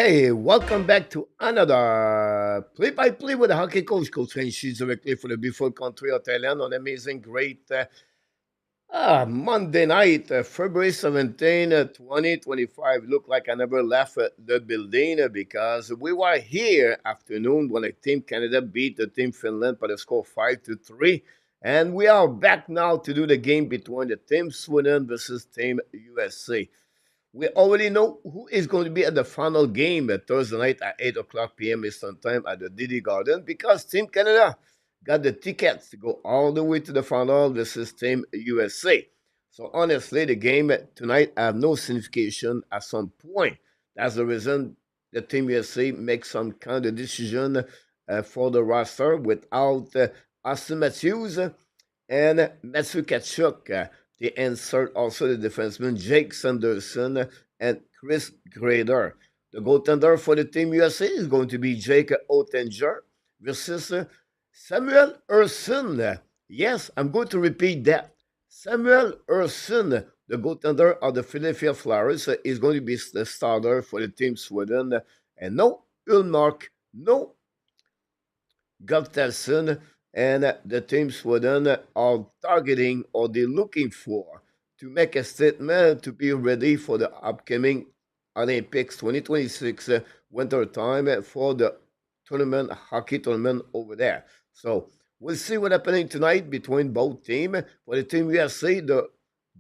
Hey, welcome back to another play-by-play with the hockey coach, Coach She's directly for the beautiful country of Thailand on amazing, great Monday night, February 17, 2025. Look like I never left the building because we were here afternoon when the Team Canada beat the Team Finland by the score 5-3. And we are back now to do the game between the Team Sweden versus Team USA. We already know who is going to be at the final game Thursday night at 8 o'clock p.m. Eastern Time at the Didi Garden because Team Canada got the tickets to go all the way to the final. This is Team USA. So honestly, the game tonight have no signification at some point. That's the reason the Team USA makes some kind of decision for the roster without Austin Matthews and Matthew Kachuk. They insert also the defenseman Jake Sanderson and Chris Grader. The goaltender for the Team USA is going to be Jake Ottinger versus Samuel Urson. Yes, I'm going to repeat that. Samuel Urson, the goaltender of the Philadelphia Flyers, is going to be the starter for the Team Sweden. And no Ulmark, no Gustafsson, and the Team Sweden are targeting or they're looking for to make a statement to be ready for the upcoming Olympics 2026 winter time for the tournament, hockey tournament over there. So we'll see what's happening tonight between both teams. For the Team USA, the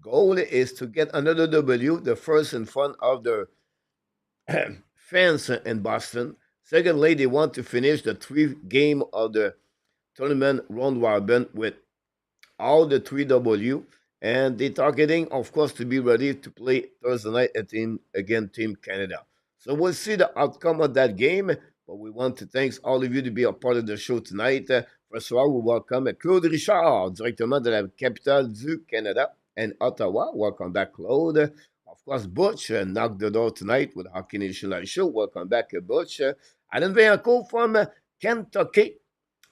goal is to get another W, the first in front of the fans in Boston. Secondly, they want to finish the three game of the tournament round robin with all the 3W. And they're targeting, of course, to be ready to play Thursday night against Team Canada. So we'll see the outcome of that game. But we want to thank all of you to be a part of the show tonight. First of all, we welcome Claude Richard, directement de la capitale du Canada and Ottawa. Welcome back, Claude. Of course, Butch knocked the door tonight with Hockey Nation Live Show. Welcome back, Butch. Alan Vaillancourt from Kentucky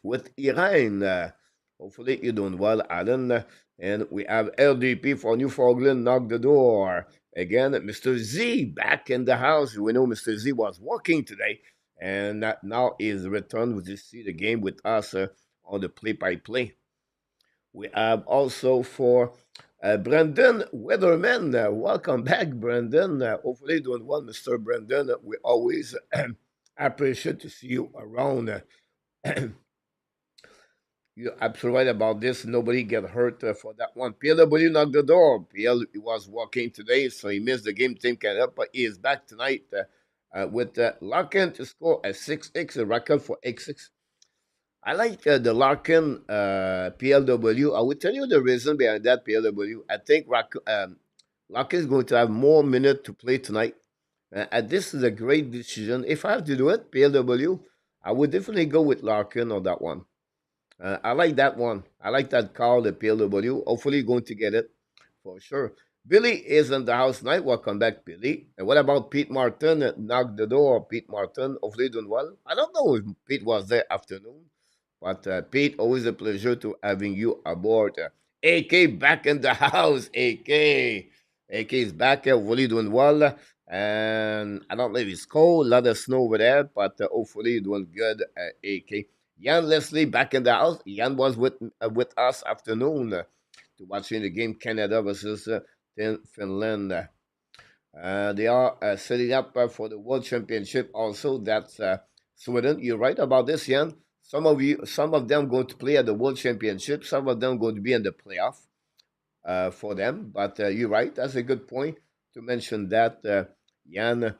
with Iran. Hopefully you're doing well, Alan. And we have LDP for Newfoundland, knock the door. Again, Mr. Z back in the house. We know Mr. Z was working today. And now is returned to see the game with us on the play-by-play. We have also for Brandon Weatherman. Welcome back, Brandon. Hopefully doing well, Mr. Brandon. We always appreciate to see you around. You're absolutely right about this. Nobody get hurt for that one. PLW knocked the door. PL was walking today, so he missed the game. Team Canada, but he is back tonight with Larkin to score a 6x, a record for X6. I like the Larkin PLW. I will tell you the reason behind that PLW. I think Larkin is going to have more minutes to play tonight. And this is a great decision. If I have to do it, PLW, I would definitely go with Larkin on that one. I like that one. I like that call, the PLW. Hopefully, you're going to get it for sure. Billy is in the house tonight. Welcome back, Billy. And what about Pete Martin? Knocked the door. Pete Martin, hopefully doing well. I don't know if Pete was there afternoon, but Pete, always a pleasure to having you aboard. AK back in the house. AK is back. Hopefully doing well. And I don't know if it's cold. A lot of snow over there, but hopefully doing good, AK. Jan Leslie back in the house. Jan was with us afternoon to watching the game Canada versus Finland. They are setting up for the World Championship. Also, that's Sweden. You're right about this, Jan. Some of them going to play at the World Championship. Some of them going to be in the playoff for them. But you're right. That's a good point to mention that, Jan,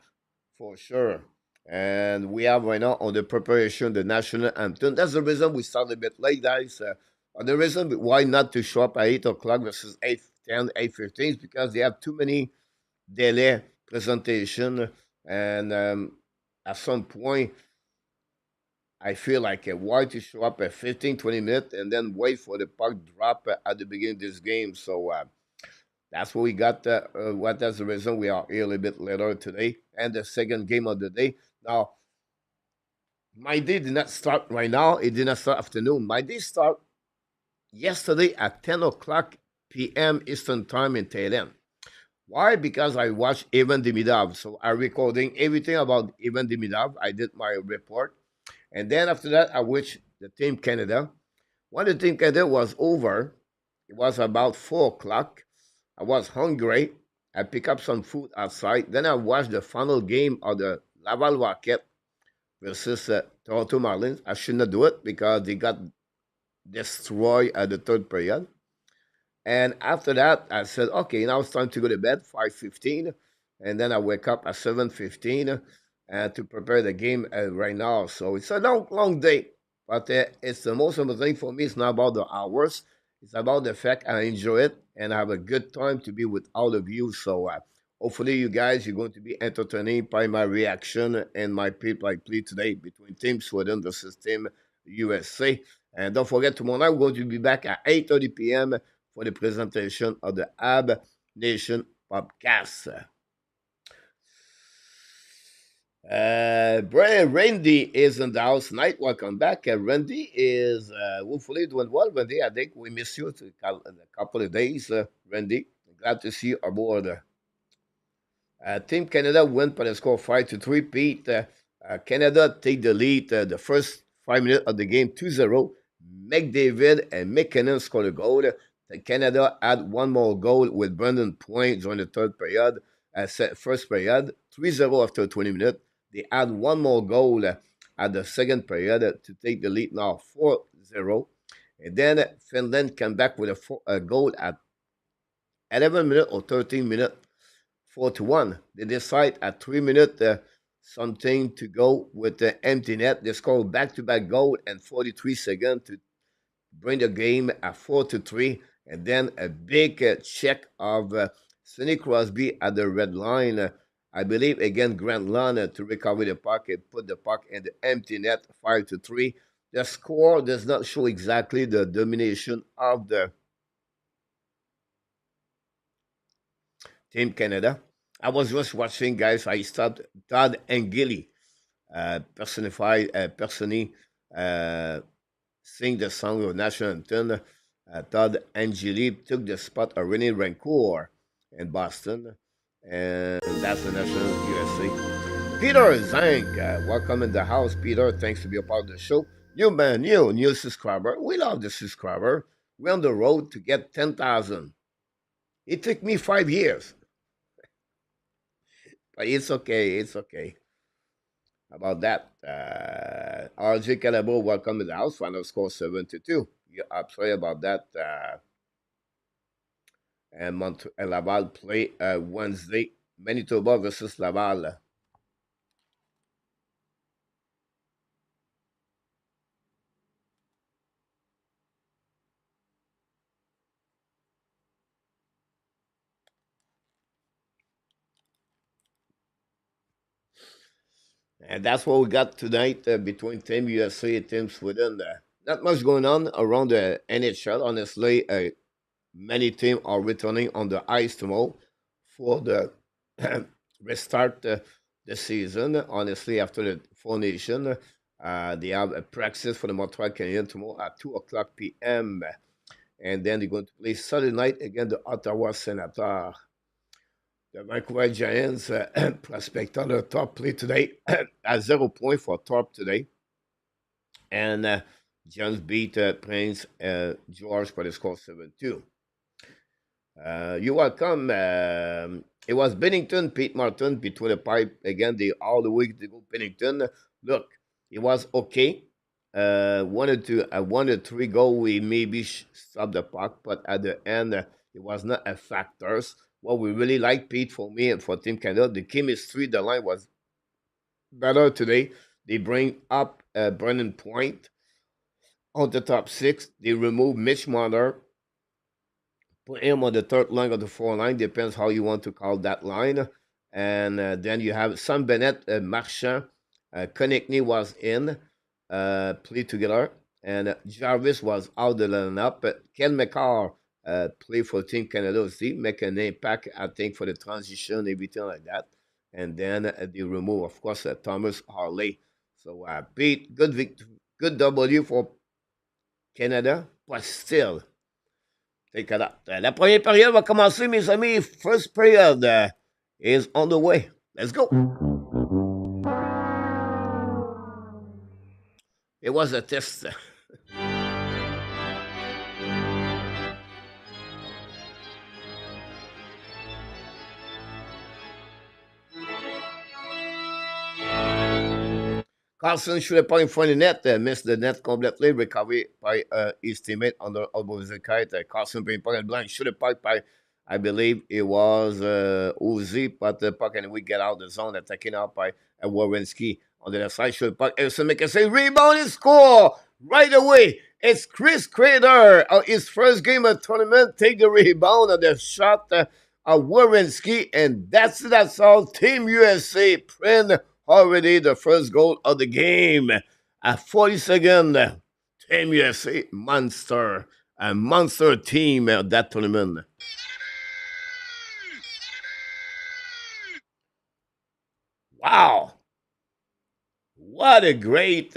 for sure. And we have right now on the preparation the national anthem. That's the reason we started a bit late, guys. The reason why not to show up at 8 o'clock versus 8:10, 8:15 is because they have too many delay presentation. And at some point, I feel like why to show up at 15, 20 minutes and then wait for the puck drop at the beginning of this game. So that's what we got. That's the reason we are here a little bit later today. And the second game of the day. Now, my day did not start right now. It did not start afternoon. My day start yesterday at 10 o'clock p.m. Eastern Time in Thailand. Why? Because I watched Evan Demidov. So I recording everything about Evan Demidov. I did my report. And then after that, I watched the Team Canada. When the Team Canada was over, it was about 4 o'clock. I was hungry. I picked up some food outside. Then I watched the final game of the Laval Rocket versus Toronto Marlins. I should not do it because they got destroyed at the third period. And after that, I said, okay, now it's time to go to bed, 5:15. And then I wake up at 7:15 to prepare the game right now. So it's a long, long day. But it's the most important thing for me. It's not about the hours. It's about the fact I enjoy it and I have a good time to be with all of you. So hopefully you guys, you're going to be entertained by my reaction and my people I play today between Team Sweden versus Team USA. And don't forget, tomorrow night we're going to be back at 8:30 p.m. for the presentation of the AB Nation podcast. Brian Randy is in the house tonight. Welcome back. Randy is hopefully doing well. Randy, I think we miss you a couple of days. Randy, glad to see you aboard. Team Canada win by the score 5-3. Pete, Canada take the lead the first 5 minutes of the game 2-0. McDavid and McKinnon scored a goal. Canada had one more goal with Brendan Point during the third period, first period, 3-0 after 20 minutes. They had one more goal at the second period to take the lead now 4-0. And then Finland came back with a goal at 11 minutes or 13 minutes, 4-1. They decide at 3 minutes something to go with the empty net. They score back-to-back goal and 43 seconds to bring the game at 4-3. And then a big check of Sidney Crosby at the red line. I believe again Grant Lund to recover the puck and put the puck in the empty net 5-3. The score does not show exactly the domination of the Team Canada. I was just watching, guys. I stopped Todd and Gilly personally sing the song of national anthem. Todd Angeli took the spot of René Rancourt in Boston, and that's the national USA. Peter Zank, welcome in the house, Peter. Thanks to be a part of the show. New man, new subscriber. We love the subscriber. We're on the road to get 10,000. It took me 5 years, but it's okay. It's okay about that. RJ Calabo, welcome to the house. Final score 7-2. Yeah, I'm sorry about that. And Laval play Wednesday. Manitoba versus Laval. And that's what we got tonight between Team USA and Team Sweden. Not much going on around the NHL. Honestly, many teams are returning on the ice tomorrow for the restart the season. Honestly, after the Four Nation, they have a practice for the Montreal Canadiens tomorrow at 2 o'clock p.m. And then they're going to play Saturday night against the Ottawa Senators. The Vancouver Giants prospect on the top play today at 0 point for top today. And Giants beat Prince George for the score 7-2. You're welcome. It was Bennington, Pete Martin between the pipe again. They all the week to go Bennington. Look, it was okay. Wanted 3 goal. We maybe stopped the puck, but at the end, it was not a factor. What we really like, Pete, for me and for Team Canada, the chemistry, the line was better today. They bring up Brennan Point on the top six. They remove Mitch Marner, put him on the third line of the four line. Depends how you want to call that line. And then you have Sam Bennett, Marchand, Konechny was in, play together, and Jarvis was out the lineup. But Ken McCarr play for Team Canada aussi, make an impact, I think, for the transition, everything like that. And then they remove, of course, Thomas Harley. So, Pete, good W for Canada, but still, Take a lot. La première période va commencer, mes amis. First period is on the way. Let's go. It was a test. Carlson should have put in front of the net, missed the net completely, recovered by his teammate on the elbow of the kite. Carlson being put in blind, should have put by, I believe it was Uzi, but the puck and we get out of the zone, attacking out by Warrenski on the left side. Should have puck, Edison make a save, rebound and score right away. It's Chris Crater, his first game of tournament, take the rebound of the shot of Warrenski, and that's all. Team USA print already the first goal of the game. At 40 seconds, Team USA monster, a monster team at that tournament. Wow, what a great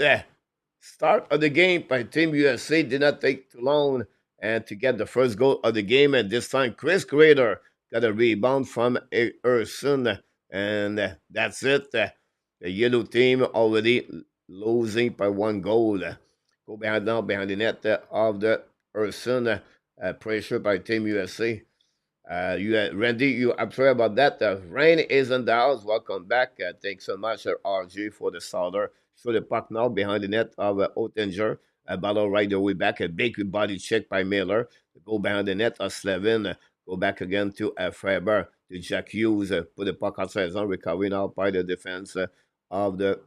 start of the game by Team USA. Did not take too long and to get the first goal of the game. And this time, Chris Crater got a rebound from Erson. And that's it. The yellow team already losing by one goal. Go behind now, behind the net of the Erson. Pressure by Team USA. Randy, you I'm sorry about that. Rain is in the house. Welcome back. Thanks so much, RG, for the starter. So the puck now behind the net of Ottinger. Battle right the way back. A big body check by Miller. Go behind the net of Slevin. Go back again to Faber. To Jack Hughes. Put the puck outside zone. Recovery now by the defense of the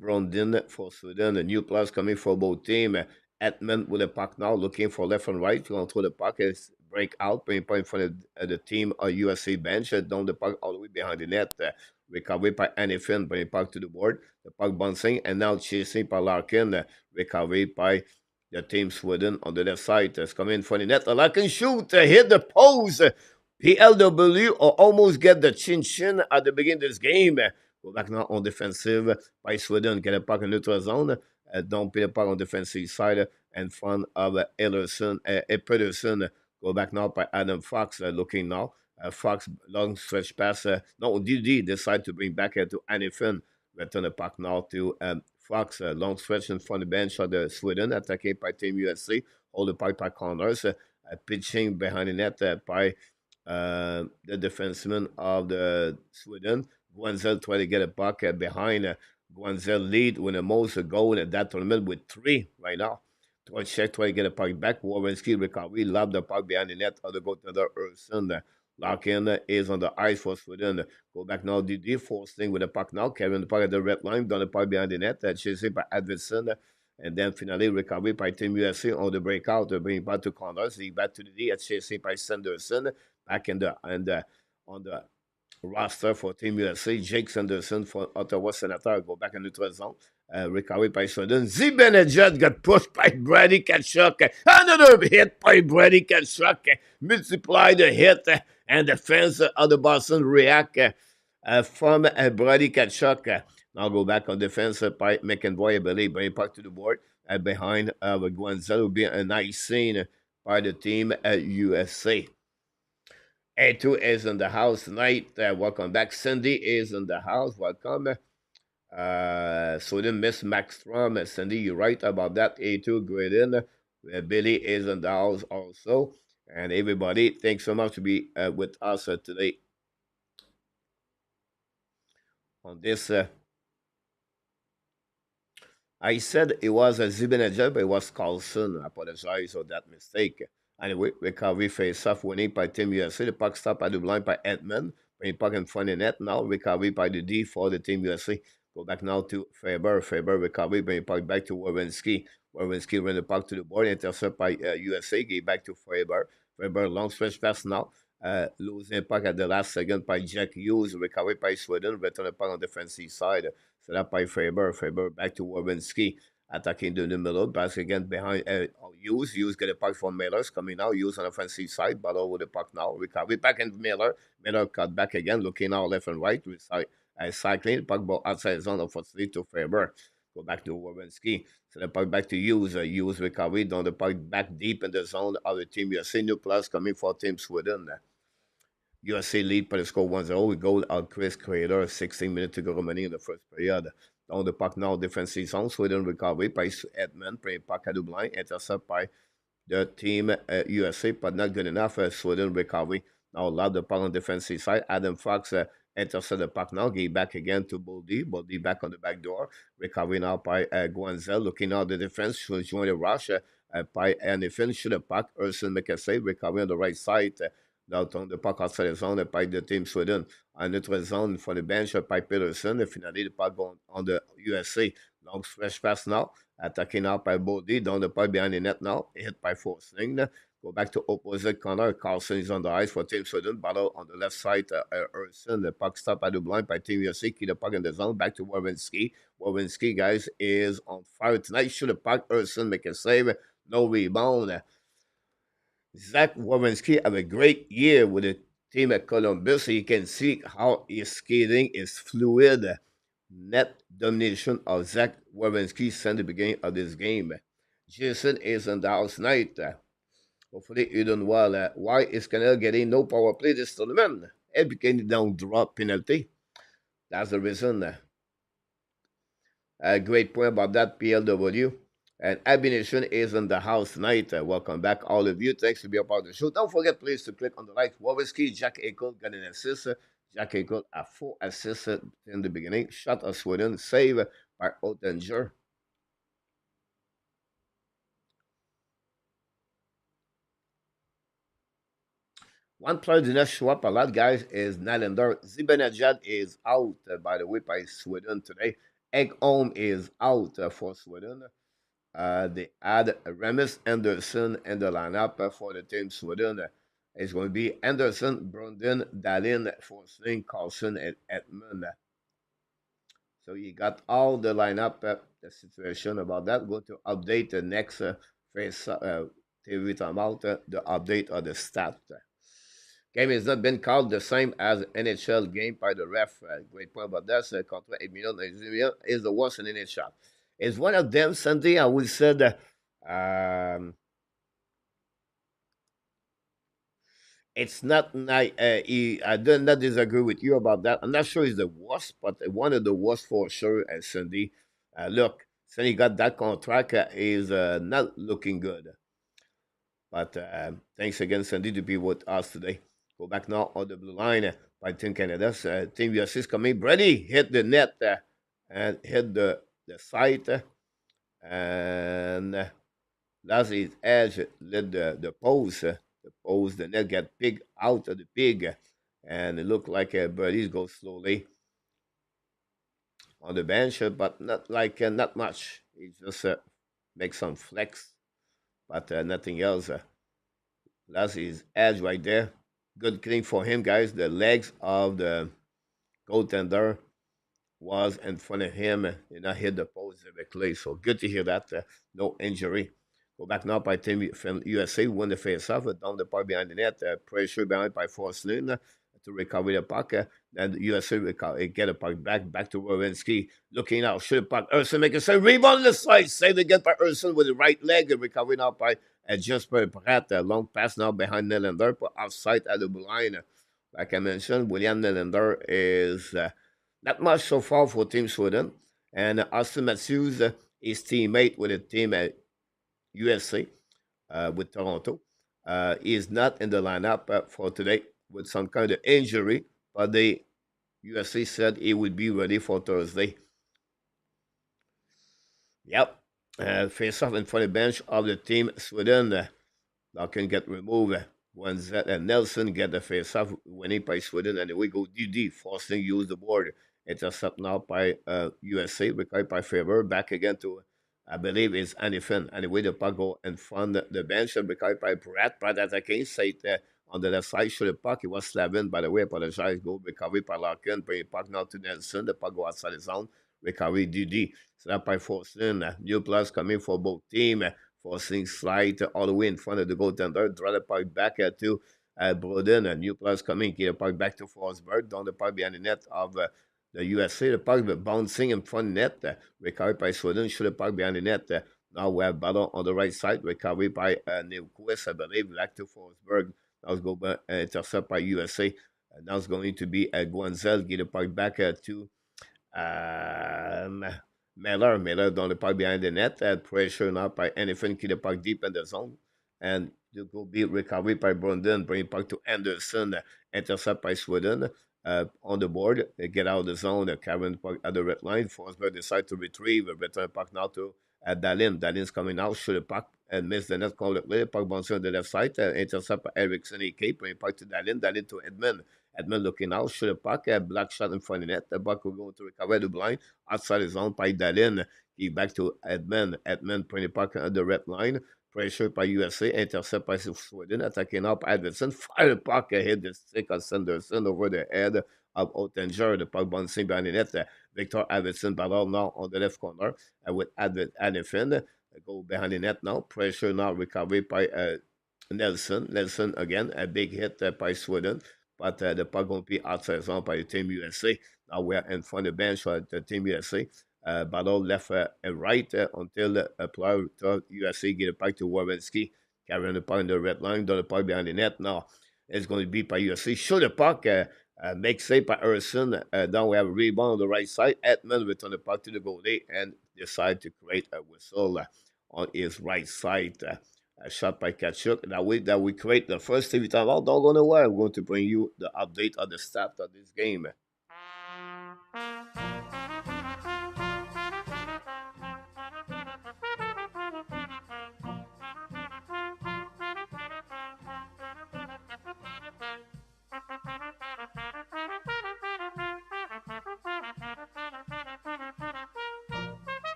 Brondin for Sweden. A new plus coming for both teams. Edmund with the puck now, looking for left and right. Control the puck is break out, bring point in front of the team USA bench. Down the puck all the way behind the net. Recovery by Anifin, bring puck to the board. The puck bouncing and now chasing by Larkin. Recovery by the team Sweden on the left side. It's coming in front of the net. Larkin shoot, hit the post. PLW or almost get the chin at the beginning of this game. Go back now on defensive by Sweden. Get a puck in neutral zone. Don't put the puck on defensive side in front of Ederson, Pedersen. Go back now by Adam Fox looking now. Fox long stretch pass. No, DD decide to bring back to Anifin. Return the puck now to Fox. Long stretch in front of the bench of the Sweden. Attacking by Team USA. Hold the puck by corners. Pitching behind the net by the defenseman of the Sweden. Guenzel try to get a puck behind. Guenzel lead with the most goal in that tournament with 3 right now. Try to get a puck back. Warrenski recovery, lob the puck behind the net. Other go to the Urson. Larkin is on the ice for Sweden. Go back now. DD forcing with the puck now. Carrying the puck at the red line. Down the puck behind the net. Chasing by Adverson. And then finally recovery by Team USA on the breakout. Bring back to corners. He back to the D. Chasing by Sanderson. Back in the on the roster for Team USA. Jake Sanderson for Ottawa Senator. Go back in neutral zone. Recovery by Sweden. Zibanejad got pushed by Brady Kachuk. Another hit by Brady Kachuk. Multiply the hit and the fans of the Boston react from Brady Kachuk. Now go back on defense by McEnroy, I believe. Bring puck to the board behind Guanzel. Will be a nice scene by the team at USA. A2 is in the house tonight. Welcome back. Cindy is in the house. Welcome. Sweden miss Max Strom. Cindy, you're right about that. A2 great in. Billy is in the house also. And everybody, thanks so much to be with us today on this. I said it was a Zibanejad, but it was Carlson. I apologize for that mistake. Anyway, recovery face off winning by Team USA. The puck stop at the blind by Edmund. Bring puck in front of net now. Recovery by the D for the Team USA. Go back now to Faber. Faber recovery. Bring puck back to Warrenski. Warrenski run the puck to the board. Intercept by USA. Give back to Faber. Faber long stretch pass now. Losing puck at the last second by Jack Hughes. Recovery by Sweden. Return the puck on the defensive side. Set up by Faber. Faber back to Warrenski. Attacking the middle, pass again behind Hughes. Hughes get a puck from Miller's coming now. Hughes on the offensive side, battle with the puck now. Recovery back in Miller. Miller cut back again, looking now left and right. Cycling puck ball outside zone, unfortunately to Faber. Go back to Wawinski. So the puck back to Hughes. Hughes recovery down the puck back deep in the zone of the team USA. New plus coming for Team Sweden. USA lead by the score 1-0. We goal out Chris Creator. 16 minutes to go remaining in the first period. Down the puck now, defensive zone. Sweden recovery by Edmund. Playing puck à double line. Intercept by the team USA, but not good enough. Sweden recovery. Now allowed the puck on defensive side. Adam Fox intercept the puck now. Get back again to Boldy. Boldy back on the back door. Recovery now by Guanzel. Looking out the defense. Should join the rush by and they finish the puck. Urson make a save. Recovery on the right side. Now on the puck outside the zone by the team Sweden. En notre zone for the bench by Peterson. Et finally, the puck on the USA. Long stretch pass now. Attacking now by Bodie, down the pipe behind the net now, hit by Forsling. Go back to opposite corner. Carlson is on the ice for Team Sweden. Battle on the left side. Urson, the puck stop at the blind by Team USA. Keep the puck in the zone. Back to Wawinski. Wawinski, guys, is on fire tonight. Shoot the puck. Urson make a save. No rebound. Zach Wawinski have a great year with the team at Columbus. So you can see how his skating is fluid. Net domination of Zach Wawinski since the beginning of this game. Jason is in the house tonight. Hopefully you done well. Why is Canada getting no power play this tournament? It became down drop penalty. That's the reason. A great point about that, PLW. And Abination is in the house tonight. Welcome back, all of you. Thanks for being a part of the show. Don't forget, please, to click on the like. Wawinski, Jack Eichel got an assist. Jack Eichel had 4 assists in the beginning. Shot of Sweden, save by Ottinger. One player did not show up a lot, guys, is Nylander. Zibanejad is out, by the way, by Sweden today. Ekholm is out for Sweden. They add Remus Anderson in the lineup for the team Sweden. It's going to be Anderson, Brandon, Dallin, Forsling, Carlson, and Edmund. So you got all the lineup, the situation about that. Go to update the next face TV timeout, the update of the stat. Game has not been called the same as NHL game by the ref. Great point about that. Contre 8 million is the worst in NHL. Is one of them Sunday? I would say that it's not. I do not disagree with you about that. I'm not sure it's the worst, but one of the worst for sure. Sunday, look, Sunday got that contract is not looking good. But thanks again, Sandy, to be with us today. Go back now on the blue line by Team Canada. Team USA is coming. Brady hit the net and hit the side. And last his edge led the post. The net got pig out of the pig. And it looked like Brady's go slowly on the bench, but not much. He just makes some flex, but nothing else. That's his edge right there. Good thing for him, guys. The legs of the goaltender was in front of him. Did not hit the post directly. So good to hear that. No injury. Go back now by Team from USA. Win the face-off. Down the part behind the net. Pressure behind by Forslin to recover the puck. Then the USA get a puck back to Wawinski. Looking out, shoot the puck. Urson make a save. Rebound on the side. Save again by Urson with the right leg. Recovering out by Jesper Pratt. Long pass now behind Nylander. But outside at the line. Like I mentioned, William Nylander is not much so far for Team Sweden. And Austin Matthews, his teammate with the team at USA with Toronto, is not in the lineup for today with some kind of injury, but the USA said he would be ready for Thursday. Yep. Face off in front of the bench of the team Sweden. That can get removed. When Nelson get the face off winning by Sweden, and we go DD, forcing use the board. Intercept now by USA, recovered by Favor. Back again to, I believe, it's Anifin. Anyway, the puck go in front of the bench and recovered by Pratt. Pratt as I can say on the left side, shoot the puck. It was Slavin, by the way, apologize. Go recovery by Larkin. Bring the puck now to Nelson. The puck go outside the zone. Recovery DD. So that by Forslin. New plus coming for both teams. Forcing slide all the way in front of the goaltender. Draw the puck back to Broden. A new plus coming. Get the puck back to Forsberg. Down the puck behind the net of the USA. The puck bouncing in front net. Recovered by Sweden. Should the puck behind the net. Now we have battle on the right side. Recovery by Nyquist, I believe. Back to Forsberg. Now it's go intercept by USA. Now it's going to be Guanzel. Get the puck back to um, Miller dans le puck behind the net. Pressure now by anything. Keep the puck deep in the zone. And it will be recovered by Brandon. Bring it back to Anderson. Intercept by Sweden. On the board, they get out of the zone. Carrying the puck at the red line. Forsberg decide to retrieve. Return puck now to Dalin. Dalin's coming out. Shoot the puck and miss the net completely. Puck bouncing on the left side. Intercept by Eriksson. He keep bring it back to Dalin. Dalin to Edmund. Edmund looking out, shoot the puck, a black shot in front of the net. The puck will go to recover the blind outside his own by Dalin. He back to Edmund. Edmund putting the puck at the red line. Pressure by USA, intercept by Sweden, attacking up Edmondson. Fire the puck ahead the stick of Sanderson over the head of Ottinger. The puck bouncing behind the net. Victor Edmondson battle now on the left corner with Adefin. Go behind the net now. Pressure now recovery by Nelson. Nelson again, a big hit by Sweden. But the puck going to be outside zone by the Team USA. Now we're in front of the bench for the Team USA. Battle left and right until the player USA get it back to Wawinski. Carrying the puck in the red line, down the puck behind the net. Now it's going to be by USA. Show the puck, make save by Harrison. Now we have a rebound on the right side. Edmund return the puck to the goalie and decide to create a whistle on his right side. A shot by Kachuk. That we create the first TV timeout. Don't go nowhere. I'm going to bring you the update of the stats of this game.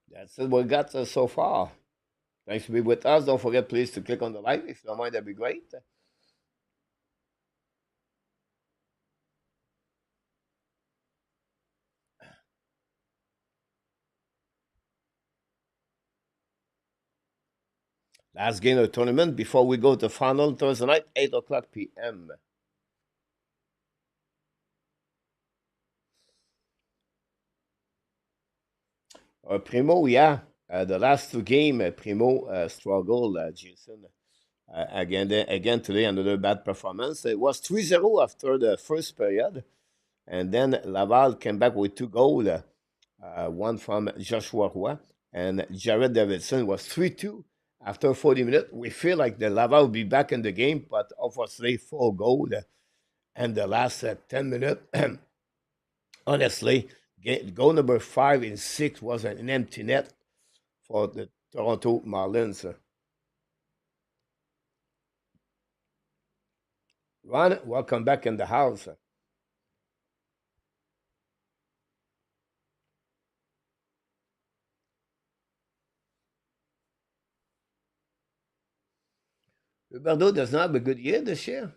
That's what we got so far. Thanks for being with us. Don't forget, please, to click on the like. If you don't mind, that'd be great. Last game of the tournament before we go to final Thursday night, 8 o'clock p.m. Primo, yeah. The last two games, Primo struggled, Jason. Again today, another bad performance. It was 3-0 after the first period. And then Laval came back with two goals, one from Joshua Roy, and Jared Davidson was 3-2 after 40 minutes. We feel like the Laval will be back in the game, but obviously 4 goals. And the last 10 minutes, honestly, goal number 5 and 6 was an empty net for the Toronto Marlins. Ron, welcome back in the house. Roberto does not have a good year this year.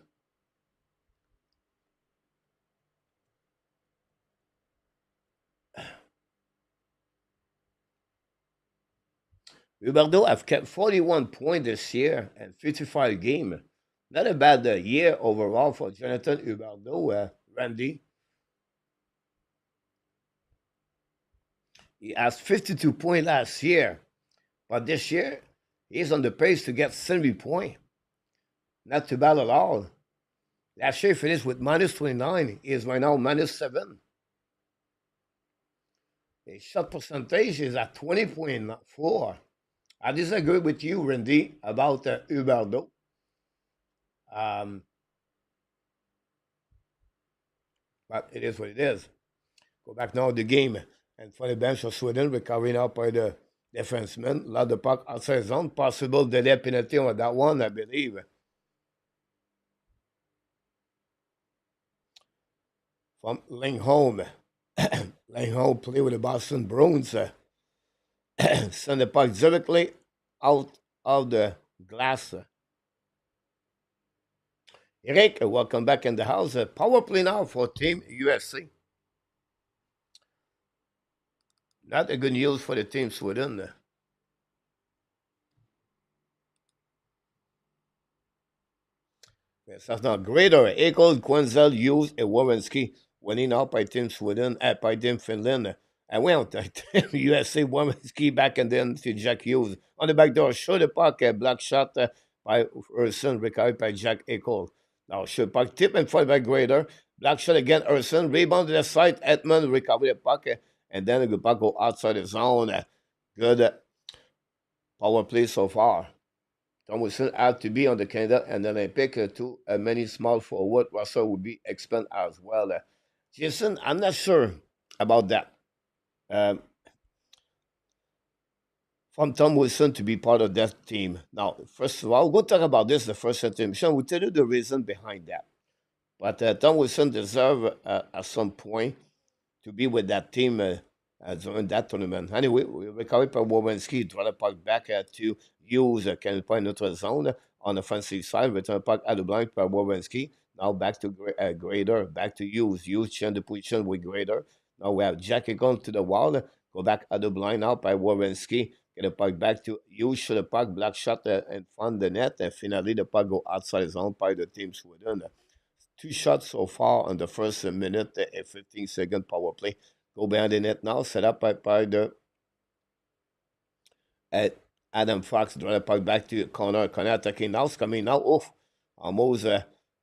Roberto have kept 41 points this year and 55 games. Not a bad year overall for Jonathan Huberdeau, Randy. He has 52 points last year, but this year he's on the pace to get 70 points. Not too bad at all. Last year he finished with minus 29. He is right now minus 7. His shot percentage is at 20.4. I disagree with you, Randy, about Huberdeau. But it is what it is. Go back now to the game. And for the bench of Sweden, recovering up by the defenseman. Lot the puck outside zone. Possible delay penalty on that one, I believe. From Lingholm. Lingholm play with the Boston Bruins. Send the puck directly out of the glass. Eric, welcome back in the house. Power play now for Team UFC. Not a good news for the team Sweden. Yes, that's not greater. Ekol Quenzel used a Warrenski winning out by Team Sweden at by Team Finland. And went USA Warrenski back and then to Jack Hughes. On the back door, show the puck, a black shot by Urson, recovered by Jack Ekol. Now, should puck tip and followed by Grader. Black shot again, Urson, rebound to the side, Edmund recovered the puck, and then the puck go outside the zone. Good power play so far. Tom Wilson had to be on the Canada and then I pick to many small forward. Russell would be expelled as well. Jason, I'm not sure about that. Um, from Tom Wilson to be part of that team. Now, first of all, we'll talk about this the first intermission. We'll tell you the reason behind that. But Tom Wilson deserves at some point to be with that team during that tournament. Anyway, we recover by Wowenski, draw the puck back to use can point neutral zone on the offensive side, return the puck at the blind by Wowenski. Now back to Grader, back to Hughes. Hughes change the position with Grader. Now we have Jackie going to the wall, go back at the blind now by Wowenski. Get the puck back to Hughes, shoot the puck, black shot in front of the net, and finally the puck go outside zone by the team Sweden. Two shots so far on the first minute, a 15-second power play. Go behind the net now, set up by the Adam Fox, draw the puck back to Connor. Connor attacking now, coming now. Oof, almost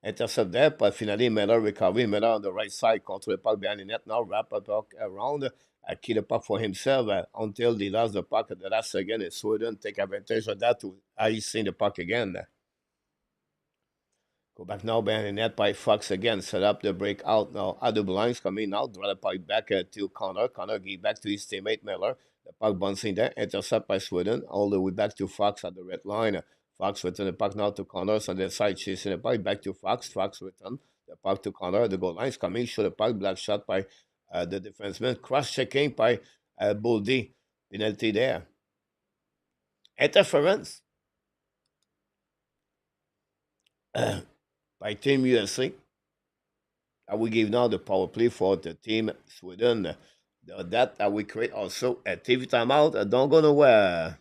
intercept there, but finally Miller recovery. Miller on the right side, control the puck behind the net now, wrap the puck around, keep the puck for himself until he lost the puck at the last second. And Sweden take advantage of that to icing the puck again. Go back now behind the net by Fox again. Set up the breakout now. Other blinds coming now. Draw the puck back to Connor. Connor give back to his teammate Miller. The puck bouncing there. Intercept by Sweden. All the way back to Fox at the red line. Fox return the puck now to Connor. On the side chasing the puck back to Fox. Fox return the puck to Connor. The goal lines coming. Show the puck. Black shot by the defenseman. Cross checking by Boldy. Penalty there. Interference. By Team USA. I will give now the power play for the Team Sweden. That I will create also a TV timeout. Don't go nowhere.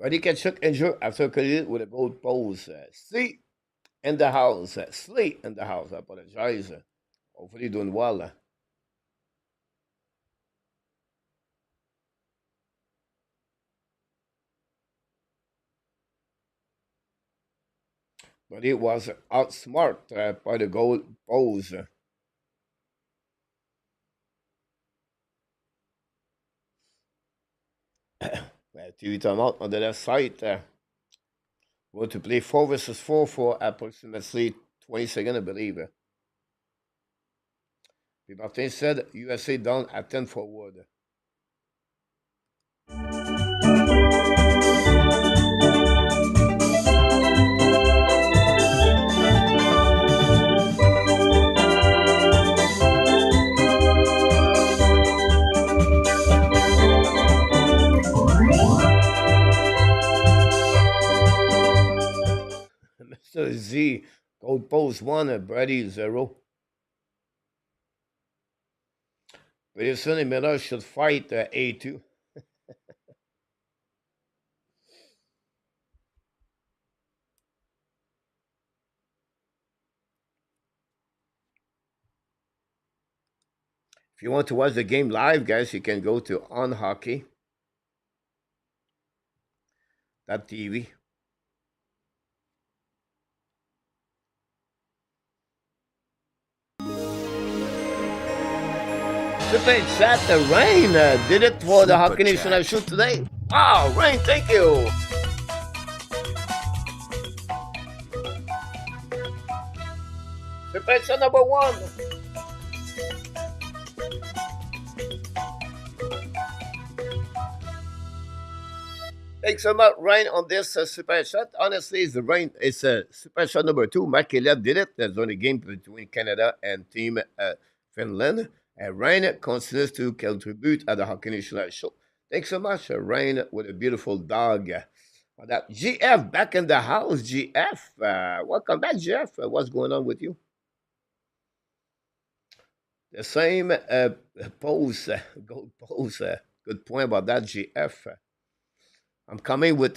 Roddy Ketchuk injured after collision with a gold post. Sleep in the house. Sleep in the house. I apologize. Hopefully doing well. But he was outsmart by the gold post. TV timeout on the left side. Going to play 4 versus 4 for approximately 20 seconds, I believe. Martin said USA down at 10 forward. Mr. Z, gold post 1, Brady 0. Pretty soon, Miller should fight A2. If you want to watch the game live, guys, you can go to onhockey.tv. Super chat, Rain did it for the Hockey Nation Live show today. Wow, Rain, thank you. Preparation number one. Thanks so much, Ryan, on this super shot. Honestly, it's the Ryan. It's super shot number two. Makela did it. There's only game between Canada and Team Finland. And Ryan continues to contribute at the Hockey National Show. Thanks so much, Ryan, with a beautiful dog. On that GF back in the house. GF, welcome back, GF. What's going on with you? The same pose, gold pose. Good point about that, GF. I'm coming with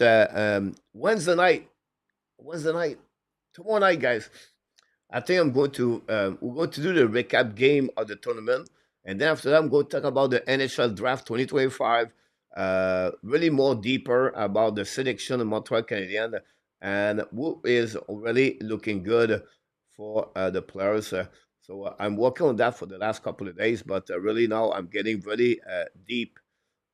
Wednesday night. Wednesday night. Tomorrow night, guys. I think we're going to do the recap game of the tournament, and then after that, I'm going to talk about the NHL Draft 2025. Really more deeper about the selection of Montreal Canadiens and who is really looking good for the players. So I'm working on that for the last couple of days, but really now I'm getting really deep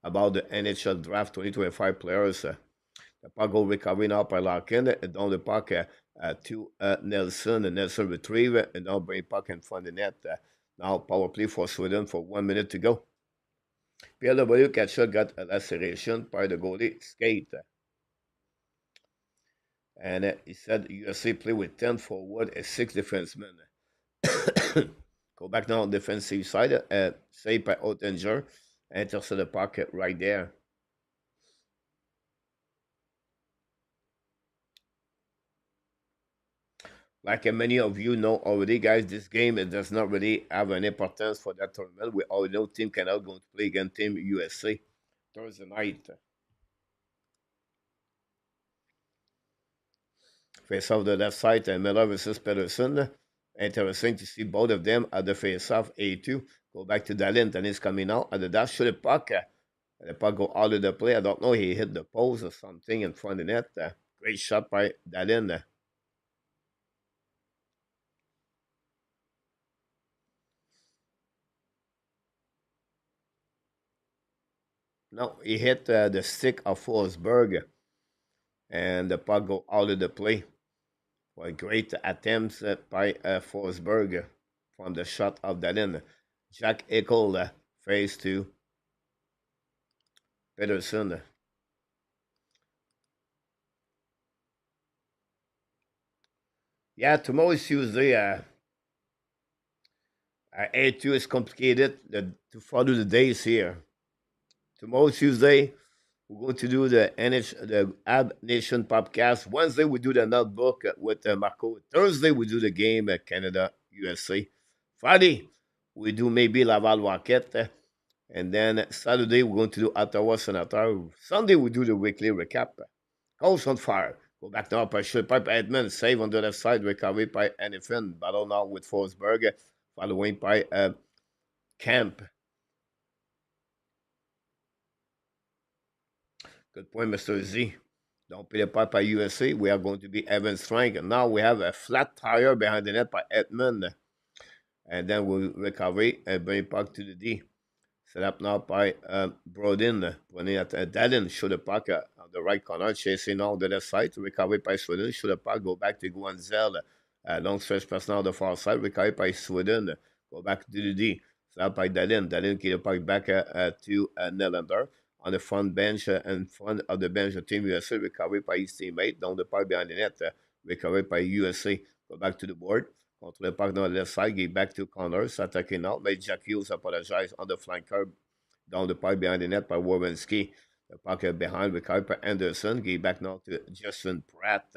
about the NHL Draft 2025 players. The puck go recovery now by Larkin, and down the puck to Nelson, and Nelson retrieve, and now bring puck in front of the net. Now power play for Sweden for 1 minute to go. PLW catcher got a laceration by the goalie skate. And he said USA play with 10 forward and 6 defensemen. Go back now on the defensive side, saved by Ottinger, intercept the puck right there. Like many of you know already, guys, this game it does not really have an importance for that tournament. We already know Team Canada going to play against Team USA Thursday night. Face-off the left side, and Miller versus Pedersen. Interesting to see both of them at the face-off A2. Go back to Dallin, and he's coming out at the dash to the puck. The puck go out of the play. I don't know, he hit the post or something in front of the net. Great shot by Dallin. No, he hit the stick of Forsberg, and the puck go out of the play. For a great attempt by Forsberg from the shot of Dallin. Jack Eichel face to Pedersen. Yeah, tomorrow is Tuesday. A2 is complicated to follow the days here. Tomorrow, Tuesday, we're going to do the Ab Nation podcast. Wednesday, we do the notebook with Marco. Thursday, we do the game at Canada, USA. Friday, we do maybe Laval Rocket. And then Saturday, we're going to do Ottawa Senator. Sunday, we do the weekly recap. House on fire. Go back now by Pipe Edmund. Save on the left side. Recovery by Anyfin. Battle now with Forsberg. Following by Camp. Good point, Mr. Z. Don't pay the pipe by USA. We are going to be Evan Strang. And now we have a flat tire behind the net by Edmund. And then we'll recover and bring it back to the D. Set up now by Brodin. Running at Dallin. Shoot the puck on the right corner. Chasing on the left side. Recovery by Sweden. Shoot the puck. Go back to Guanzel. Long stretch pass now on the far side. Recovery by Sweden. Go back to the D. Set up by Dallin. Dallin keep the puck back to Nylander. On the front bench in front of the bench of Team USA. Recovery by his teammate. Down the puck behind the net. Recovery by USA. Go back to the board. Control the puck on the left side, get back to Connors, attacking out. But Jack Hughes apologize on the flanker. Down the puck behind the net by Warwinski. The puck behind recovered by Anderson. Get back now to Justin Pratt.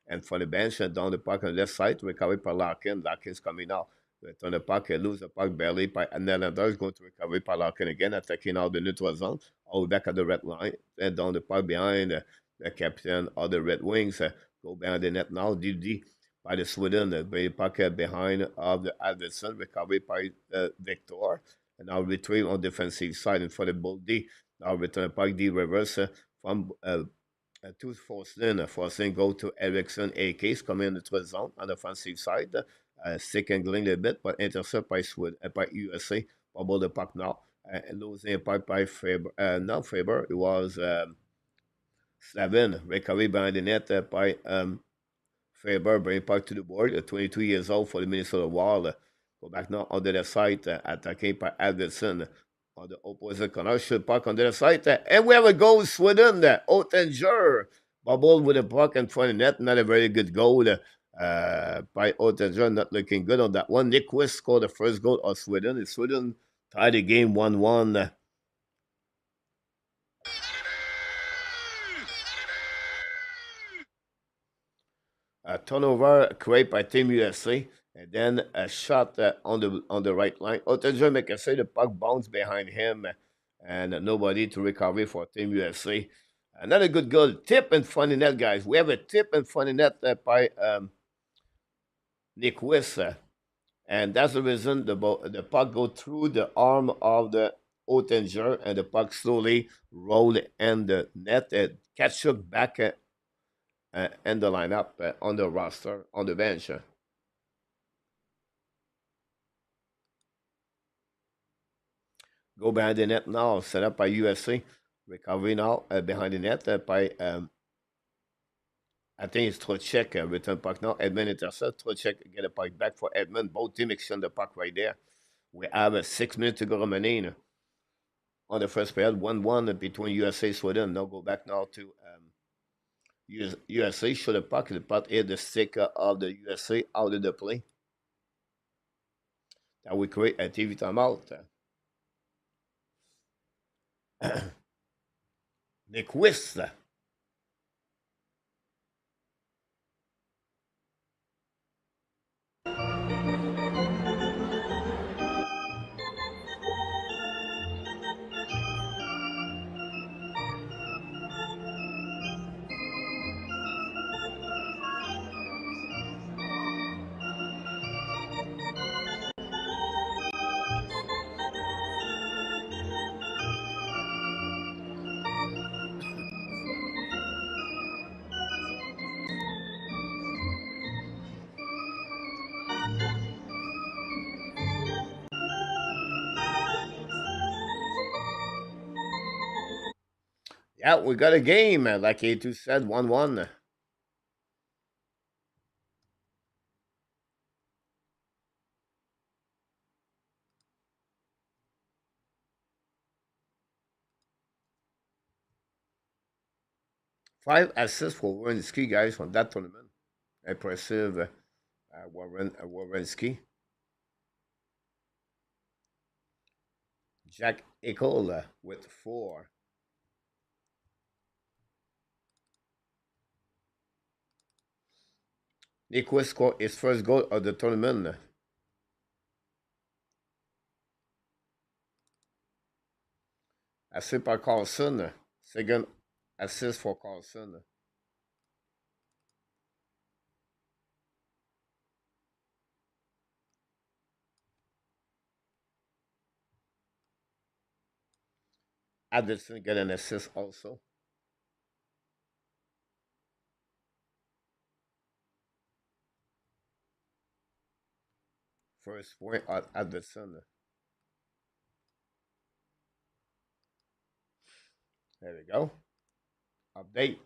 And for the bench, down the puck on the left side, recovered by Larkin. Larkin's coming out. Return the puck, lose the puck barely by Nylander. Is going to recover by Larkin again, attacking out the neutral zone. All back at the red line. And down the puck behind the captain of the Red Wings. Go behind the net now. DD by the Sweden, the puck behind of the Alderson, recovered by Victor, and now retrieve on defensive side and for the Bull D. Now return the puck D reverse from to Forslin. Forslin go to Erickson, AKs coming in the 12 zone on the offensive side. Stick and gling a bit, but intercept by Sweden, by USA. Bubble the puck now. Losing a puck by Faber. Not Faber, it was Slavin. Recovery behind the net by Faber bring puck to the board. 22 years old for the Minnesota Wild. Go back now under the side, attacking by Anderson on the opposite corner. Shoot puck under the side. And we have a goal, Sweden. Ottinger bubbled with the puck in front of the net. Not a very good goal by Ottinger. Not looking good on that one. Nick West scored the first goal of Sweden. And Sweden tied the game 1-1. A turnover created by Team USA, and then a shot on the right line. Otaja make a say the puck bounced behind him, and nobody to recover for Team USA. Another good goal. Tip in front of net, guys. We have a tip in front of net by Nick Wiss, and that's the reason the puck go through the arm of the Otanger, and the puck slowly roll in the net. Ketchuk back in the lineup on the roster, on the bench. Go behind the net now, set up by USA. Recovery now behind the net by, I think it's Trocheck, return puck now. Edmund intercept. Trocheck get a puck back for Edmund. Both teams exchange the puck right there. We have 6 minutes to go remaining on the first period. 1-1 between USA and Sweden. Now go back now to USA. Show the puck. The puck hit the stick of the USA out of the play. That will create a TV timeout. Nick Wist. Yeah, we got a game, like A2 said, 1-1. Five assists for Wawrinski, guys, from that tournament. Impressive, Wawrinski. Jack Eichel with 4. Nick West scored his first goal of the tournament. Assist by Carlson. Second assist for Carlson. Addison got an assist also. First point at Addison. There we go. Update.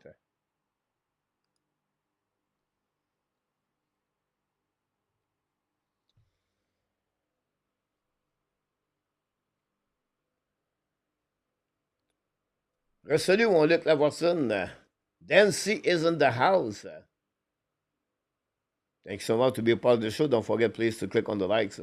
Salut, mon Luc Lavortune. Dancy is in the house. Thanks so much to be a part of the show. Don't forget, please, to click on the likes.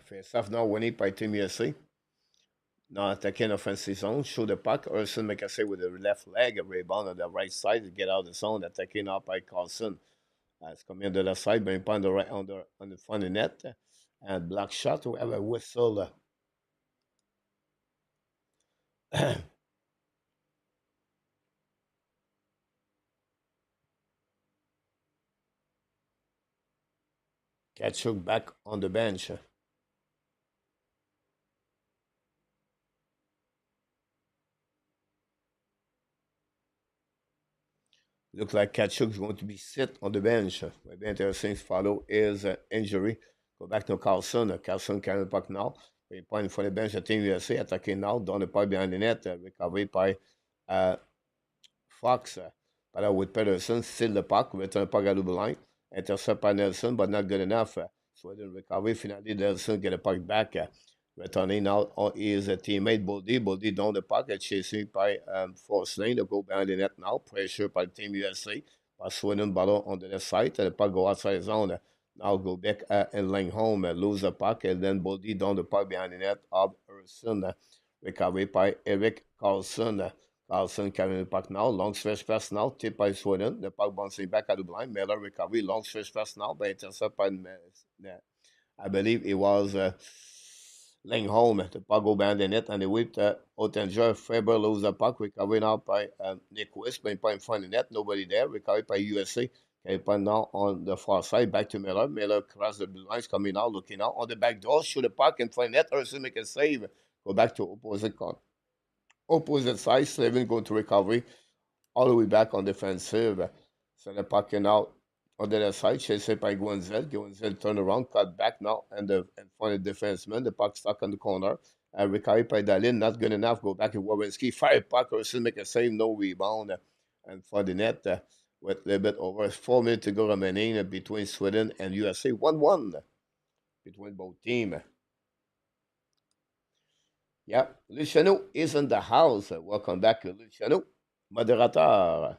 Face off now winning by Team USA. Now attacking offensive zone. Show the puck. Urson McAssay with the left leg. A rebound on the right side to get out of the zone. Attacking up by Carlson. It's coming on the left side, but on the right on the front of the net. And block shot. We have a whistle. Kachuk back on the bench. Look like Kachuk's going to be sit on the bench. Maybe interesting to follow his injury. Go back to Carlson. Carlson carrying the puck now. Il point for the bench of Team USA. Attacking now. Dans le puck behind the net. Recovery by uh, Fox. With Pedersen. Still the puck. Return the puck à double line. Intercept by Nelson, but not good enough. Sweden recovery. Finally, Nelson get the puck back. Returning now on his teammate Boldy. Boldy down the puck and chasing by Forsling. They go behind the net now. Pressure by Team USA. By Sweden ballon on the left side. The puck go outside the zone. Now go back and Langholm lose the puck. And then Boldy down the puck behind the net of Urson. Recovery by Eric Carlson. Carlson carrying the puck now. Long stretch pass now. Tip by Sweden. The puck bouncing back at the blind. Miller recovery. Long stretch pass now. But intercept by I believe it was Langholm. The puck go behind the net and they whipped Ottinger. Faber lose the puck. Recovery now by Nick West. But in front of the net. Nobody there. Recovery by USA. Okay, but now on the far side, back to Miller. Miller cross the blue lines, coming out, looking out on the back door, shoot the puck in front of net. Urson make a save. Go back to opposite side. Slavin going to recovery all the way back on defensive. So the puck out on the other side, chased by Guenzel. Guenzel turn around, cut back now, and the in front of the defenseman. The puck stuck on the corner. Recovery by Dalin, not good enough. Go back to Wawinski. Fire puck, Urson make a save, no rebound. And for the net, with a little bit over 4 minutes to go remaining between Sweden and USA. 1-1 between both teams. Yep, Luciano is in the house. Welcome back, Luciano. Moderator.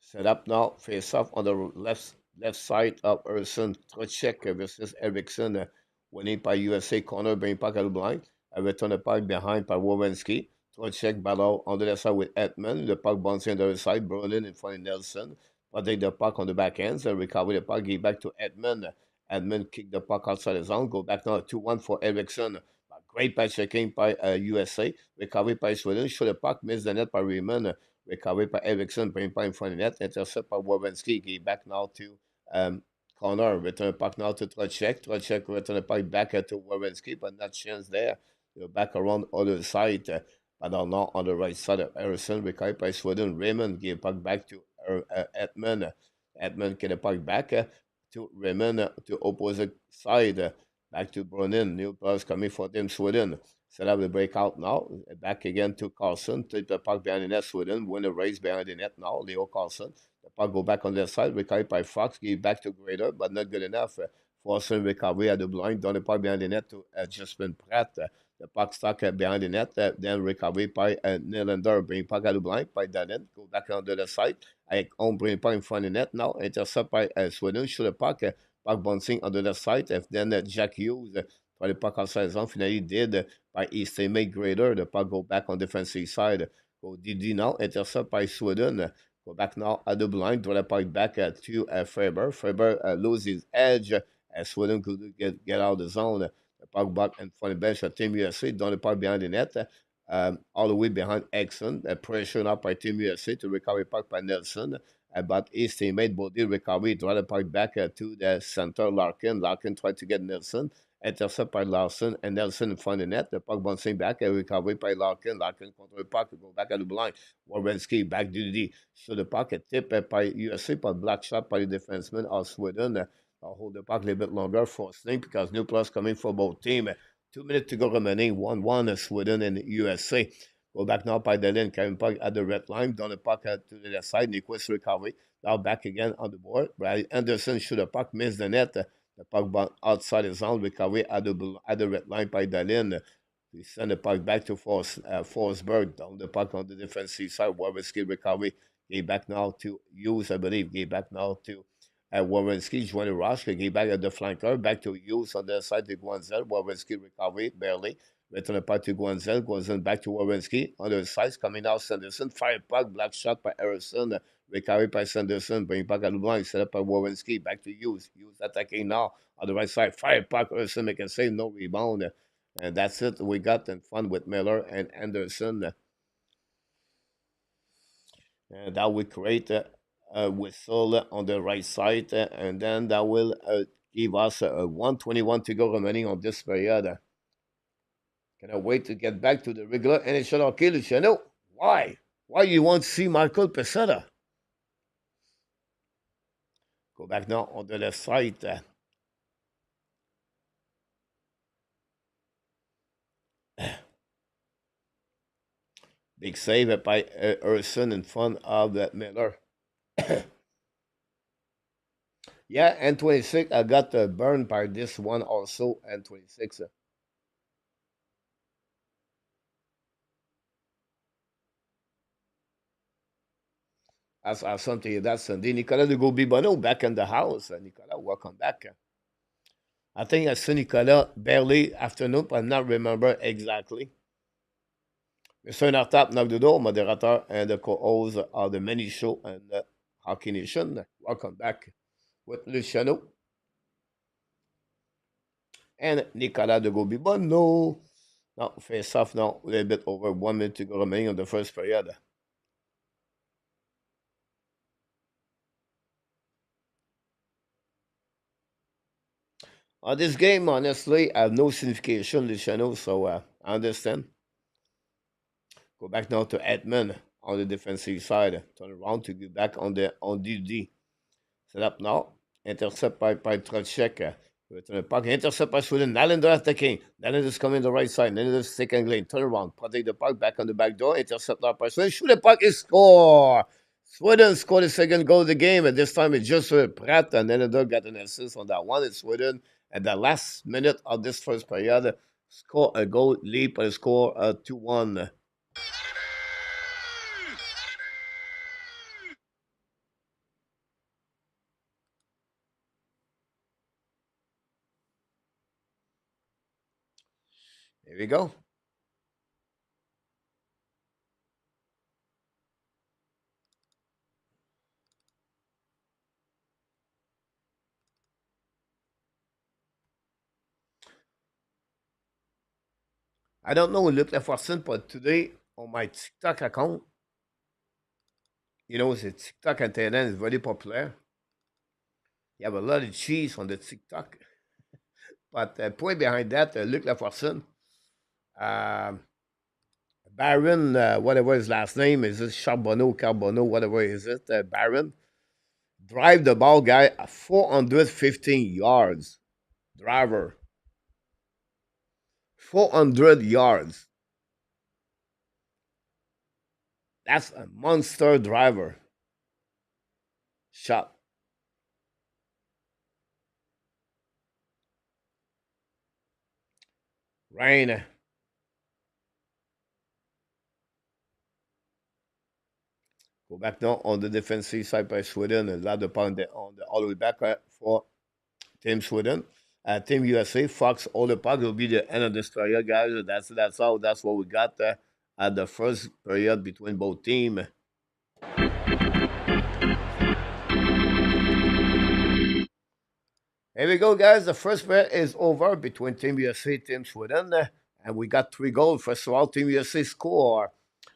Set up now. Face off on the left side of Urson. Trocek versus Eriksson. Winning by USA corner, bring puck at the blind. A return the puck behind by Wawinski. Trocek battle on the left side with Edmund. The puck bouncing on the other side. Berlin in front of Nelson. Protect the puck on the back ends. And recover the puck. Give back to Edmund. Edmund kick the puck outside the zone. Go back now 2-1 for Eriksson. Great patch checking by USA. Recovery by Sweden. Show the puck. Miss the net by Riemann. Recovery by Eriksson, bring by in front of the net, intercept by Wawinski, give back now to Connor, return the puck now to Trocek. Trocek return the puck back to Wawinski, but not chance there. You're back around the other side, but now on the right side of Eriksson, recovery by Sweden. Raymond give puck back to Edmund. Edmund get the puck back to Raymond to opposite side. Back to Brunin. New players coming for them, Sweden. Set up the breakout now. Back again to Carlson. Take the puck behind the net. Sweden win the race behind the net now. Leo Carlson. The puck go back on their side. Recovered by Fox. Give back to Grader, but not good enough. Forcing recovery at the blind. Down the puck behind the net to Justin Pratt. The puck stuck behind the net. Then recovery by Nylander. Bring puck at the blind by Danen. Go back on the other side. On bring puck in front of the net now. Intercept by Sweden. Shoot the puck. Puck bouncing on the left side. If then Jack Hughes for the puck outside zone. Finally did by his teammate Grader. The puck go back on defensive side. Go DD now. Intercept by Sweden. Go back now at the blind. Draw the puck back to Faber. Faber loses edge. Sweden could get out of the zone. The puck back in front of the bench of Team USA. Down the puck behind the net. All the way behind Exxon. Pressure now by Team USA to recover puck by Nelson. But his teammate Bodie recovery, draw the puck back to the center. Larkin. Larkin tried to get Nelson. Intercept by Larson and Nelson in front of the net. The puck bouncing back. A recovery by Larkin. Larkin control the puck. Go back at the blind. Wawinski back to the so the puck. A tip by USA, but black shot by the defenseman of Sweden. I'll hold the puck a little bit longer for Snake because new plus coming for both teams. 2 minutes to go remaining. 1-1 Sweden and USA. Go back now by Delin. Carrying puck at the red line. Down the puck to the left side. Nyquist recovery. Now back again on the board. Brad Anderson shoot the puck. Miss the net. The puck bound outside the zone. Recovery at the red line by Delin. We send the puck back to Forsberg. Down the puck on the defensive side. Wawinski recovery. Gave back now to Hughes, I believe. Gave back now to Wawinski. Joining Roshka. Gave back at the flanker. Back to Hughes on the side to Guanzel. Wawinski recovery. Barely. Return the puck to Guanzel. Guanzel back to Wawinski. On the sides coming out Sanderson. Fire puck. Black shot by Harrison. Recovery by Sanderson. Bring puck at the blind. Set up by Wawinski. Back to Hughes. Hughes attacking now on the right side. Fire puck. Harrison make a save. No rebound. And that's it. We got in fun with Miller and Anderson. And that will create a whistle on the right side. And then that will give us 1:21 to go remaining on this period. Cannot wait to get back to the regular NHL hockey, Luciano. Why? Why you want to see Michael Pesetta? Go back now on the left side. Big save by Erson in front of Miller. Yeah, and 26. I got burned by this one also, and 26. As something that's Sunday. Nicolas de Gauby-Bonneau back in the house. Nicolas, welcome back. I think I see Nicolas barely afternoon, but I not remember exactly. C'est un artap knock the door, modérateur and the co-host of the mini show and the Hockey Nation. Welcome back with Luciano and Nicolas de Gauby-Bonneau. Now, face off now, a little bit over 1 minute to go remaining on the first period. On this game, honestly, I have no signification, Luciano, so I understand. Go back now to Edmund on the defensive side. Turn around to get back on DD. Set up now. Intercept by Trocek. Return the puck. Intercept by Sweden. Nylander attacking. Nylander is coming the right side. Nylander is second lane. Turn around. Protect the puck. Back on the back door. Intercept now by Sweden. Shoot the puck. Is score. Sweden scored the second goal of the game. And this time it's just Pratt. And Nylander got an assist on that one. It's Sweden. At the last minute of this first period, score a goal, leap, and score 2-1. Here we go. I don't know Luc Laforcine, but today on my TikTok account, the TikTok internet is very popular. You have a lot of cheese on the TikTok. But point behind that, Luc Laforcine, um, Baron, whatever his last name is, it Charbonneau, Carbonneau, whatever is it, Baron, drive the ball guy at 415 yards. Driver. 400 yards. That's a monster driver. Shot. Rain. Go back now on the defensive side by Sweden. And lot of on the all the way back for Team Sweden. Team USA, Fox, all the puck will be the end of this period, guys. That's all. That's what we got at the first period between both teams. Here we go, guys. The first period is over between Team USA, Team Sweden, and we got 3 goals. First of all, Team USA score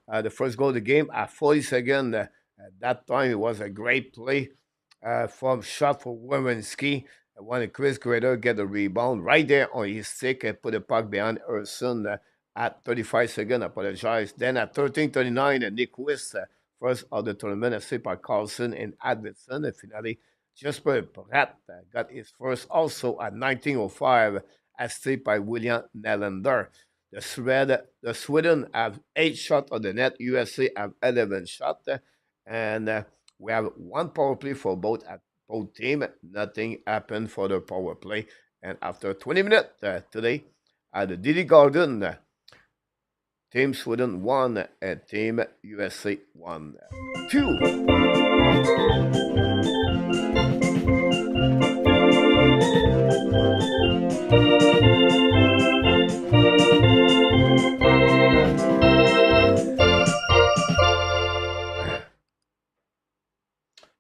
the first goal of the game at 40 seconds. At that time, it was a great play from shot for Wawrinski. When Chris Grader get the rebound right there on his stick and put the puck behind Erson at 35 seconds. I apologize. Then at 13:39, Nick Wist, first of the tournament, saved by Carlson and Advinson. And finally, Jesper Pratt got his first also at 19:05, as saved by William Nylander. The Sweden have 8 shots on the net. USA have 11 shots. And we have one power play for both teams. Nothing happened for the power play. And after 20 minutes today at the Diddy Garden, Team Sweden won and Team USA won 2.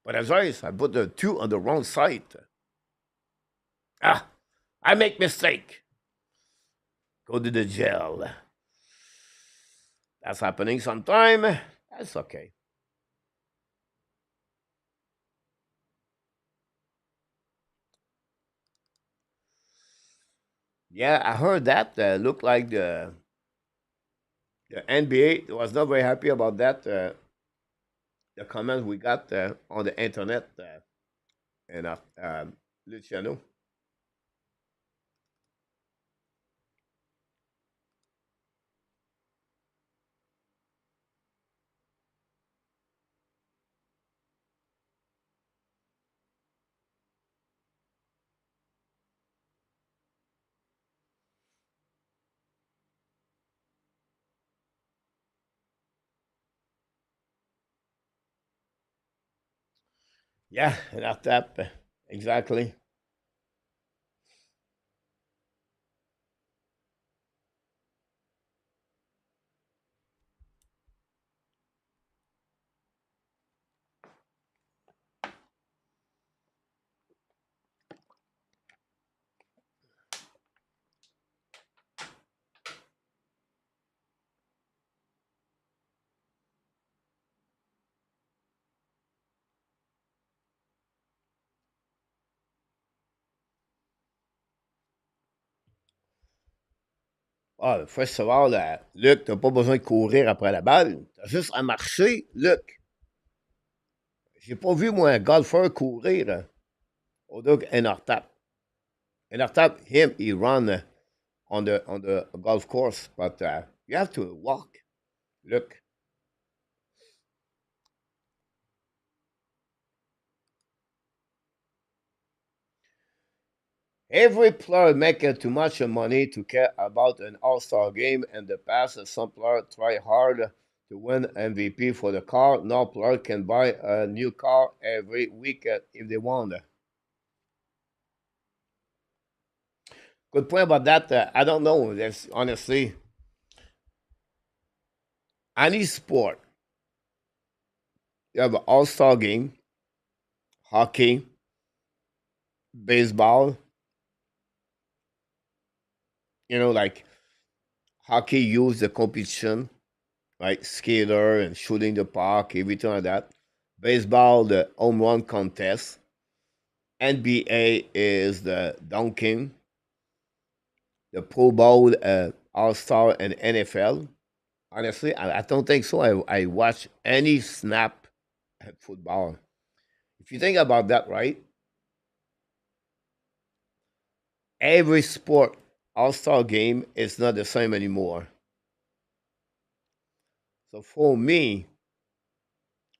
But as always, I put the 2 on the wrong side. I make mistake. Go to the jail. That's happening sometime. That's okay. Yeah, I heard that. Looked like The NBA was not very happy about that. The comments we got on the internet and Luciano. Yeah, that's that. Exactly. Ah, first of all, Luc, t'as pas besoin de courir après la balle. T'as juste à marcher, Luc. J'ai pas vu, moi, un golfeur courir au Doug Enartap. Enartap, him, he run on the golf course, but you have to walk, Luc. Every player making too much money to care about an all-star game in the past. Some players try hard to win MVP for the car. No player can buy a new car every week if they want. Good point about that. I don't know. That's honestly any sport. You have an all-star game, hockey, baseball. Like hockey use the competition, like skater and shooting the puck, everything like that. Baseball, the home run contest. NBA is the dunking, the Pro Bowl, All Star, and NFL. Honestly, I don't think so. I watch any snap at football. If you think about that, right? Every sport All Star game is not the same anymore. So for me,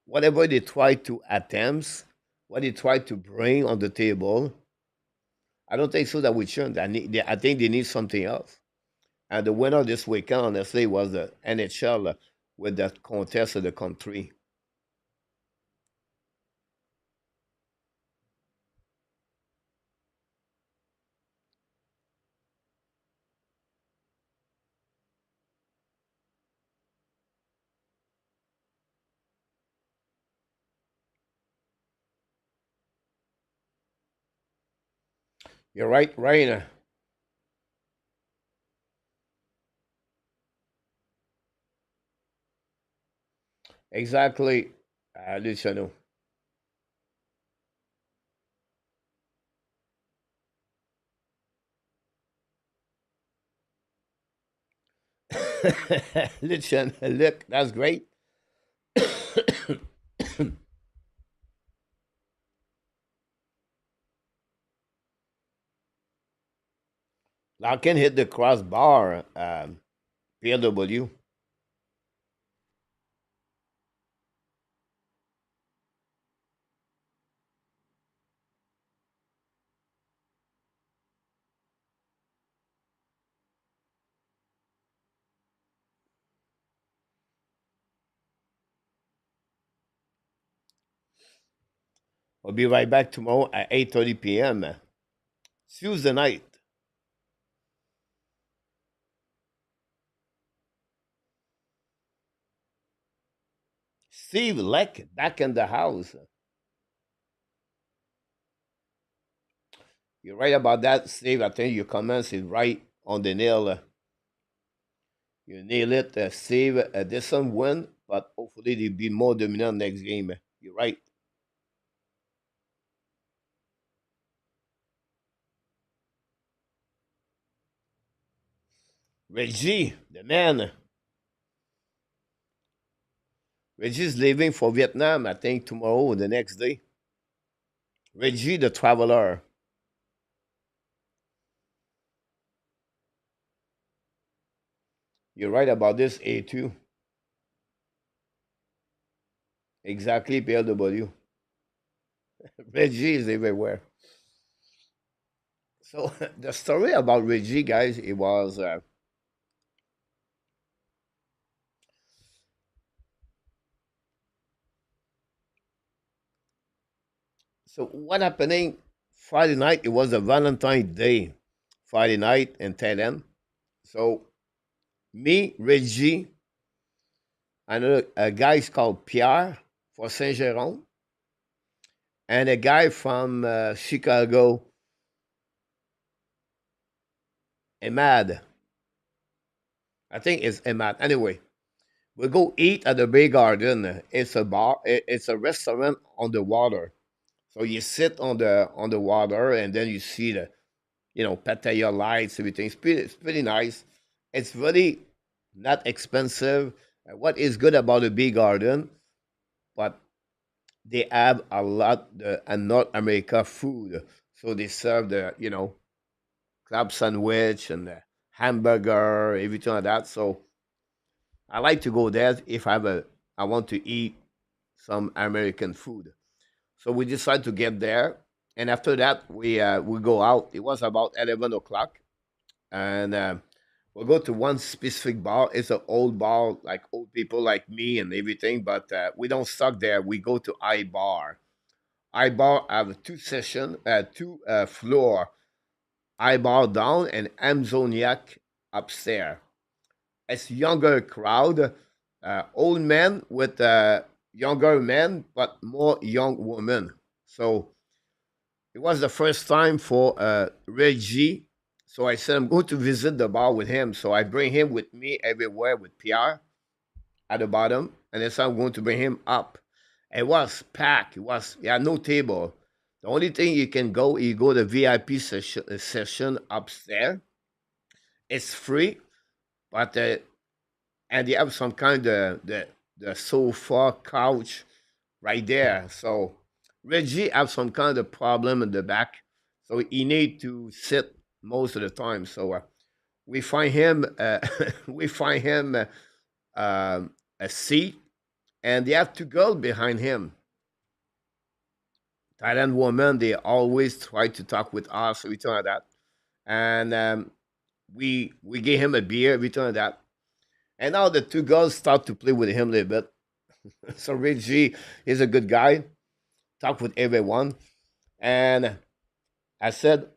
whatever they try to attempt, what they try to bring on the table, I don't think so that we shouldn't. I think they need something else. And the winner this weekend, honestly, was the NHL with that contest of the country. You're right, Raina. Exactly, Luciano. Luciano, look, that's great. Larkin hit the crossbar, PW. We'll be right back tomorrow at 8:30 p.m. Tuesday night. Steve Leck back in the house. You're right about that, Steve. I think your comments is right on the nail. You nail it, Steve. This one win, but hopefully they'll be more dominant next game. You're right. Reggie, the man. Reggie's leaving for Vietnam, I think, tomorrow or the next day. Reggie, the traveler. You're right about this, A2. Exactly, PLW. Reggie is everywhere. So the story about Reggie, guys, it was so what happening Friday night? It was a Valentine's Day, Friday night in Thailand. So me, Reggie, another a guy is called Pierre for Saint Jérôme, and a guy from Chicago, Emad. I think it's Emad. Anyway, we go eat at the Bay Garden. It's a bar. It's a restaurant on the water. So you sit on the water, and then you see the Pattaya lights, everything. It's pretty nice. It's really not expensive. What is good about the Bee Garden, but they have a lot North America food. So they serve the club sandwich and the hamburger, everything like that. So I like to go there if I want to eat some American food. So we decided to get there, and after that we go out. It was about 11 o'clock, and we'll go to one specific bar. It's an old bar, like old people like me and everything. But we don't stuck there. We go to I bar. I bar have two session, two floor. I bar down and Amzoniac upstairs. It's younger crowd, old men with younger men, but more young women. So it was the first time for Reggie. So I said I'm going to visit the bar with him. So I bring him with me everywhere with Pierre at the bottom, and then so I'm going to bring him up. It was packed. It was no table. The only thing you go to VIP session upstairs. It's free, but and they have some kind of the sofa couch right there. So Reggie have some kind of problem in the back, so he need to sit most of the time. So we find him we find him a seat, and they have two girls behind him. Thailand women, they always try to talk with us, everything like that. And we gave him a beer, everything like that. And now the two girls start to play with him a little bit. So Reggie is a good guy, talk with everyone. And I said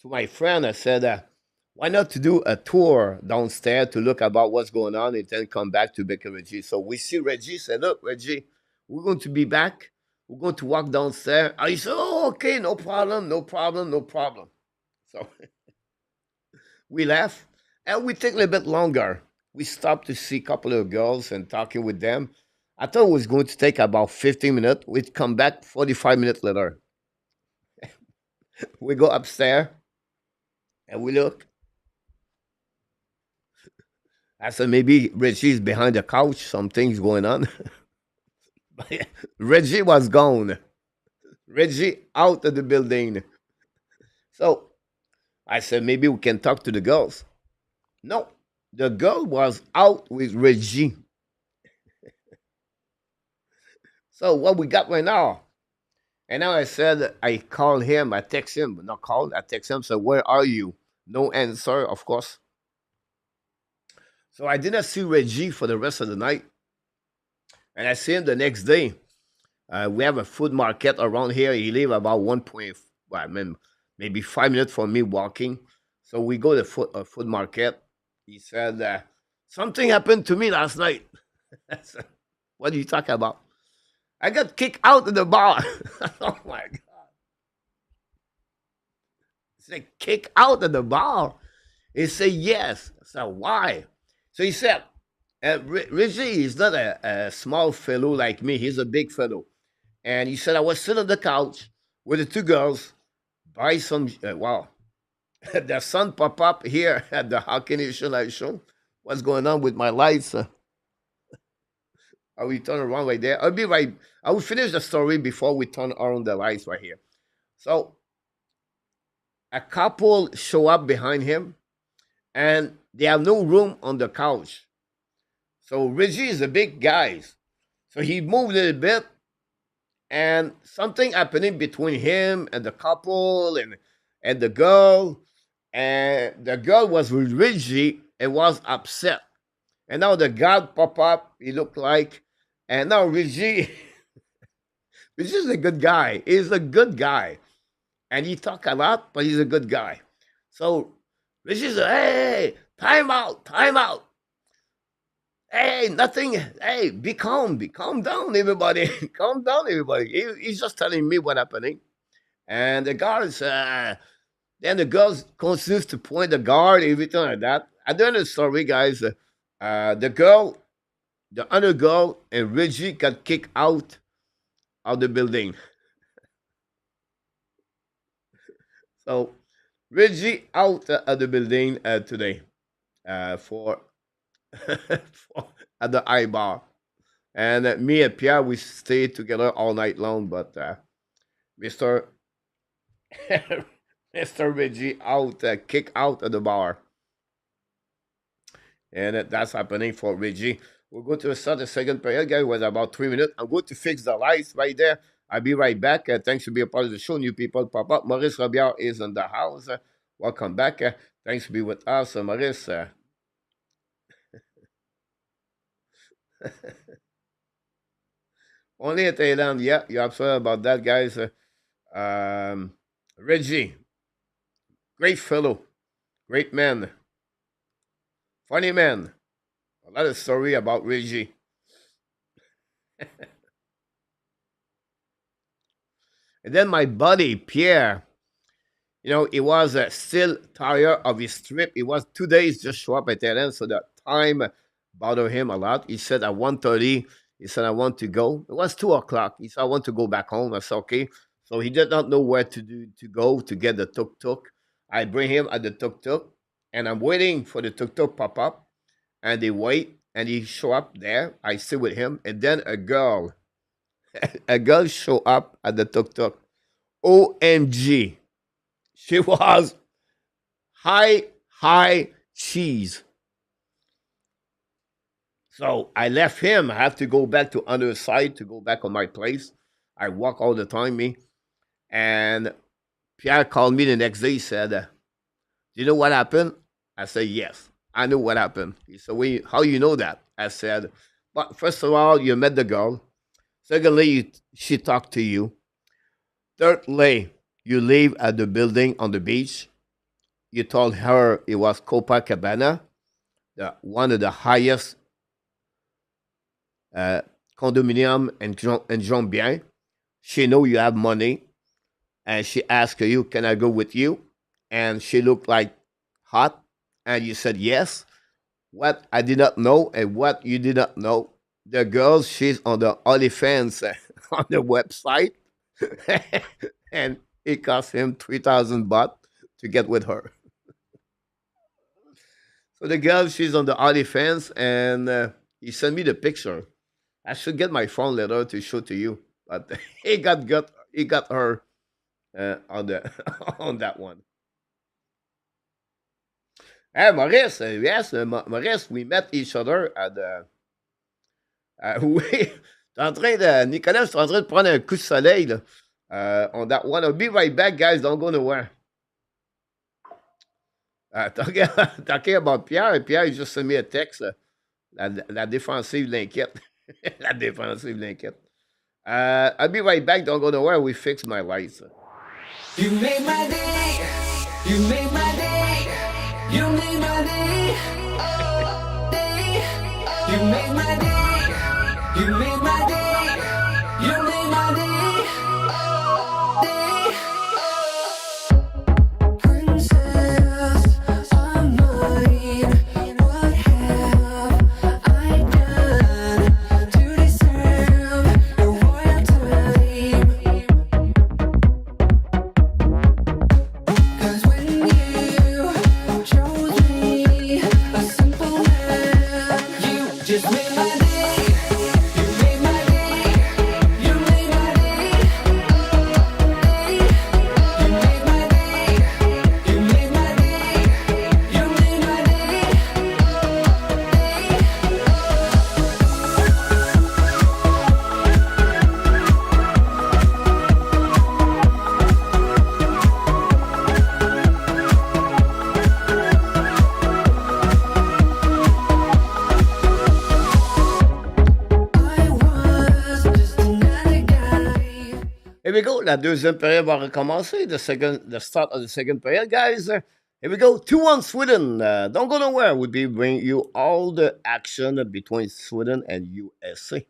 to my friend, I said, why not to do a tour downstairs to look about what's going on and then come back to Baker Reggie. So we see Reggie, said, look, Reggie, we're going to be back. We're going to walk downstairs. I said, oh, okay, no problem, no problem, no problem. So we left, and we take a little bit longer. We stopped to see a couple of girls and talking with them. I thought it was going to take about 15 minutes. We'd come back 45 minutes later. We go upstairs and we look. I said, maybe Reggie's behind the couch. Something's going on. Reggie was gone. Reggie out of the building. So I said, maybe we can talk to the girls. No, the girl was out with Reggie. So what we got right now? And now I said, I call him, I text him, but not call, I text him, so where are you? No answer, of course. So I did not see Reggie for the rest of the night. And I see him the next day. We have a food market around here. He live about 1 point, well, I mean, maybe 5 minutes from me walking. So we go to food market. He said, something happened to me last night. I said, what are you talking about? I got kicked out of the bar. Oh my God. He said, kick out of the bar? He said, yes. I said, why? So he said, Richie is not a small fellow like me. He's a big fellow. And he said, I was sitting on the couch with the two girls, buy some, wow. The sun pop up here at the How Can You Show Live show. What's going on with my lights? I will turn around right there. I'll be right. I will finish the story before we turn on the lights right here. So a couple show up behind him, and they have no room on the couch. So Reggie is a big guy, so he moved a little bit, and something happening between him and the couple and the girl, and the girl was with Reggie and was upset. And now the guy pop up. He looked like, and now Reggie, Reggie's a good guy. He's a good guy, and he talk a lot, but he's a good guy. So Reggie's like, hey, time out, time out. Hey, nothing. Hey, be calm down, everybody. Calm down, everybody. He's just telling me what happening. And the guards, then the girls continues to point the guard, everything like that. At the end of the story, guys, the girl, the other girl, and Reggie got kicked out of the building. So Reggie out of the building today for, for at the I bar. And me and Pierre, we stayed together all night long, but Mr. Mr. Reggie out, kick out of the bar. And that's happening for Reggie. We'll go to start the second period, guys. It was about 3 minutes. I'm going to fix the lights right there. I'll be right back. Thanks for being a part of the show. New people pop up. Maurice Robillard is in the house. Welcome back. Thanks for being with us, Maurice. Only at Thailand. Yeah, you're absolutely about that, guys. Reggie, great fellow, great man, funny man. A lot of story about Reggie. And then my buddy Pierre, he was still tired of his trip. It was 2 days just show up at Thailand, so that time bothered him a lot. He said at 1:30, he said, I want to go. It was 2 o'clock. He said, I want to go back home. I said, okay. So he did not know where to go to get the tuk-tuk. I bring him at the tuk-tuk, and I'm waiting for the tuk-tuk pop up, and they wait, and he show up there. I sit with him, and then a girl show up at the tuk-tuk. OMG. She was high cheese. So I left him. I have to go back to other side to go back on my place. I walk all the time, me. And Pierre called me the next day. He said, do you know what happened? I said, yes, I know what happened. He said, how you know that? I said, but first of all, you met the girl. Secondly, she talked to you. Thirdly, you live at the building on the beach. You told her it was Copacabana, one of the highest condominium in Jean-Bien. She know you have money, and she asked you, can I go with you? And she looked like hot, and you said yes. What I did not know and what you did not know, the girl, she's on the OnlyFans on the website, and it cost him 3,000 baht to get with her. So the girl, she's on the OnlyFans, and he sent me the picture. I should get my phone later to show to you, but he got her on the on that one. Hey, Maurice, yes, Maurice, we met each other at the. Oui, Nicolas, je suis en train de prendre un coup de soleil là, on that one. I'll be right back, guys. Don't go nowhere. Talking about Pierre, Pierre, he just sent me a text. La défensive l'inquiète. La défensive l'inquiète. I'll be right back. Don't go nowhere. We fix my lights. You made my day. You made my day. You made my day. Oh, day. You made my day. You made my day. You made my day. Oh, day. Princess of mine, what have I done to deserve your royalty? 'Cause when you chose me, a simple man, you just made my day. You we go. La deuxième période va recommencer. The start of the second period, guys. Here we go. 2-1 Sweden. Don't go nowhere. We'll be bringing you all the action between Sweden and USA.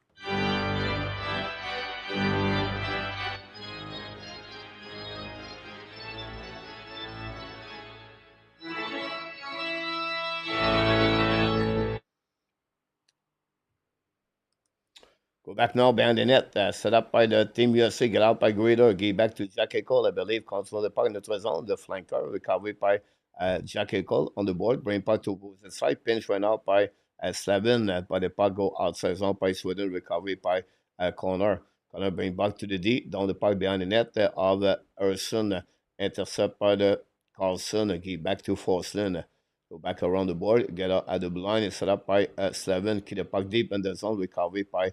Go back now behind the net. Set up by the Team USA. Get out by Grader. Give back to Jack Cole, I believe. Control the puck in the zone. The flanker. Recovery by Jack Cole on the board. Bring puck to opposite side. Pinch right now by Slavin. But the puck go outside zone by Sweden. Recovery by Connor. Connor bring back to the D. Down the puck behind the net of Erson. Intercept by the Carlson. Give back to Forslin. Go back around the board. Get out at the blind. And set up by Slavin. Keep the puck deep in the zone. Recovery by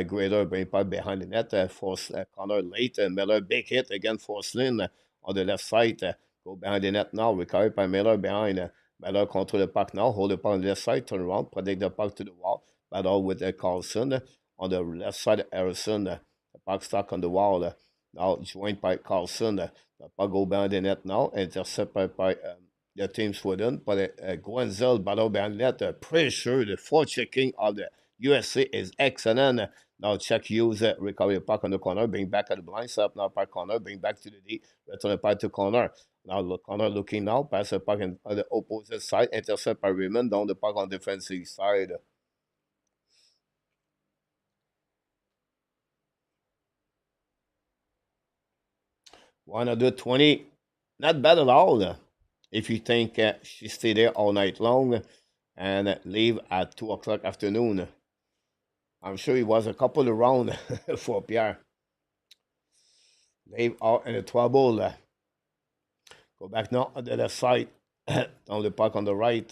Grader bring puck behind the net. Force Connor late. Miller big hit again. Forslin on the left side. Go behind the net now. Recovery by Miller behind. Miller control the puck now. Hold the puck on the left side. Turn around. Protect the puck to the wall. Battle with Carlson on the left side. Harrison. The puck stuck on the wall. Now joined by Carlson. The puck go behind the net now. Intercepted by the team Sweden. But Gwenzel battle behind the net. Pressure. The forechecking of the USA is excellent. Now check use recovery the puck on the corner, bring back at the blind, set up now by corner, bring back to the D, return the puck to corner. Now look, corner looking now, pass the puck on the opposite side, intercept by Raymond, down the puck on the defensive side. One of the 20, not bad at all. If you think she stay there all night long and leave at 2 o'clock afternoon. I'm sure it was a couple of rounds for Pierre. Leave out in the trouble. Go back now on the left side. On the puck on the right.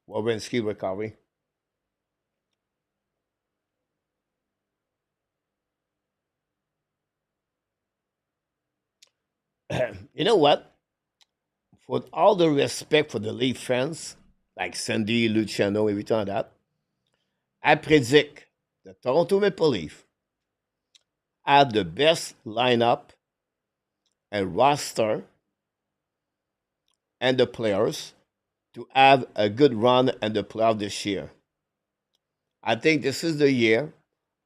Wawrinski recovery. You know what? With all the respect for the Leaf fans, like Sandy, Luciano, everything like that, I predict the Toronto Maple Leafs have the best lineup and roster and the players to have a good run in the playoff this year. I think this is the year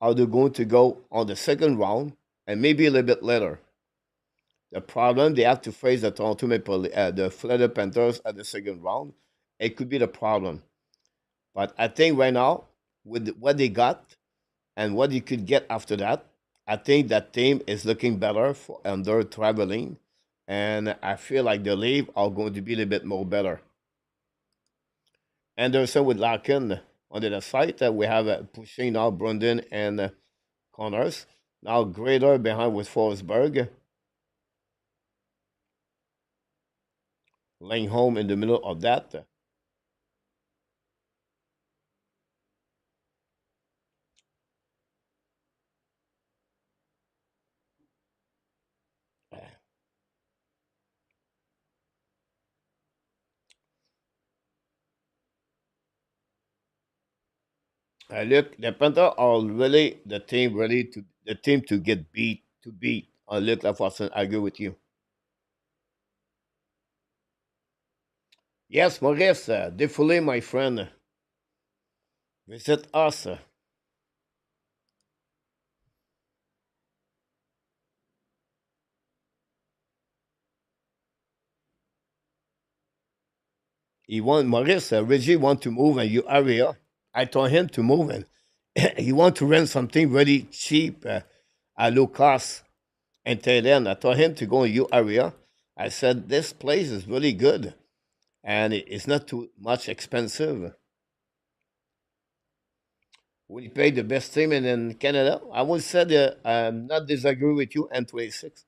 how they're going to go on the second round and maybe a little bit later. The problem they have to face the Toronto Maple, the Florida Panthers at the second round. It could be the problem, but I think right now with what they got and what you could get after that, I think that team is looking better for under traveling, and I feel like the Leafs are going to be a little bit more better. Anderson with Larkin on the other side. We have pushing now Brandon and Connors. Now Grader behind with Forsberg. Laying home in the middle of that. Look, the Panthers are really the team to get beat to beat. Look, Watson, I agree with you. Yes, Maurice, défoulé, my friend. Visit us. Maurice, Reggie want to move in your area. I told him to move and he want to rent something really cheap at low cost in Thailand. I told him to go in your area. I said, this place is really good and it's not too much expensive. We pay the best team in Canada. I would say that I'm not disagree with you, N26.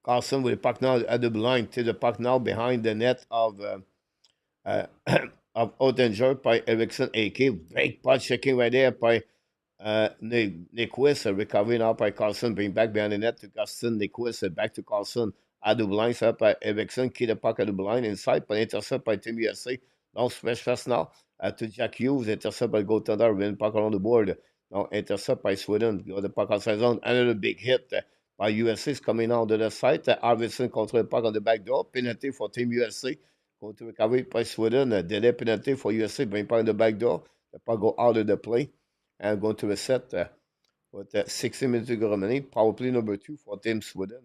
Carlson with the puck now at the blind to the puck now behind the net uh, of Ottinger by Eriksson AK. Great puck checking right there by Nyquist. Recovery now by Carlson. Bring back behind the net to Gaston. Nyquist back to Carlson. At the blind, set up by Eriksson. Keep the puck at the blind inside, but intercept by Team USA. Now smash fast now to Jack Hughes. Intercept by goaltender. Win puck around the board. Now intercept by Sweden. Go the puck outside zone. Another big hit by USA is coming out to the side. Arvidsson control the puck on the back door. Penalty for Team USA. Going to recovery by Sweden. Delay penalty for USA. Bring puck on the back door. The puck go out of the play. And going to reset with 60 minutes to go remaining. Power play number 2 for Team Sweden.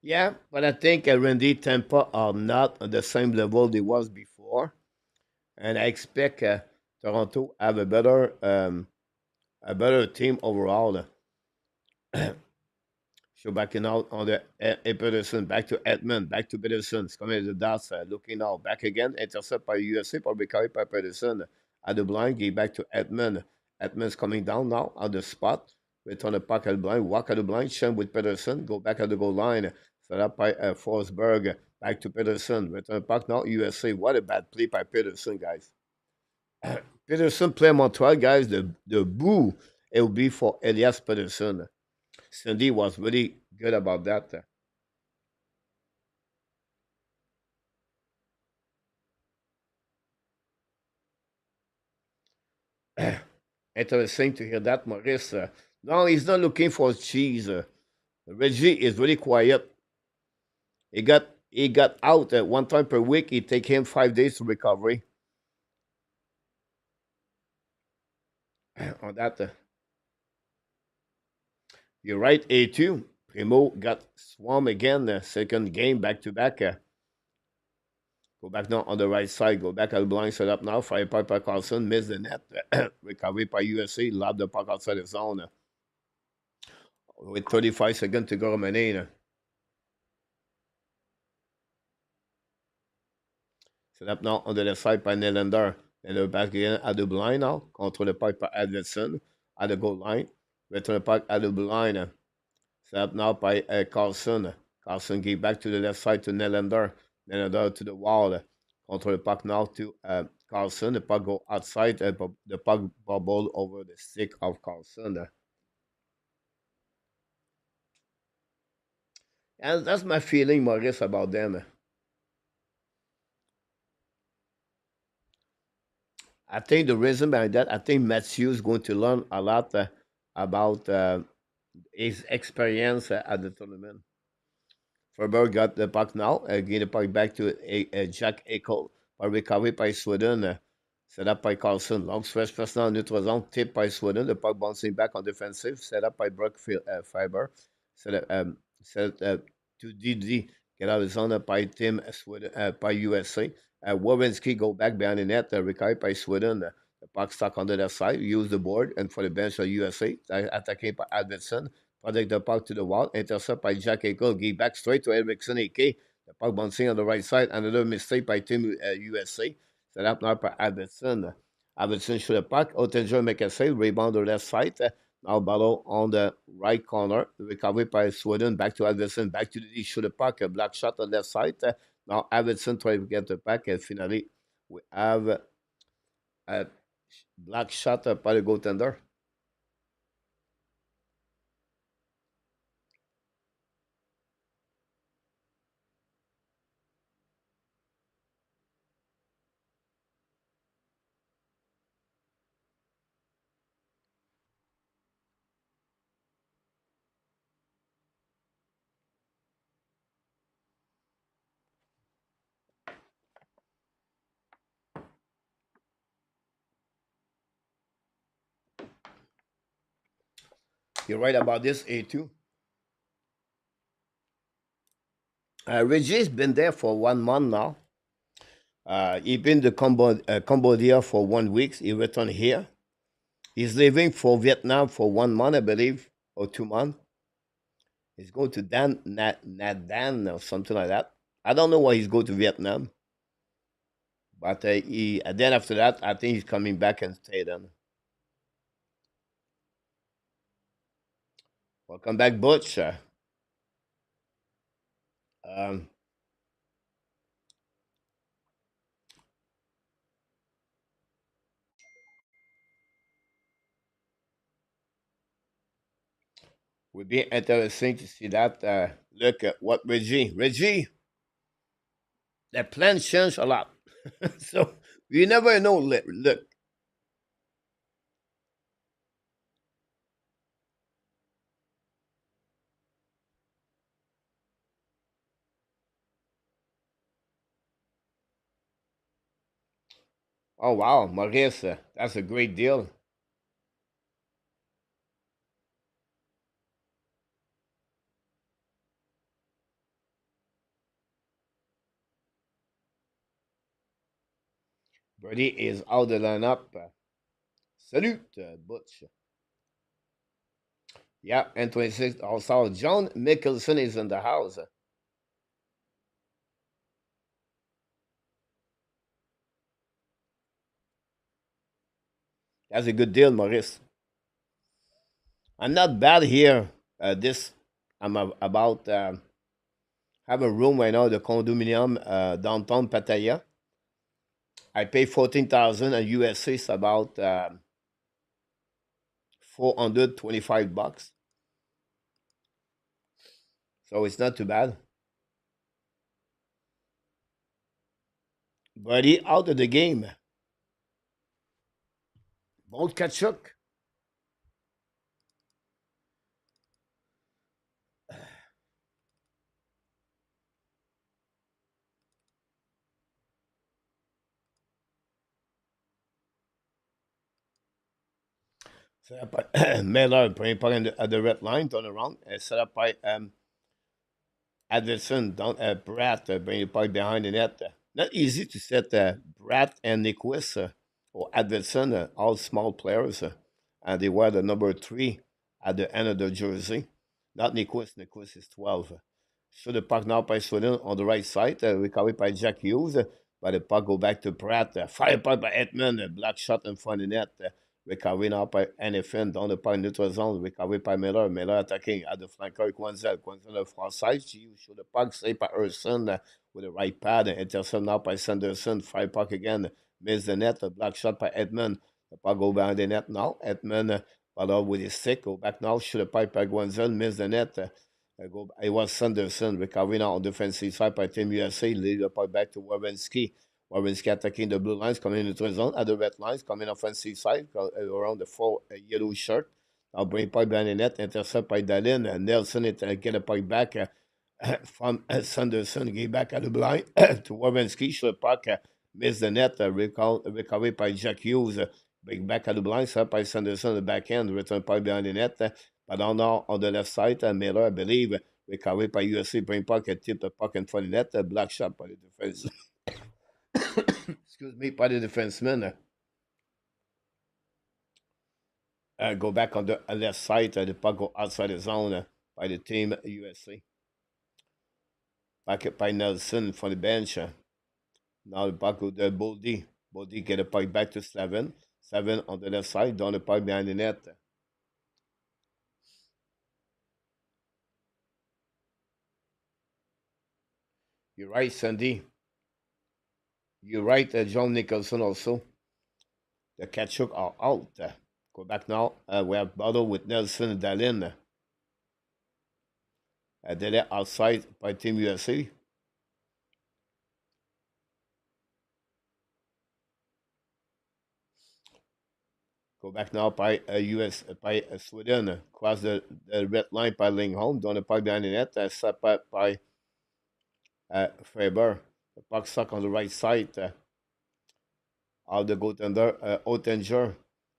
Yeah, but I think Randy Tampa are not on the same level they was before, and I expect Toronto have a better team overall. So backing out on the Peterson, back to Edmund, back to Peterson. It's coming to the dots, looking out, back again, intercept by USA, probably carried by Peterson. At the blind, give back to Edmund. Edmund's coming down now on the spot. Return the puck at the blind, walk at the blind, Shem with Peterson, go back at the goal line. Set up by Forsberg, back to Peterson. Return the puck now, USA. What a bad play by Peterson, guys. Peterson play Montreal, guys. The boo, it will be for Elias Peterson. Cindy was really good about that. Interesting to hear that, Maurice. No, he's not looking for cheese. Reggie is really quiet. He got out one time per week. It take him 5 days to recovery on that. You're right, A2. Primo got swarmed again. Second game back to back. Go back now on the right side. Go back at the blind set up now. Fire by Carlson. Miss the net. Recovery by USA. Lob the puck outside the zone. With 35 seconds to go remaining. Set up now on the left side by Nylander. And they're back again at the blind now. Control the puck by Edvardson at the goal line. Return the puck at the blind. Set up now by Carlson. Carlson give back to the left side to Nylander. Nylander to the wall. Control the puck now to Carlson. The puck go outside. The puck bubble over the stick of Carlson. And that's my feeling, Maurice, about them. I think the reason behind that, I think Matthew is going to learn a lot about his experience at the tournament. Ferber got the puck now, getting the puck back to Jack Eichel, by recovery by Sweden, set up by Carlson. Long stretch pass now, neutral zone, tipped by Sweden. The puck bouncing back on defensive, set up by Brookfield Fiber, set to DD, get out of the zone by Tim Sweden, by USA. Wawinski go back behind the net, recovered by Sweden. The puck stuck on the left side, use the board, and for the bench of USA, attacking by Albertson. Protect the puck to the wall. Intercept by Jack Eichel. Give back straight to Eriksson AK. The puck bouncing on the right side. Another mistake by Team USA. Set up now by Albertson. Albertson shoot the puck. Ottinger make a save. Rebound on the left side. Now battle on the right corner. Recovery by Sweden. Back to Albertson. Back to the D. Shoot the puck. A black shot on the left side. Now Albertson trying to get the puck. And finally, we have a black shot by the goaltender. You're right about this, A2. Reggie's been there for 1 month now. He been to Cambodia for 1 week. He returned here. He's leaving for Vietnam for 1 month, I believe, or 2 months. He's going to Dan or something like that. I don't know why he's going to Vietnam, but then after that, I think he's coming back and stay then. Welcome back, Butch. Um, would be interesting to see that. Look at what Reggie, the plans change a lot. So you never know. Look, oh wow, Maurice, that's a great deal. Birdie is out the lineup. Salut, Butch. Yeah, and 26 also. John Mickelson is in the house. That's a good deal, Maurice. I'm not bad here. This I'm about have a room right now, the condominium downtown Pattaya. I pay 14,000 and USC is about $425. So it's not too bad. Buddy out of the game. Bolt Kachuk. Set up by Miller, playing puck at the red line, turn around. Set up by Anderson, down Bratt, bringing the puck behind the net. Not easy to set Bratt and Nyquist or Anderson, all small players. And they wear the number 3 at the end of the jersey. Not Nyquist. Nyquist is 12. So the puck now by Sweden on the right side, recovered by Jack Hughes. But the puck go back to Pratt. Fire puck by Edmund. Black shot in front of the net. Recovery now by NFN down the point neutral zone. Recovery by Miller. Miller attacking at the flanker. Quenzel. Quenzel on the far side. She show the puck. Saved by Urson with the right pad. Intercept now by Sanderson. Fire puck again. Miss the net. A black shot by Edmund. The puck go behind the net now. Edmund follow with his stick. Go back now. Shoot the pipe by Quenzel. Miss the net. It was Sanderson recovering now on defensive side by Team USA. Lead the puck back to Wawrinski. Wawrinski attacking the blue lines, coming into the zone. At the red lines, coming offensive side, around the four yellow shirt. Now bring puck behind the net, intercept by Dalin. And Nelson get the puck back from Sanderson. Get back at the blind to Wawrinski. Short puck, miss the net. Recovered by Jack Hughes. Bring back at the blind, set by Sanderson the back end. Return puck behind the net. But now on the left side, Miller, I believe, recovered by USC, bring puck and tip the puck in front of the net. Black shot by the defense. Excuse me, by the defenseman. Go back on the left side. The puck go outside the zone by the team USC. Back by Nelson for the bench. Now the puck go to Boldy. Boldy get the puck back to Seven. Seven on the left side, down the puck behind the net. You're right, Sandy. You're right, John Nicholson also. The Kachuk are out. Go back now. We have battle with Nelson and Dalin. Delay outside by Team USA. Go back now by US by Sweden. Cross the red line by Lingholm. Down the puck behind the net. Set up by Faber. The puck stuck on the right side. Of the goaltender, Ottinger.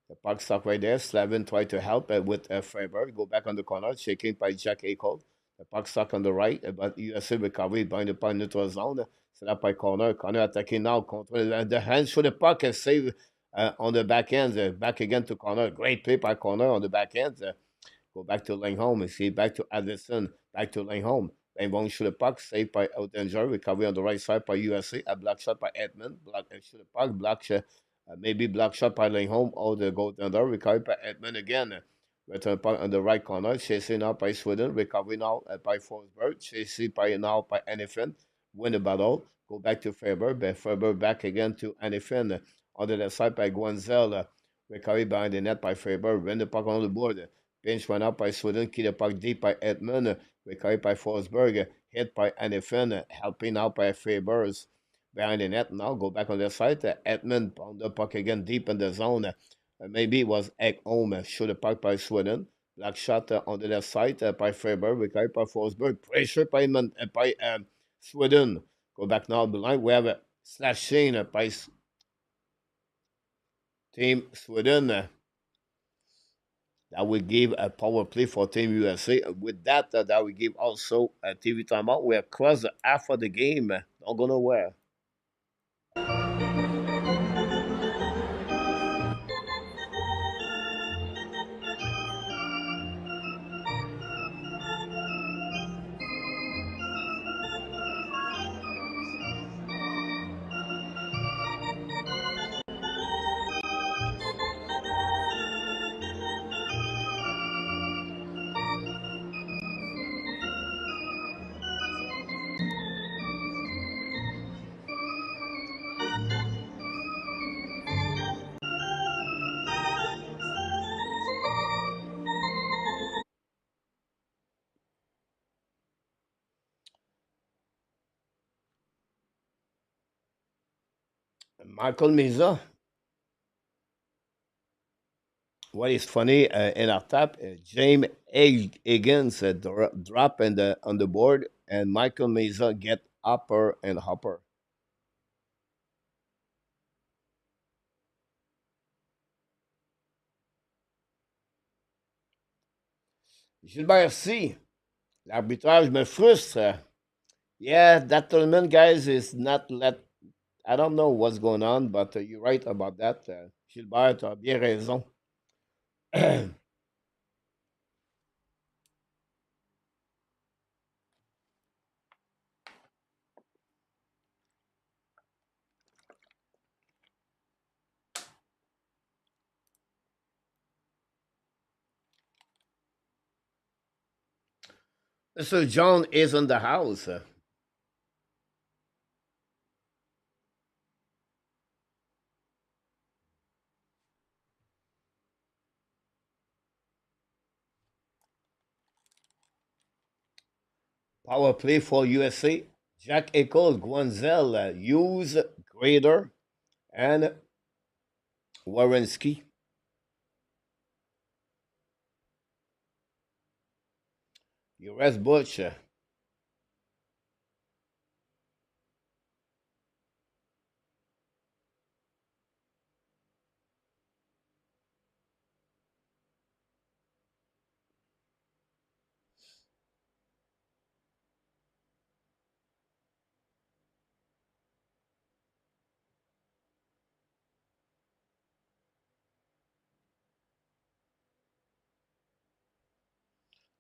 The puck stuck right there. Slavin tried to help with Faber. Go back on the corner. Shaking by Jack Eichel. The puck stuck on the right, but USA recovery behind the puck neutral zone. Set up by Connor. Connor attacking now. Control the hands for the puck and save on the back end. Back again to Connor. Great play by Connor on the back end. Go back to Langholm. You see, back to Addison. Back to Langholm. Langholm shoot the puck. Saved by Ottinger. Recovery on the right side by USA. A black shot by Edmund. Black shoot the puck. Black shot. Maybe black shot by Langholm or the goaltender. Recovery by Edmund again. Return puck on the right corner. Chasing now by Sweden. Recovery now by Forsberg. Chasing by now by Anifin. Win the battle. Go back to Faber. Faber back again to Anifin. On the left side by Guanzel. Recovery behind the net by Faber. Win the puck on the board. Pinch run out by Sweden. Keep the puck deep by Edmund. Recovery by Forsberg. Hit by Anifin. Helping out by Faber's behind the net now. Go back on the side. Edmund on the puck again deep in the zone. Maybe it was Ekholm. Should have puck by Sweden. Black shot on the left side by Faber. Recovery by Forsberg. Pressure by Sweden. Go back now the line. We have a slashing by Team Sweden. That will give a power play for Team USA. With that, that will give also a TV timeout. We're across the half of the game. Don't go nowhere. Michael Meza. What is funny in our tap, James Higgins drop on the board, and Michael Meza get upper and hopper. Gilbert C. L'arbitrage me frustre. Yeah, that tournament, guys, is not let. I don't know what's going on, but you're right about that. Gilbert, tu as bien raison. So John is in the house. Power play for USA. Jack Eichel, Guanzel, Hughes, Grader, and Warrenski. US Butch.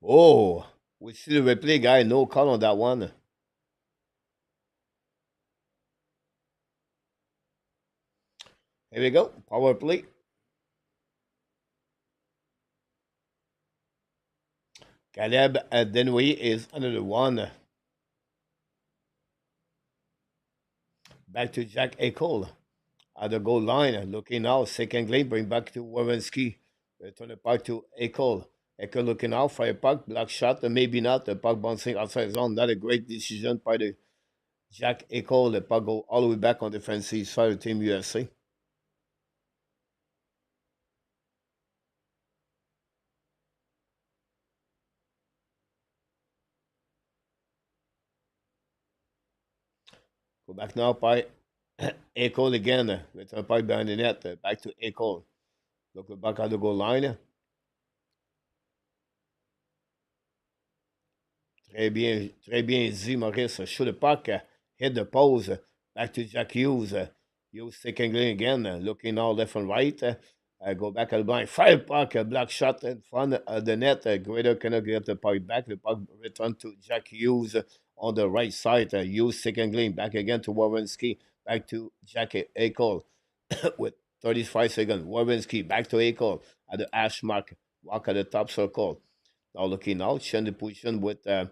Oh, we see the replay guy. No call on that one. Here we go. Power play. Caleb Denway is another one. Back to Jack Eichel at the goal line. Looking now. Second lane. Bring back to Warrenski. Return the puck to Eichel. Eichel looking out. Fire puck. Black shot. Maybe not. The puck bouncing outside zone. Not a great decision by the Jack Eichel. The puck go all the way back on the defensive side of Team USA. Go back now by Eichel again. Return puck behind the net. Back to Eichel. Look back at the goal line. Très bien dit, Maurice. Shoot the puck. Hit the pose. Back to Jack Hughes. Hughes taking it again. Looking now left and right. Go back at the blind. Fire puck. Black shot in front of the net. Grader cannot get the puck back. The puck return to Jack Hughes on the right side. Hughes taking lane. Back again to Warrenski. Back to Jack Eichel with 35 seconds. Warrenski back to Eichel at the hash mark. walk at the top circle. Now looking out, change the position with uh,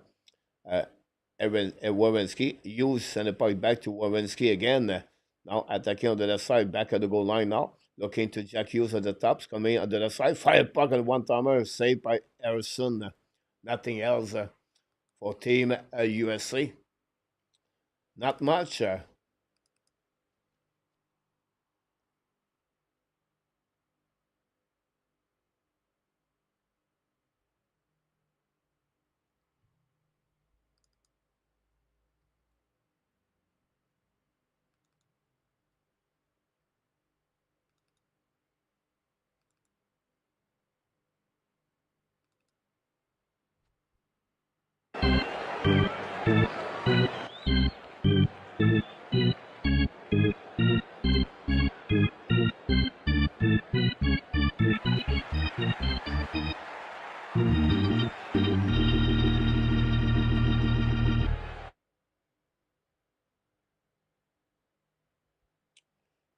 Wawrinski. Use send the puck back to Wawrinski again. Now attacking on the left side, back at the goal line now. Looking to Jack Hughes at the tops, coming on the left side. Fire puck on one timer, saved by Harrison. Nothing else for Team USA. Not much.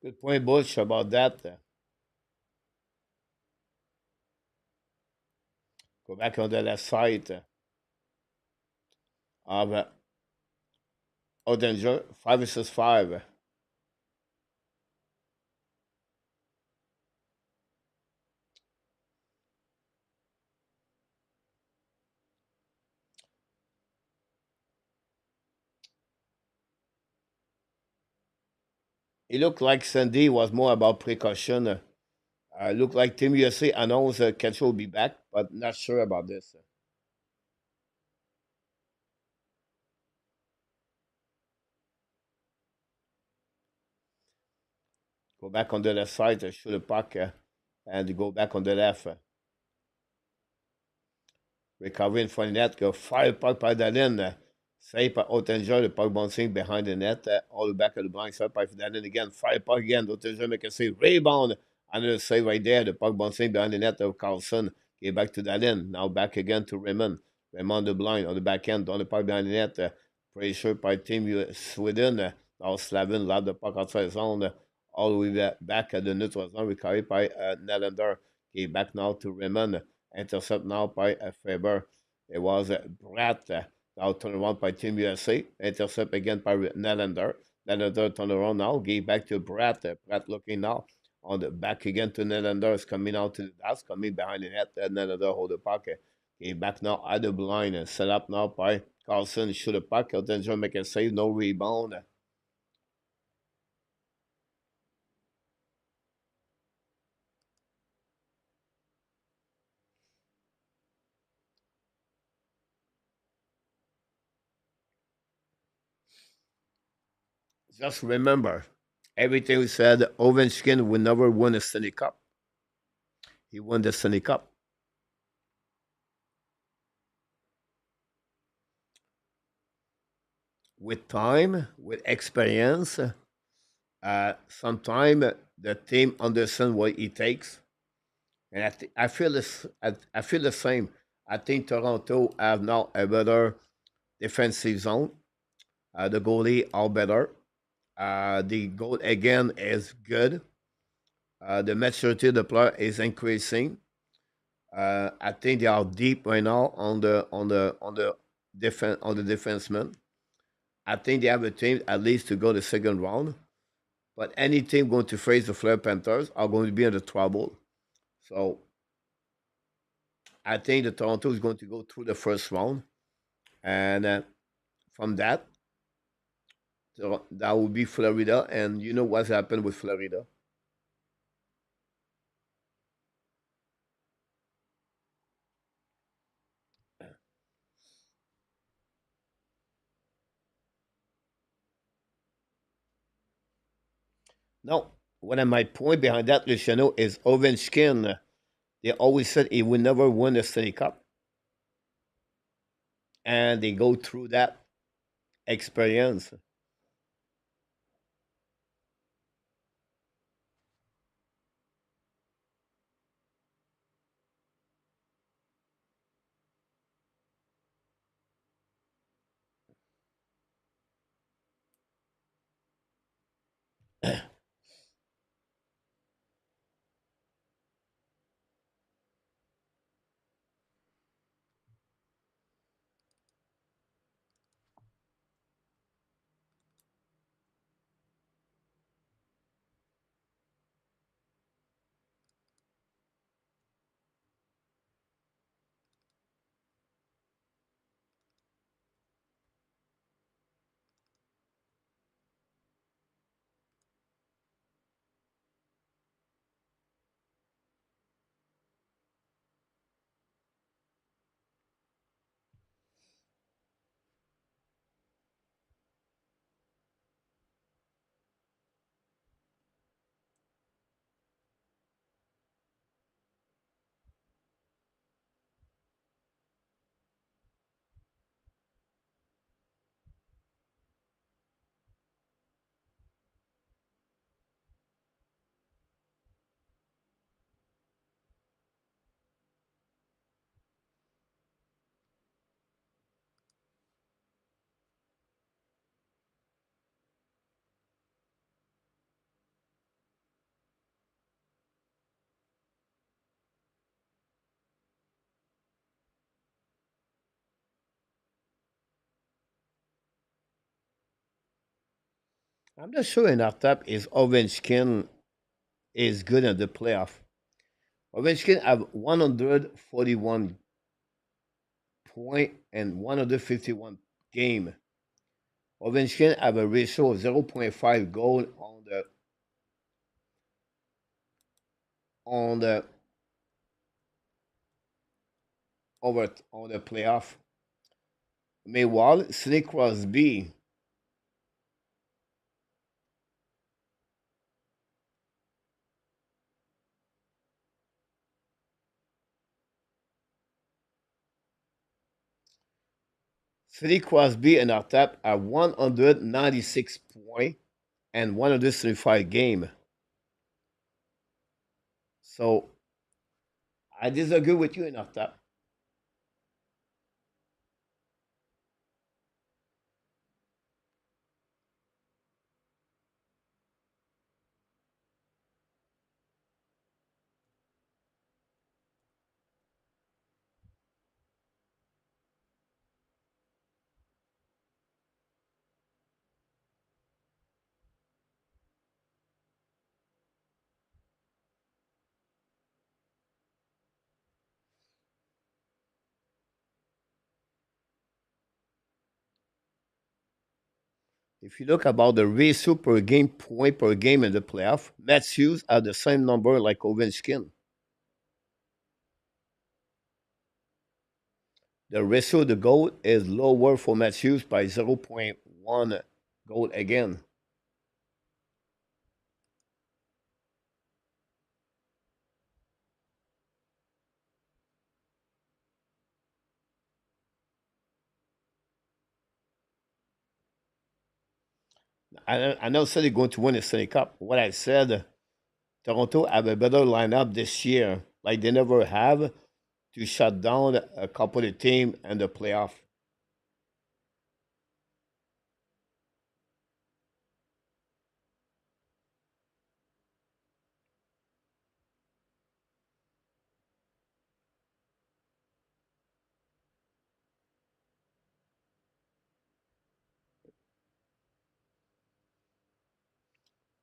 Good point, Bush, about that. Go back on the left side of Odinger, 5 versus 5. It looked like Sandy was more about precaution. Looked like Team USA announced Ketchel will be back, but not sure about this. Go back on the left side, shoot the puck, and go back on the left. Recovery in front of the net, go fire puck by Dalin. Save by Ottinger, the puck bouncing behind the net, all the back of the blind side by Dalin again. Fire puck again, Ottinger make a save, rebound. Another save right there, the puck bouncing behind the net of Carlson. Get back to Dalin, now back again to Raymond. Raymond the blind on the back end, on the puck behind the net. Pretty sure by Team Sweden. Now Slavin lobbed the puck outside zone, all the way back at the neutral zone, recovered by Nylander. Get back now to Raymond. Intercept now by Faber. It was Bratt. Now turned around by Team USA. Intercept again by Nylander. Nylander turned around now. Gave back to Bratt. Bratt looking now on the back again to Nylander. Is coming out to the dash. Coming behind the net. Nylander hold the puck. Gave back now at the blind. Set up now by Carlson. Shoot the puck. Elton make a save. No rebound. Just remember, everything we said, Ovechkin will never win a Stanley Cup. He won the Stanley Cup. With time, with experience, sometimes the team understands what it takes. And I feel this. I feel the same. I think Toronto have now a better defensive zone. The goalie are better. The goal again is good. The maturity of the player is increasing. I think they are deep right now on the defenseman. I think they have a team at least to go the second round. But any team going to face the Fleur Panthers are going to be in the trouble. So I think the Toronto is going to go through the first round, and from that, so that will be Florida. And you know what's happened with Florida. No, one of my point behind that, Luciano, is Ovechkin. They always said he would never win the Stanley Cup, and they go through that experience. I'm not sure in our top is Ovechkin is good in the playoff. Ovechkin have 141 point and 151 game. Ovechkin have a ratio of 0.5 goal on the on the playoff. Meanwhile, Sidney Crosby, Sidney Crosby and our top are 196 point and 135 game. So I disagree with you in our top. If you look about the ratio per game, point per game in the playoff, Matthews have the same number like Ovechkin. The ratio of the goal is lower for Matthews by 0.1 goal again. I never said they're going to win the Stanley Cup. What I said, Toronto have a better lineup this year, like they never have, to shut down a couple of teams in the playoff.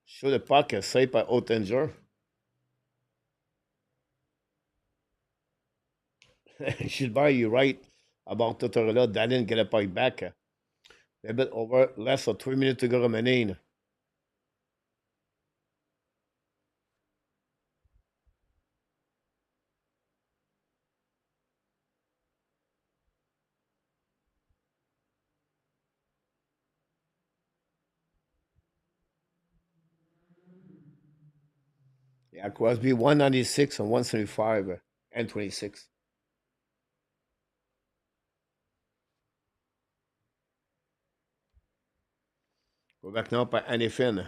Show the puck is saved by Ottinger. Should buy you right about Tortorella. That didn't get a puck back. A bit over less than 3 minutes to go remaining. Yeah, Crosby 196 and 175 and 26. Go back now by Annie Finn.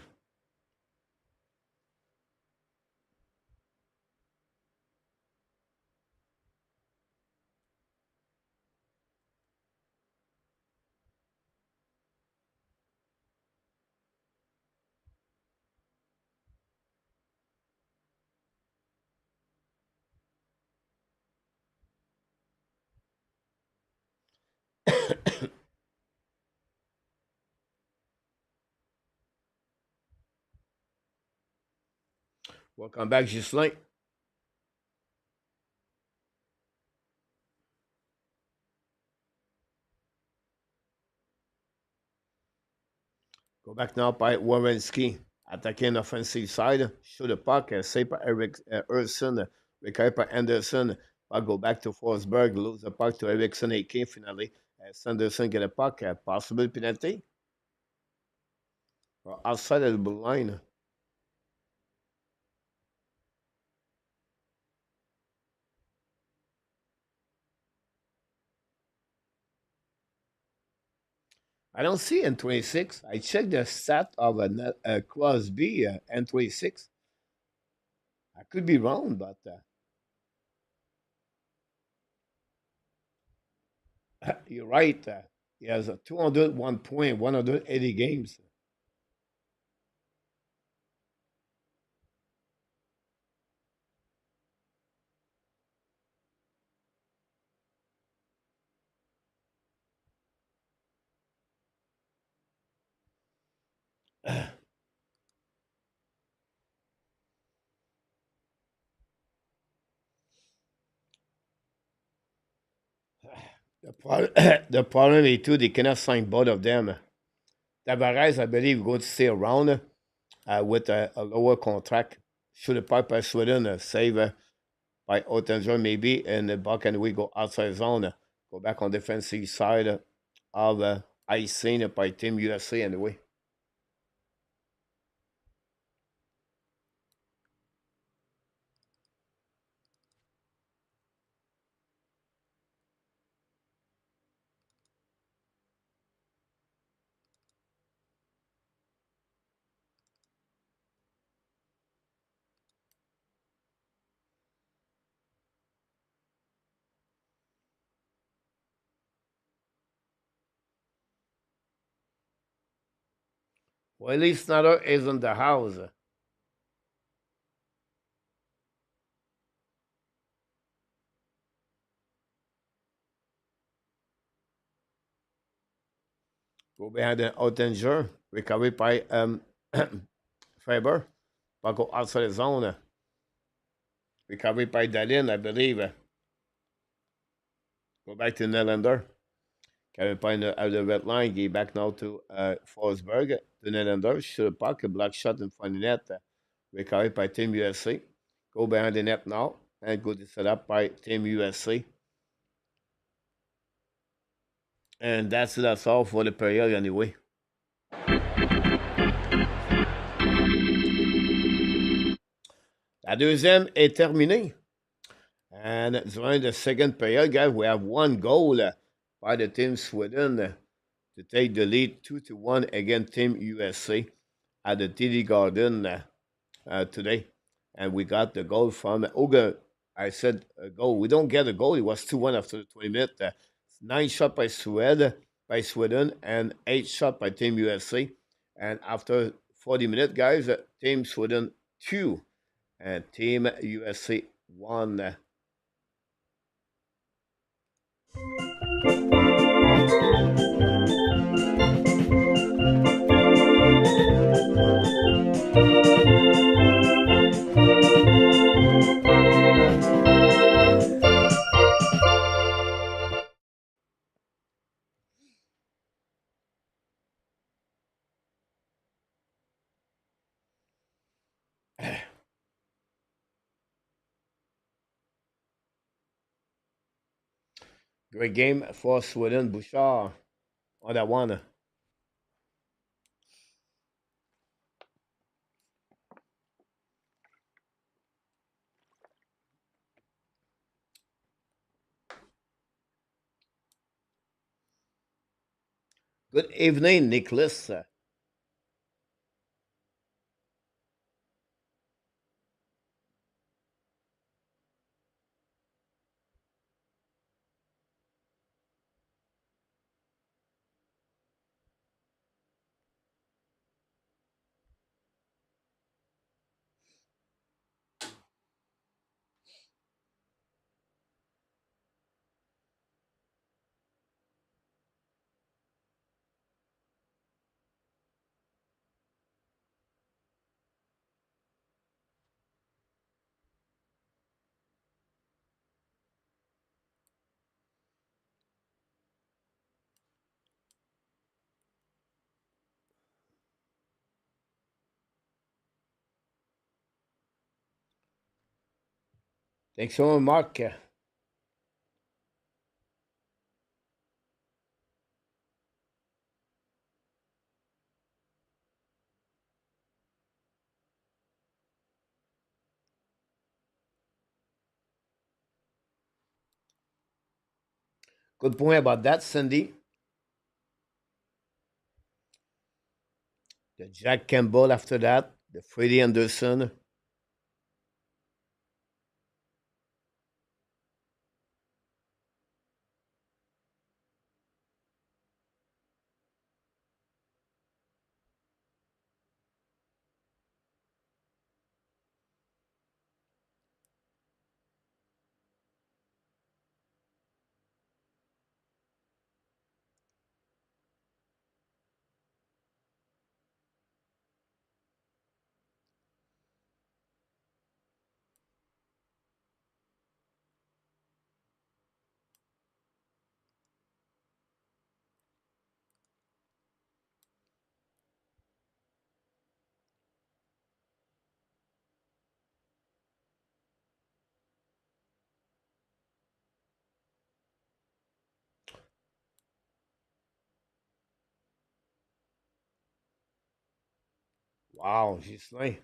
Welcome back, Gislain. Go back now by Wawrinski. Attacking offensive side. Shoot the puck. Save by Eric Erson. Recover by Anderson. Puck go back to Forsberg. Lose the puck to Eriksson AK finally. Sanderson get a puck. Possible penalty. Outside of the blue line. I don't see N26. I checked the stat of a Crosby N26. I could be wrong, but you're right. He has a 201 point, 180 games. The problem is too they cannot sign both of them. Tavares, I believe, going to stay around with a lower contract. Should the part by Sweden save by Ottinger maybe, and the Buck and we go outside zone, go back on defensive side of icing by Team USA anyway. Willie Snyder is in the house. Go behind the Ottinger, recovery by Faber, but go outside the zone. Recovery by Dalin, I believe. Go back to Nylander. Carry by the red line, get back now to Forsberg, to Nylander. Shoot a puck, a block shot in front of the net. Recovery by Team USA. Go behind the net now, and good set up by Team USA. And that's all for the period anyway. La deuxième est terminée. And during the second period, guys, we have one goal by the Team Sweden to take the lead 2-1 against Team USA at the TD Garden today. And we got the goal from Oga. I said a goal. We don't get a goal. It was 2-1 after the 20 minutes. 9 shot by Sweden, and 8 shot by Team USA. And after 40 minutes, guys, Team Sweden 2 and Team USA 1. Great game for Sweden. Bouchard on that one. Good evening, Nicholas. Thanks so much, Mark. Good point about that, Cindy. The Jack Campbell after that, the Freddie Anderson. Wow, Gislain.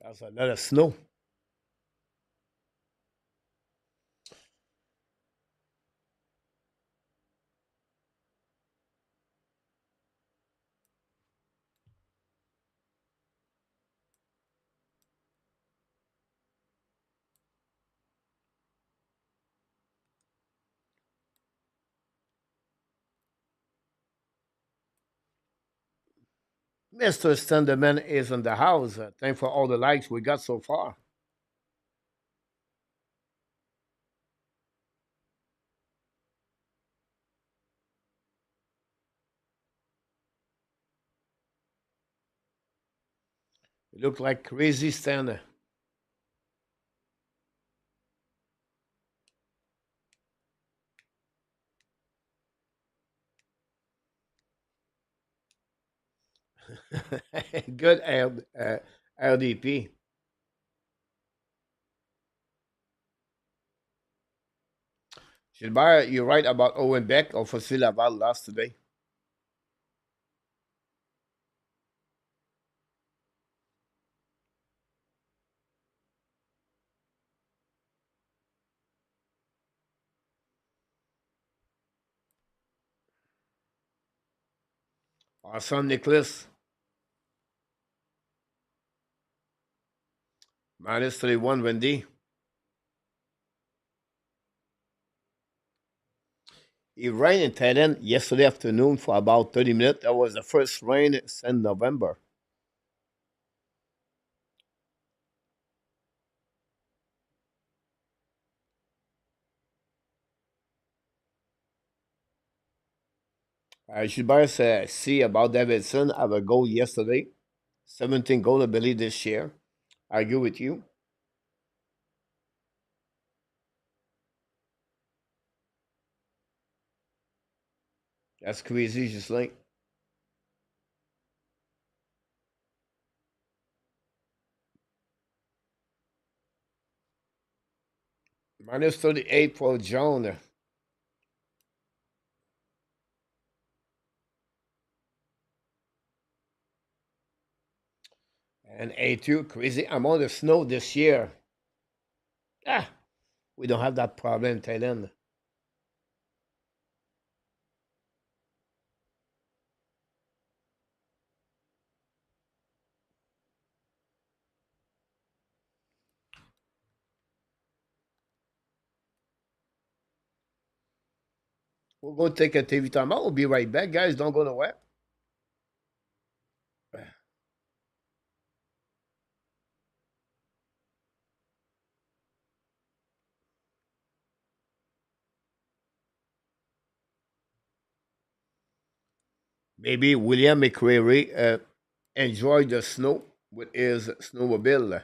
That's a lot of snow. Mr. Standerman is in the house. Thanks for all the likes we got so far. You look like crazy Stander. Good LDP. Gilbert, you're right about Owen Beck or Fossil Laval last today. Our son Nicholas, -31 Wendy. It rained in Thailand yesterday afternoon for about 30 minutes. That was the first rain since November. Gilbert see about Davidson have a goal yesterday. 17 goal ability this year. I agree with you. That's crazy, just like -38 for John. And A2, crazy amount of snow this year. Ah, we don't have that problem in Thailand. We'll go take a TV time out. We'll be right back, guys. Don't go nowhere. Maybe William McCreary enjoyed the snow with his snowmobile.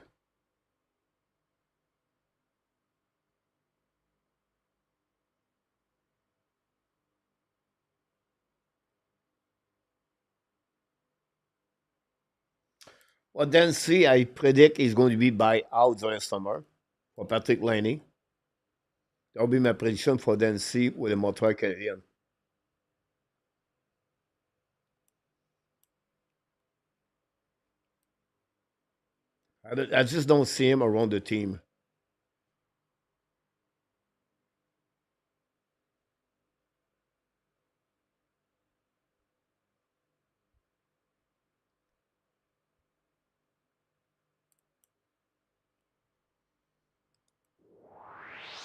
Well, then see, I predict he's going to be by out during summer for Patrick Laney. That'll be my prediction for Dancy with the Montreal Canadian. I just don't see him around the team.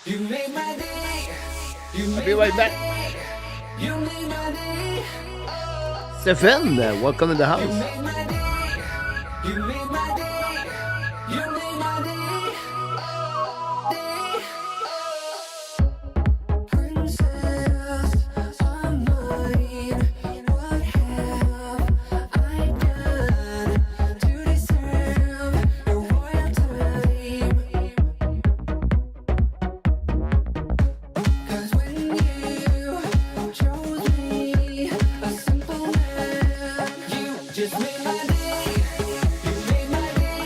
You make my day. You I'll be make right my back. day. You make my day. Stephen, welcome to the You house. make my day. You make my day. You make my day. Princess of mine, what have I done to deserve your royalty? 'Cause when you chose me, a simple man, you just made my day. You made my day.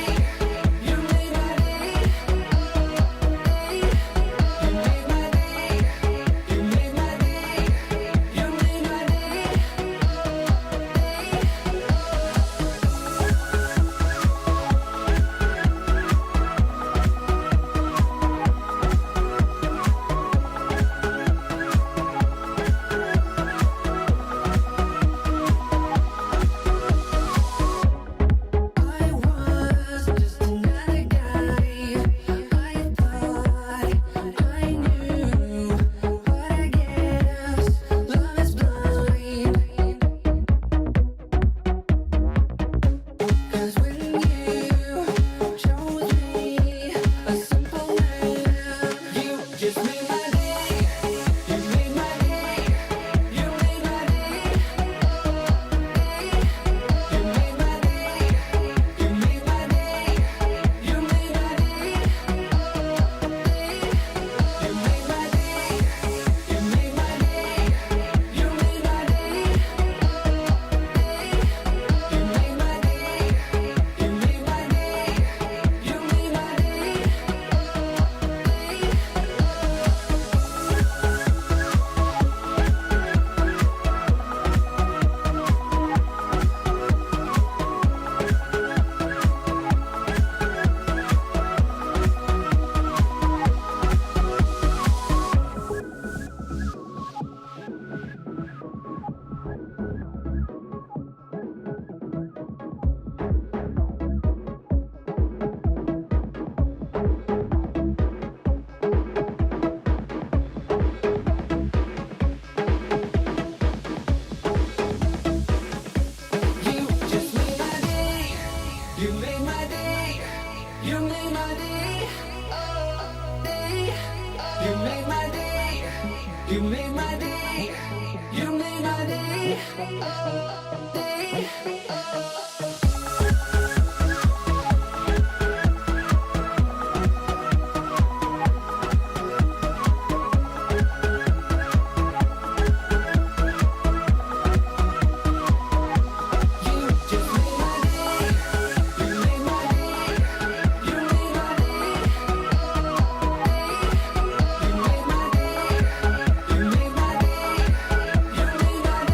You made my day. You made my day. Oh, day. You just made my day. You made my day. You made my day. You made my day. You made my day. You made my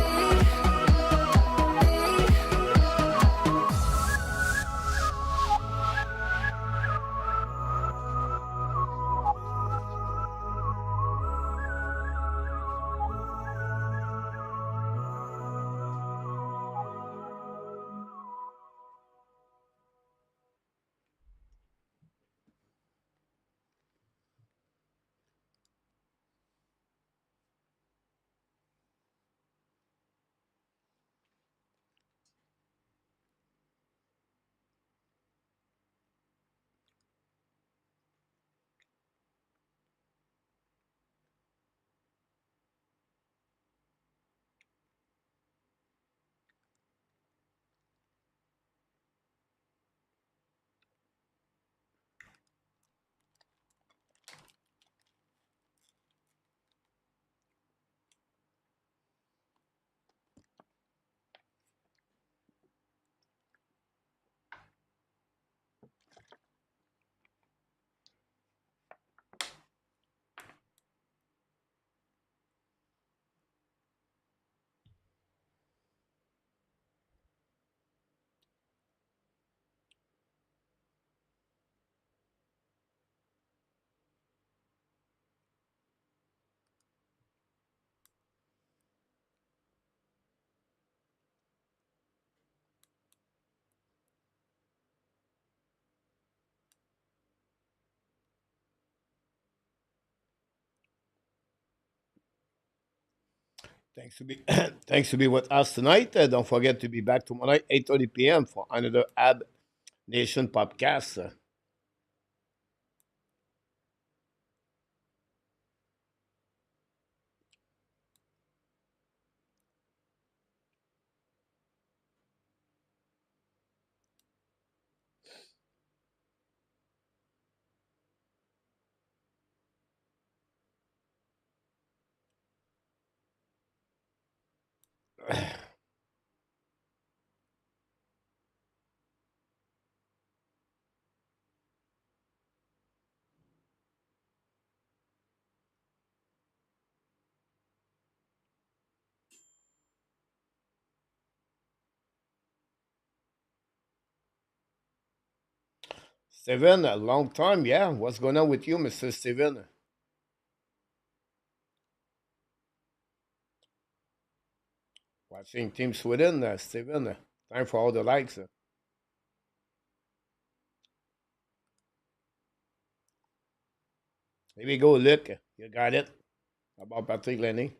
Thanks to be thanks to be with us tonight. Don't forget to be back tomorrow night, 8:30 p.m. for another Ab Nation podcast. 7, a long time, yeah. What's going on with you, Mr. Steven? Watching Team Sweden, Steven. Time for all the likes. Here we go, look. You got it. About Patrick Lenny.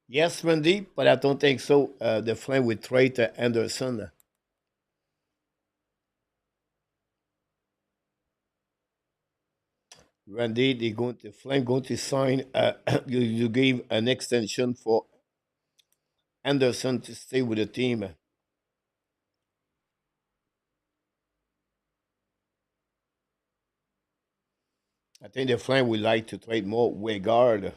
Yes, Wendy, but I don't think so. The flame with Trey Anderson. Randy, they going to Flame going to sign. You gave an extension for Anderson to stay with the team. I think the Flame would like to trade more Wegard.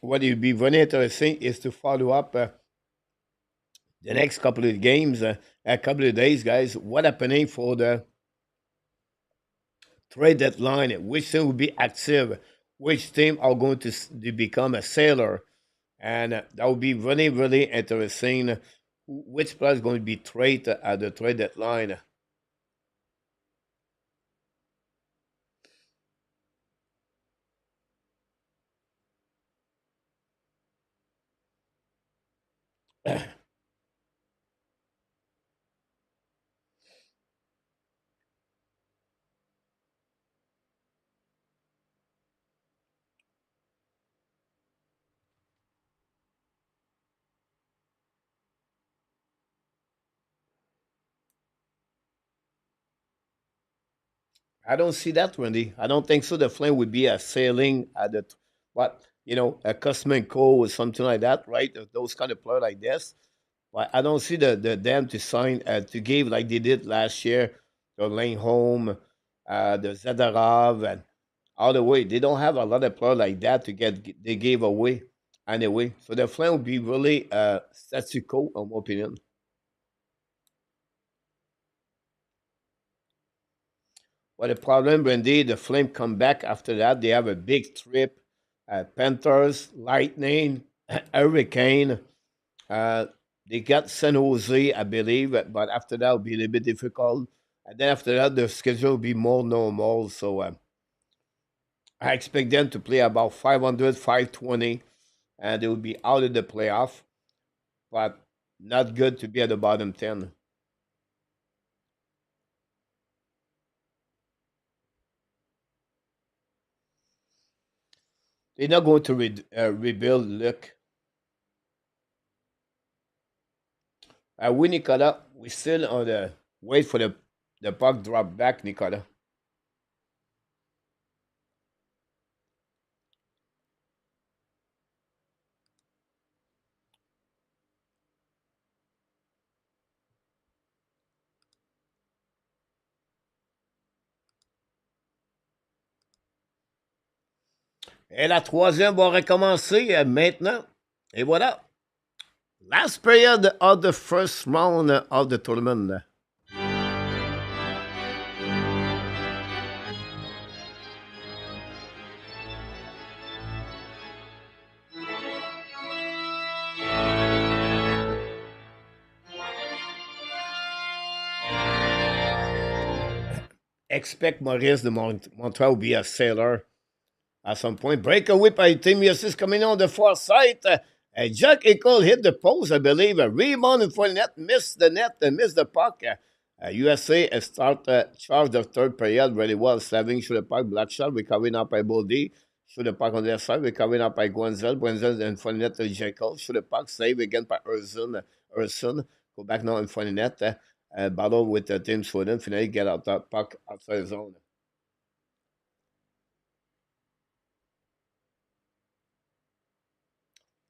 What would be very interesting is to follow up the next couple of games, a couple of days, guys. What happening for the trade deadline? Which team will be active? Which team are going to become a sailor? And that would be really, really interesting. Which player is going to be traded at the trade deadline? I don't see that, Wendy. I don't think so. The Flame would be a sailing at the, what, a Custom Co or something like that, right? Those kind of players like this. But I don't see the them to sign to give like they did last year, the Lane Home, the Zadarov, and all the way. They don't have a lot of players like that to get they gave away anyway. So the Flame would be really statu quo, in my opinion. But the problem, Brandy, the Flame come back after that. They have a big trip. Panthers, Lightning, Hurricane. Uh, they got San Jose, I believe, but after that will be a little bit difficult. And then after that, the schedule will be more normal. So I expect them to play about 500, 520, and they will be out of the playoff. But not good to be at the bottom 10. They're not going to rebuild. Look, we Nicola, we still on the wait for the puck drop back, Nicola. Et la troisième va recommencer maintenant. Et voilà. Last period of the first round of the tournament. Expect Maurice de Montreal will be a sailor at some point. Breakaway by Team USA coming on the far side. Jack Eichel hit the post, I believe. A rebound in front of net, missed the net, and missed the puck. USA start charge the third period really well. Saving shoot the puck, black shot, recovering up by Boldy. Shoot the puck on their side, recovering up by Gwenzel. Gwenzel in front of net to Jekyll. Shoot the puck, save again by Urson. Go back now in front of net. Battle with Tim Sweden. Finally get out that puck outside the zone.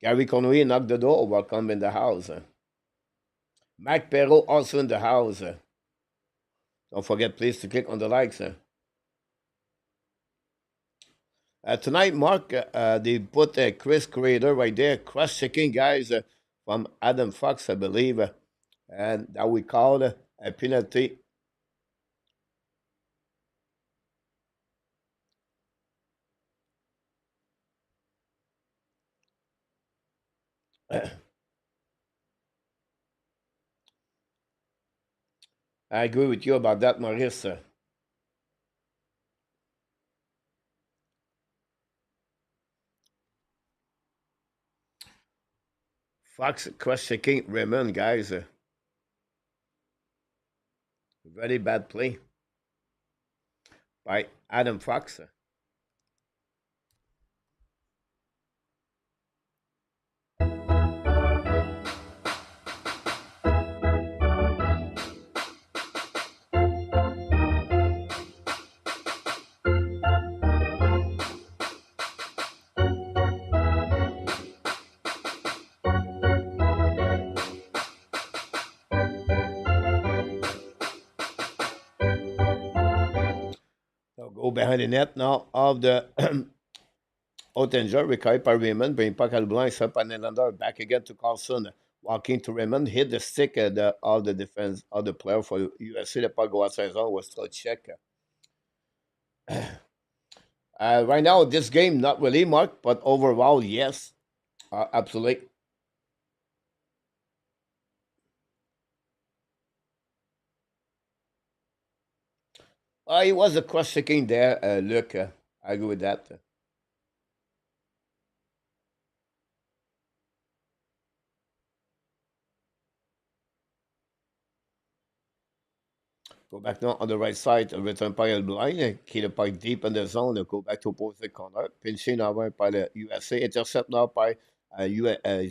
Gary Conway knocked the door. Welcome in the house. Mike Perrault also in the house. Don't forget, please, to click on the likes. Tonight, Mark, they put Chris Creator right there, cross-checking guys from Adam Fox, I believe, and that we called a penalty. I agree with you about that, Maurice. Fox cross-checking Raymond, guys. Very bad play by Adam Fox. So go behind the net now of the Ottinger, recovered by Raymond, bring puck at blanc, up on Nylander, back again to Carlson, walking to Raymond, hit the stick of the defense of the player for USA. The puck go outside zone, was still check. Right now, this game, not really, Mark, but overall, yes, absolutely. It was a cross-checking there, look, I agree with that. Go back now on the right side, return par le blind, qui le puck deep in the zone, go back to opposite corner, pinché now par le USA, intercept now by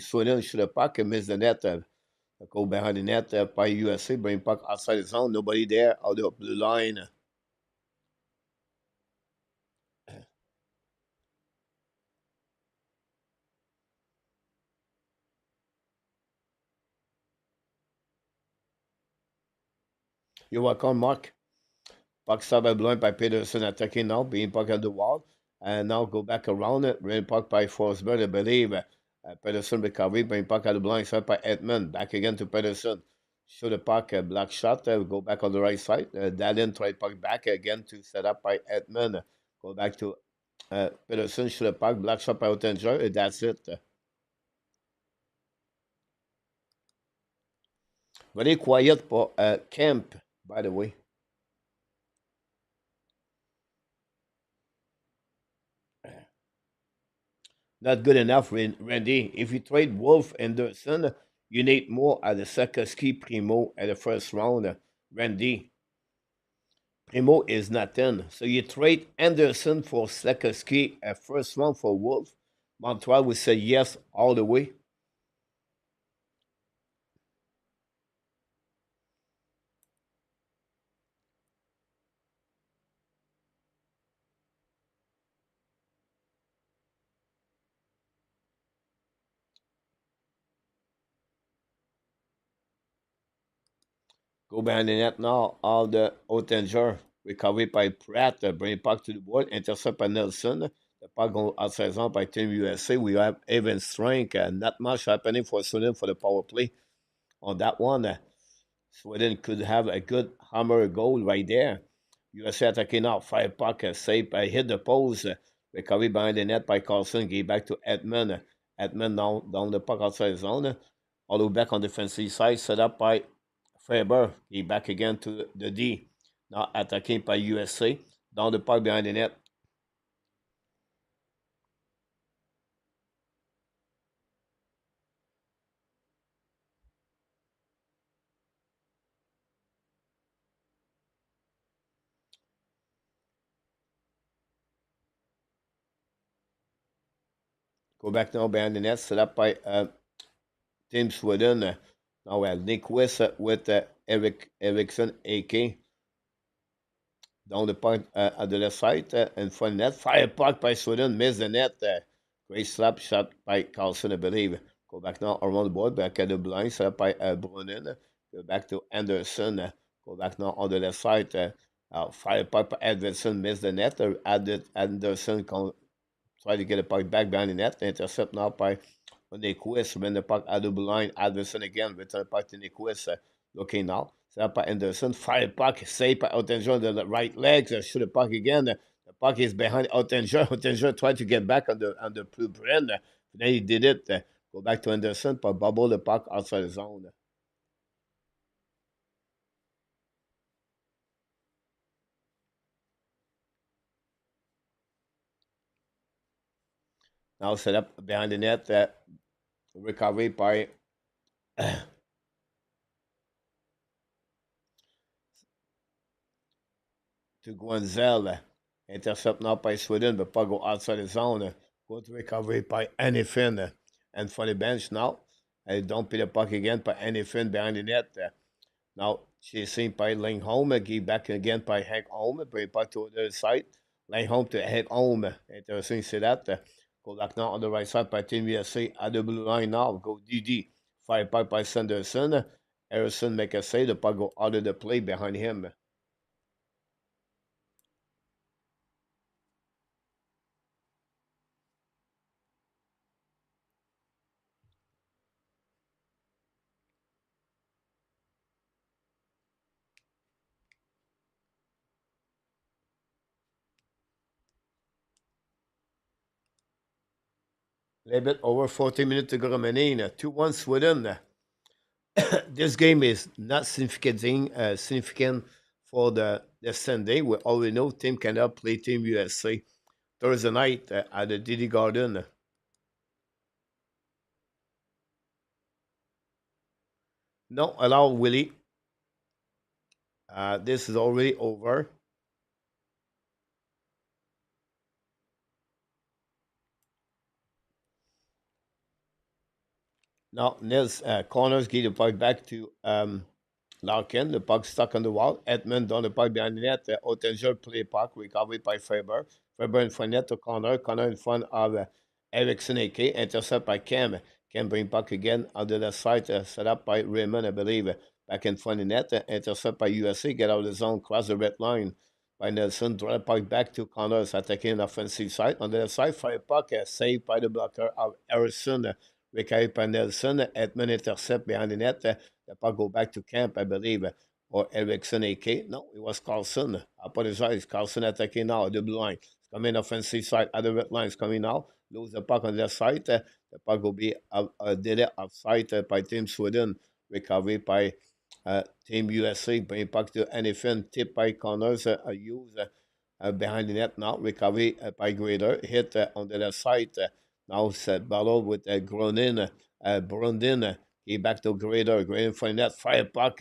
Sweden sur le puck, miss the net, go behind the net by USA, bring puck outside the zone, nobody there, out the blue line. You're welcome, Mark. Puck stopped by Blouin by Peterson attacking now, being puck at the wall. And now go back around it. Rain puck by Forsberg, I believe. Peterson recovery, bring puck at the blind side by Edmund. Back again to Peterson. Show the puck, black shot. Go back on the right side. Dallin tried puck back again to set up by Edmund. Go back to Peterson. Show the puck, black shot by Ottinger. That's it. Very quiet for camp, by the way. Not good enough, Randy. If you trade Wolf Anderson, you need more at the Sakaski Primo at the first round. Randy, Primo is not in. So you trade Anderson for Sakaski at first round for Wolf. Montreal would say yes all the way. Go behind the net now. All the Ottinger recovery by Pratt. Bring it back to the board. Intercept by Nelson. The puck go outside zone by Team USA. We have even strength. Not much happening for Sweden for the power play on that one. Sweden could have a good hammer goal right there. USA attacking now. Fire puck. Save. Hit the post. Recovery behind the net by Carlson. Give back to Edmund. Edmund down the puck outside zone. All the way back on the defensive side. Set up by Faber, he back again to the D. Now attacking by USA. Down the park behind the net. Go back now behind the net. Set up by Team Sweden. Now we have Nick West with Eric Erickson, AK. Down the park at the left side. In front of the net. Fire puck by Sweden. Miss the net. Great slap shot by Carlson, I believe. Go back now around the board. Back at the blind. Set up by Brunin. Go back to Anderson. Go back now on the left side. Fire puck by Edvardson. Miss the net. Anderson try to get a puck back behind the net. Intercept now by Nyquist. When the puck out of the line, Anderson again. Return puck to Nyquist. Looking now. Set up by Anderson. Fire puck. Save by Ottinger on the right leg. Shoot the puck again. The puck is behind Ottinger. Ottinger tried to get back on the blue brand. Then he did it. Go back to Anderson. But bubble the puck outside the zone. Now set up behind the net. Recovery by to Guenzel. Intercept now by Sweden, but puck go outside the zone. Good recovery by Anyfin. And for the bench now. Don't put the puck again by Anyfin behind the net. Now she's seen by Lingholm. Give back again by Hank Holm. Bring it back to the other side. Lingholm to Hank Holm. Interesting to see that. Go back now on the right side by Team USA. At the blue line now. Go DD. Fire puck by Sanderson. Harrison make a save. The puck go out of the play behind him. A little bit over 40 minutes to go remaining. 2-1 Sweden. This game is not significant for the Sunday. We already know Team Canada play Team USA Thursday night at the DD Garden. No, allow Willie. This is already over. Now, Nils corners give the puck back to Larkin. The puck stuck on the wall. Edmund down the puck behind the net. Ottinger play puck recovered by Faber. Faber in front net to Connor. Connor in front of Erickson AK. Intercept by Cam. Cam bring puck again on the left side. Set up by Raymond, I believe. back in front of the net, intercept by USA, get out of the zone, cross the red line by Nelson, draw the puck back to Connors, attacking an offensive side. On the left side, fire puck, saved by the blocker of Harrison, recovered by Nelson, Edmund intercept behind the net, the puck go back to Camp, I believe, or Erickson AK. No, it was Carlson. I apologize. Carlson attacking now, the blue line. It's coming offensive side, other red line is coming now. Lose the puck on the left side. The puck will be did it outside by Team Sweden. Recovered by Team USA. Bring puck to anything. Tip by Connors. Use behind the net now. Recovery by Grader. Hit on the left side. Now set battle with Gronin. Brundin. He back to Grader. Grader for the net. Fire puck.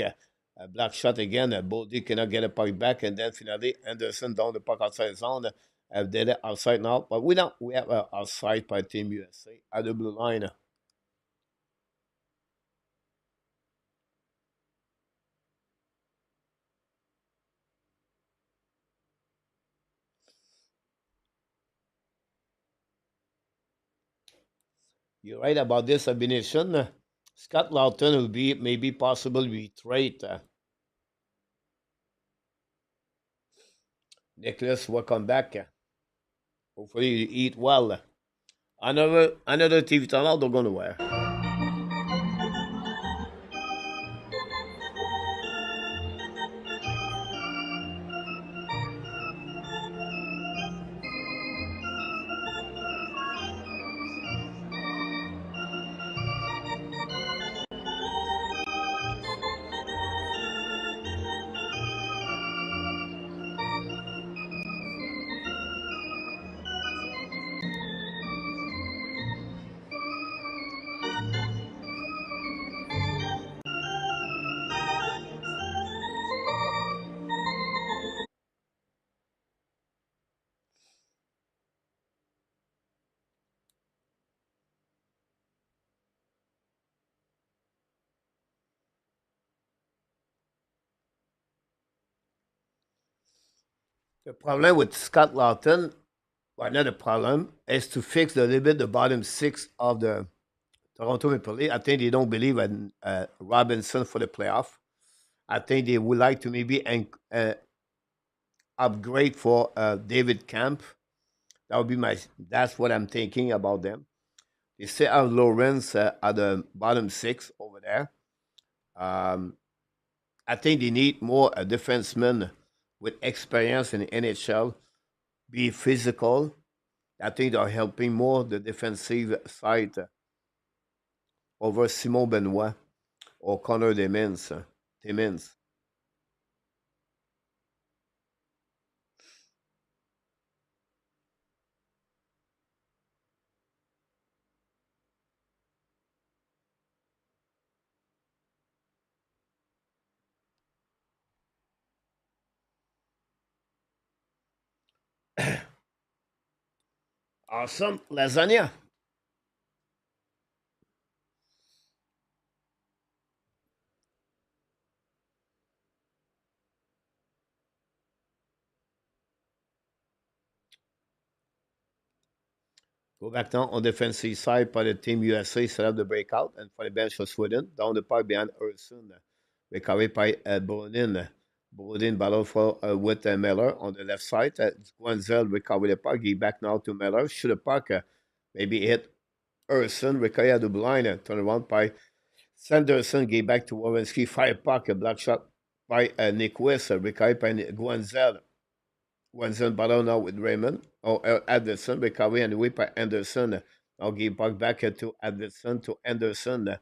A black shot again. Boldy cannot get a puck back. And then finally, Anderson down the puck outside zone. Did it outside now. But we don't. We have outside by Team USA at the blue line. You're right about this combination. Scott Lawton will be maybe possible trade. Nicholas will come back. Hopefully you eat well. Another TV channel they're gonna wear. The problem with Scott Lawton, well, not a problem, is to fix a little bit the bottom six of the Toronto Maple Leafs. I think they don't believe in Robinson for the playoff. I think they would like to maybe upgrade for David Camp. That would be my. That's what I'm thinking about them. They still have Lawrence at the bottom six over there. Um, I think they need more defensemen with experience in the NHL, be physical. I think they're helping more the defensive side over Simon Benoit or Connor Demins. Demins. Awesome. Lasagna. Go back down on the defensive side for the Team USA, set up the breakout, and for the bench for Sweden, down the park behind Ursun. Recovered by Bonin. Bonin battle for with Miller on the left side. Guanzel recovered the puck. He back now to Miller. Shoot the puck. Maybe hit Ursun. Recovered the blind. Turn around by Sanderson. Gave back to Wawinski. Fire puck. A black shot by Nick Wiss. Recovered by Guanzel. Wenzel battle now with Raymond or Anderson, recovery and whip by Anderson. Now give puck back to Anderson to Anderson.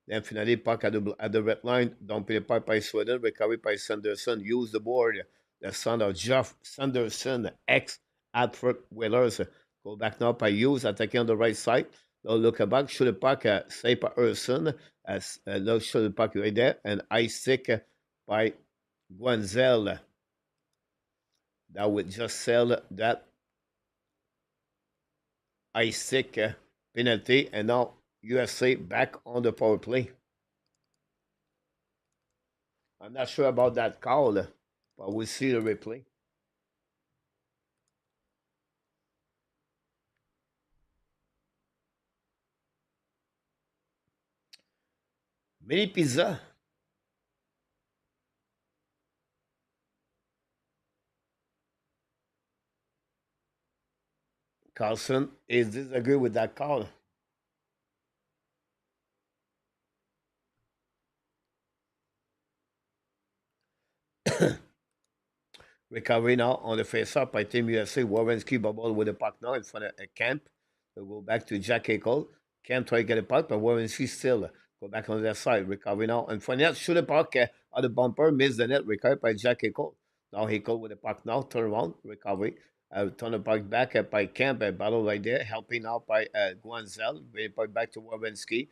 Then finally puck at the red line. Don't play the puck by Sweden. Recovery by Sanderson. Use the board. The son of Jeff Sanderson, ex Alfred Whalers. Go back now by Hughes attacking on the right side. Now look back, shoot the puck, save by Urson. Now shoot the puck right there. And ice stick by Guanzel. That would just sell that Isaac penalty, and now USA back on the power play. I'm not sure about that call, but we'll see the replay. Mini pizza. Carlson is disagree with that call. Recovery now on the face-up by Team USA. Warrenski bubble with the puck now in front of Camp. We'll go back to Jack Eichel. Camp try to get a puck, but Warrenski still go back on their side. Recovery now in front of net. Shoot the puck on the bumper. Miss the net. Recovered by Jack Eichel. Now Eichel with the puck now. Turn around. Recovery. Turn the puck back by Camp. Battle right there. Helping out by Guanzel. Bring the puck back to Warrenski.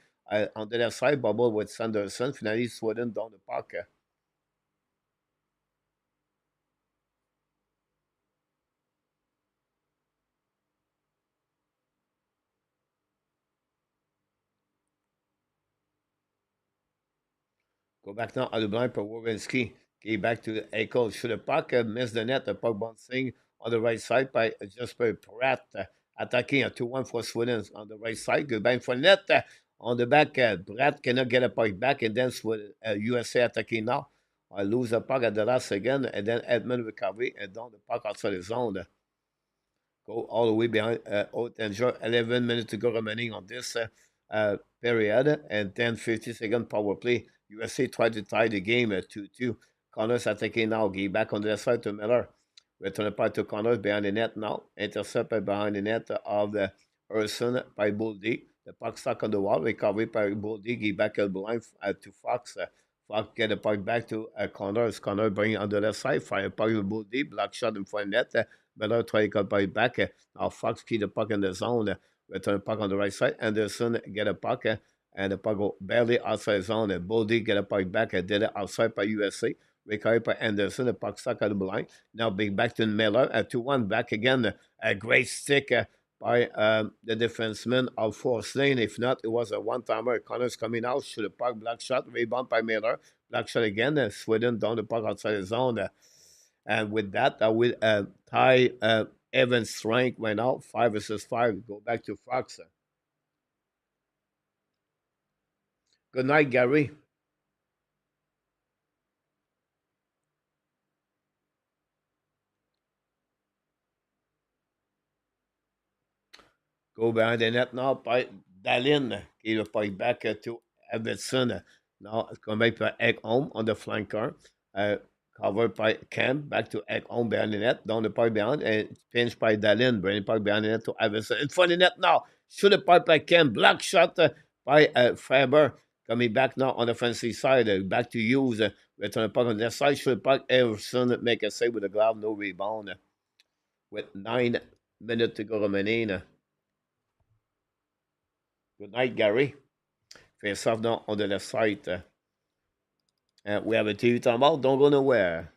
On the left side, bubble with Sanderson. Finally, Sweden down the puck. Go back now à Dublin for Wawinski. Okay, back to Eichel. Shoot the puck, miss the net. The puck bouncing on the right side by Jesper Pratt. Attacking a 2-1 for Sweden on the right side. Good bang for net. On the back, Pratt cannot get a puck back. And then USA attacking now. I lose the puck at the last second. And then Edmund recovery. And down the puck outside the zone. Go all the way behind Oettinger. 11 minutes to go remaining on this period. And then 50-second power play. USA tried to tie the game at 2-2. Connors attacking now. Give back on the side to Miller. Return the puck to Connors behind the net now. Intercepted behind the net of the Urson by Boldy. The puck stuck on the wall. Recovery by Boldy. Give back at the line to Fox. Fox get the puck back to Connors. Connors bring it on the left side. Fire puck with Boldy. Block shot in front of net. Miller try to cut puck back. Now Fox keep the puck in the zone. Return the puck on the right side. Anderson get a puck. And the puck go barely outside zone. And Boldy get a puck back and did it outside by USA. Recovered by Anderson. The puck stuck at the line. Now big back to Miller. 2-1 back again. A great stick by the defenseman of Force Lane. If not, it was a one-timer. Connors coming out. Shoot the puck. Black shot. Rebound by Miller. Black shot again. Sweden down the puck outside the zone. And with that, I will tie Evans' rank went out. 5 versus 5. Go back to Fox. Good night, Gary. Go behind the net now by Dallin. Give the puck back to Everson. Now it's coming back to Ekholm on the flanker. Covered by Kemp. Back to Ekholm behind the net. Down the puck behind. And pinched by Dallin. Bring the puck behind the net to Everson. In front of the net now. Shoot the puck by Kemp. Black shot by Faber. Coming back now on the offensive side. Back to Hughes. Return the puck on the side. Shoot the puck. Everson make a save with the glove. No rebound. With 9 minutes to go remaining. Good night, Gary. Face off now on the left side. We have a TV timeout. Don't go nowhere.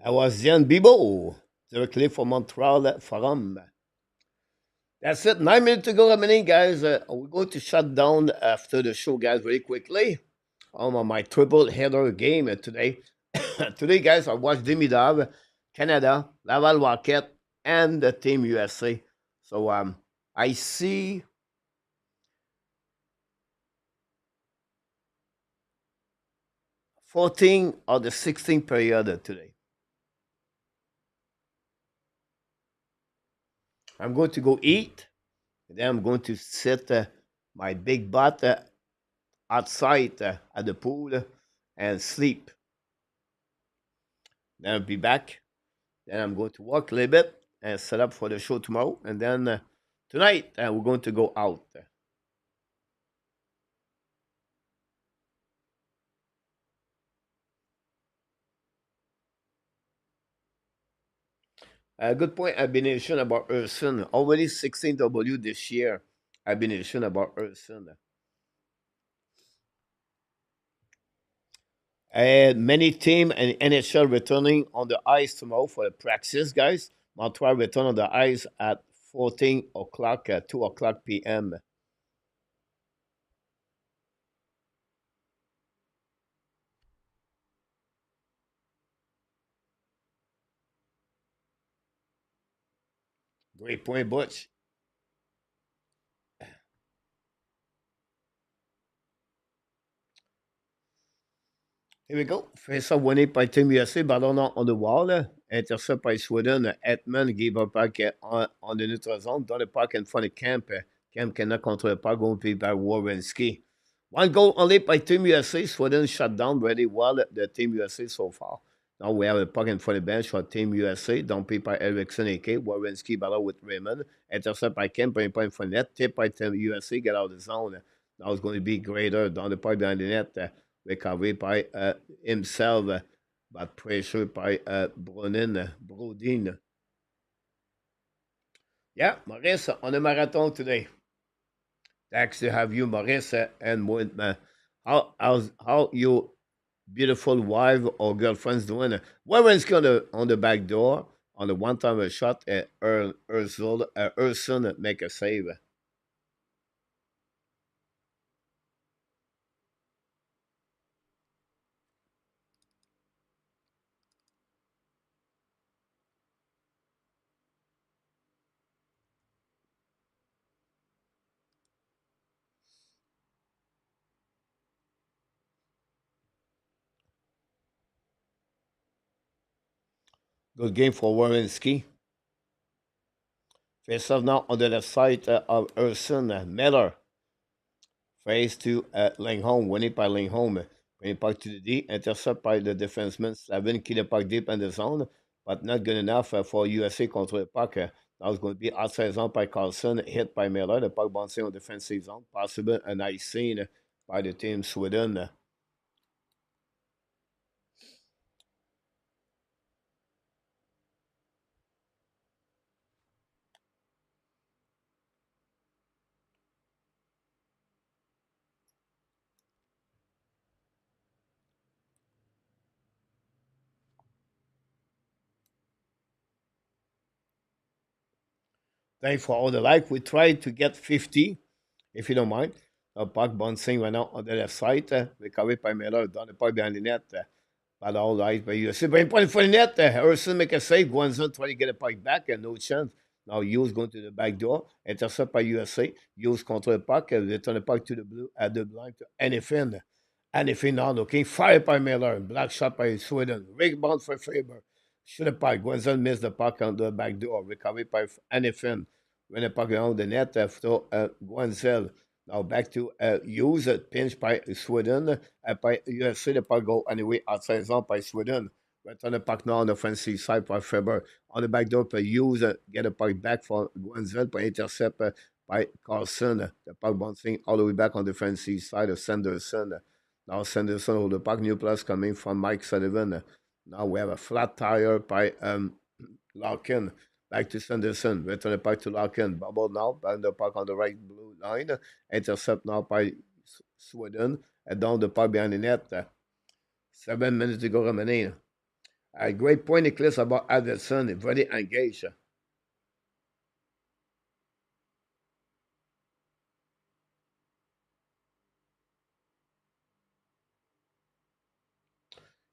That was Jan Bibo, directly from Montreal Forum. That's it. 9 minutes to go remaining, guys. We're going to shut down after the show, guys, very quickly. On my triple header game today. Today, guys, I watched Dimidav, Canada, Laval Rocket, and the Team USA. So I see 14 of the 16th period today. I'm going to go eat. And then I'm going to sit my big butt outside at the pool and sleep. Then I'll be back. Then I'm going to walk a little bit and set up for the show tomorrow. And then tonight we're going to go out. Good point. I've been mentioned about Urson. Already 16W this year. I've been mentioned about Urson. And many team and NHL returning on the ice tomorrow for the practice, guys. Montreal return on the ice at 14 o'clock, 2 o'clock p.m. Great point, Butch. Here we go. Face off winning by Team USA. Ballon on the wall. Intercept by Sweden. Hetman gave up back on the neutral zone. Dans le parc in front of Camp. Camp cannot control the puck. Going to be by Warrenski. One goal only by Team USA. Sweden shut down very well the Team USA so far. Now we have a puck in front of the bench for Team USA. Dumped by Erickson AK. Warrenski battle with Raymond. Intercept by Camp. Bring point for net. Tip by Team USA. Get out of the zone. Now it's going to be greater down the park behind the net. Recovery by himself, but pressure by Brodin. Yeah, Maurice, on a marathon today. Thanks to have you, Maurice, and how your beautiful wife or girlfriend's doing? Warren's on the back door on the one-time shot. Urson make a save. Good game for Warrenski. Face off now on the left side of Urson Miller. Face to Lingholm, winning by Lingholm. Bring puck to the D, intercept by the defenseman. Slavin keep the puck deep in the zone, but not good enough for USA control the puck. That was going to be outside zone by Carlson, hit by Miller. The puck bouncing on defensive zone. Possible a nice scene by the team Sweden. Thanks for all the like. We tried to get 50, if you don't mind. Puck bouncing right now on the left side. Recovered by Miller down the puck behind the net. But all right by USA. But in point for the net, Harrison make a save. Guanzon try to get a puck back and no chance. Now Hughes going to the back door. Intercept by USA. Hughes control the puck. Return the puck to the blue at the blind to Anyfin. Anyfin now looking. Fired by Miller. Black shot by Sweden. Rebound for Faber. Shoot the puck. Guanzon missed the puck on the back door. Recovered by Anyfin. When the puck around the net after Guanzel. Now back to Hughes, pinch by Sweden. By USA, the puck go anyway outside zone by Sweden. Return the puck now on the offensive side by Faber. On the back door, by Hughes, get the puck back for Guanzel, by intercept by Carlson. The puck bouncing all the way back on the defensive side of Sanderson. Now Sanderson hold the puck. New plus coming from Mike Sullivan. Now we have a flat tire by Larkin. Back to Sanderson. Return the puck to Larkin. Bubble now. Back the puck on the right blue line. Intercept now by Sweden. And down the puck behind the net. 7 minutes to go remaining. A great point, Nicholas, about Anderson. Very engaged.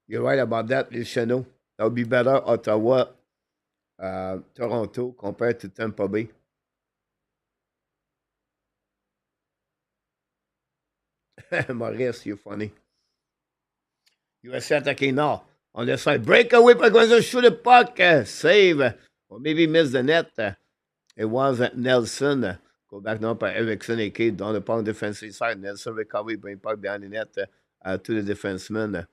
You're right about that, Luciano. That would be better Ottawa, Toronto compared to Tampa Bay. Maurice, you're funny. USA attacking now. On the side. Breakaway by Gonzalez. Shoot the puck. Save. Or maybe miss the net. It was Nelson. Go back now by Erickson AK down the puck defensive side. Nelson recovery. Bring puck behind the net to the defenseman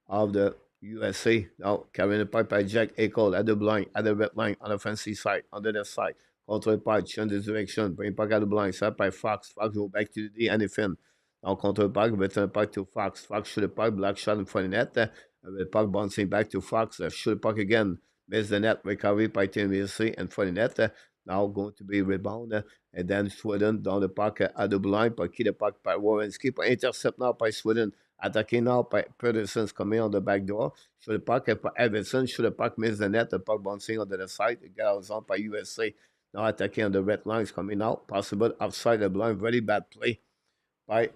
of the USA. Now carrying the puck by Jack Eichel at the blind, at the red line on the offensive side, on the left side. Control puck, change the direction. Bring puck at the blind. Set by Fox. Fox go back to the D and the fin. Now control puck, return puck to Fox. Fox shoot the puck, black shot in front of the net. The puck bouncing back to Fox. Shoot the puck again. Miss the net, recovery by Team USA and for the net. Now going to be rebound. And then Sweden down the park at the blind by Key the puck by Warrenski. By intercept now by Sweden. Attacking now by Pedersen's coming on the back door. So the puck by Everson. Should the puck miss the net, the puck bouncing on the side. It goes on by USA. Now attacking on the red lines coming out. Possible outside the blind. Very bad play by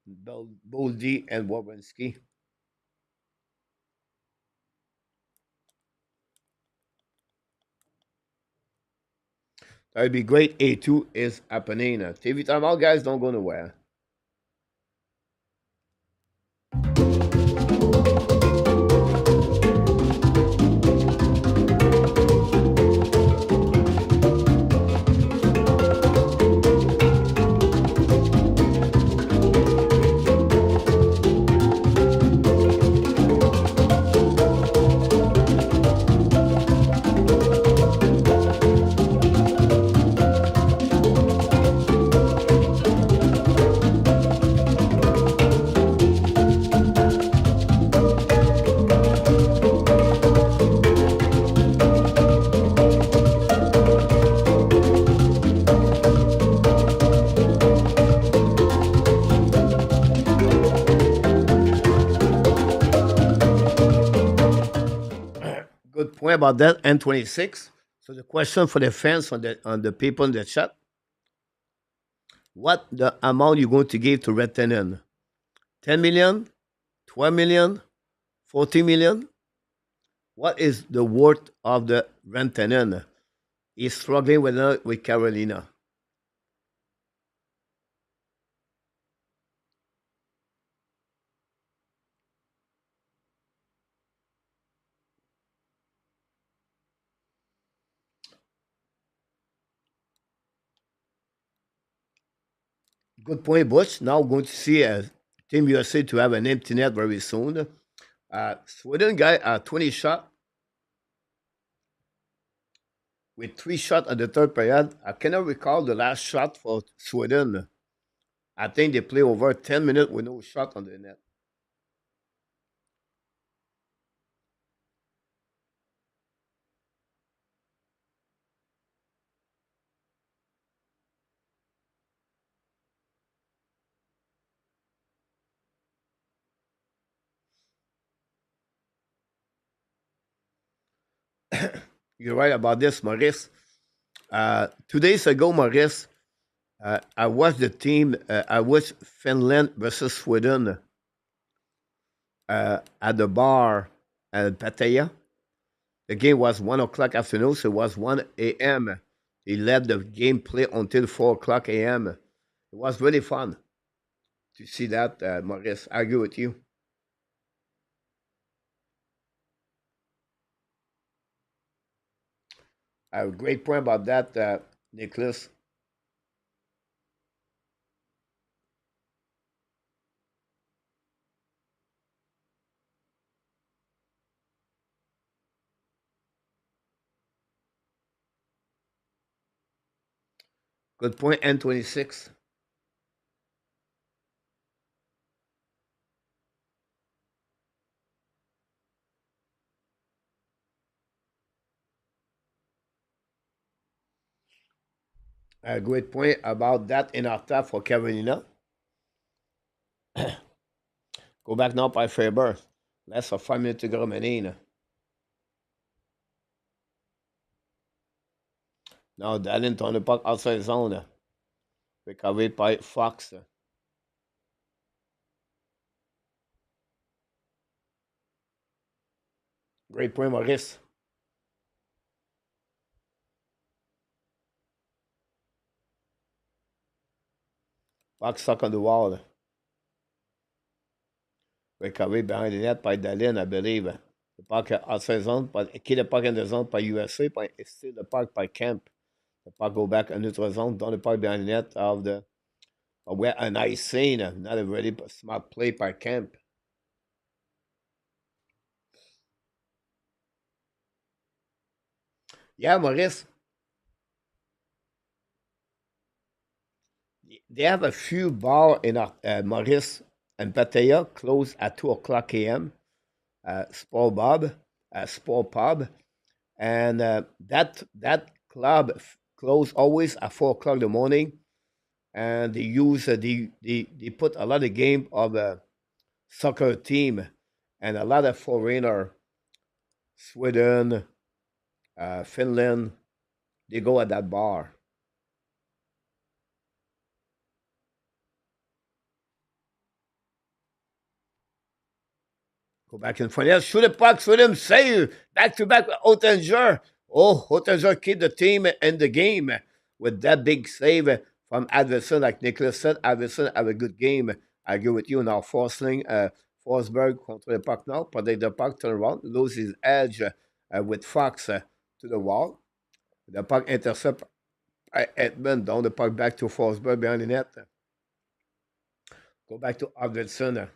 Boldy and Warrenski. That'd be great. A2 is happening. TV time out, guys. Don't go nowhere. Good point about that. N26. So the question for the fans on the people in the chat: what the amount you going to give to Red Tenant? 10 million, 12 million, 40 million? What is the worth of the Red Tenant? He's struggling with Carolina. Good point, Bush. Now going to see Team USA to have an empty net very soon. Sweden guy 20 shot with 3 shots at the third period. I cannot recall the last shot for Sweden. I think they play over 10 minutes with no shot on the net. You're right about this, Maurice. 2 days ago, Maurice, I watched the team. I watched Finland versus Sweden at the bar at Pattaya. The game was 1 o'clock afternoon, so it was 1 a.m. He led the game play until 4 o'clock a.m. It was really fun to see that, Maurice. I agree with you. I have a great point about that, Nicholas. Good point, N26. A great point about that in our top for Carolina. Go back now by Faber. Less than 5 minutes to go remaining. Now Dallin on the puck outside zone. Recovered by Fox. Great point, Maurice. Puck stuck on the wall. Recovered behind the net by Dallin, I believe. The puck outside zone, but keep the puck in the zone by USA, but it's still the puck by Camp. The puck go back in neutral zone, down the puck behind the net of the. Where a nice scene, not a really smart play by Camp. Yeah, Maurice. They have a few bars in Maurice and Pattaya close at 2 o'clock a.m. Sport Pub. and that club close always at 4 o'clock in the morning, and they use they put a lot of game of a soccer team, and a lot of foreigner, Sweden, Finland, they go at that bar. Go back in front. Yes, shoot the puck, shoot him, save. Back to back with Ottinger. Oh, Ottinger keep the team in the game with that big save from Adverson. Like Nicholas said, Adverson have a good game. I agree with you now. Forsberg control the puck now. Protect the puck, turn around, lose his edge with Fox to the wall. The puck intercept by Edmund. Down the puck back to Forsberg behind the net. Go back to Adverson.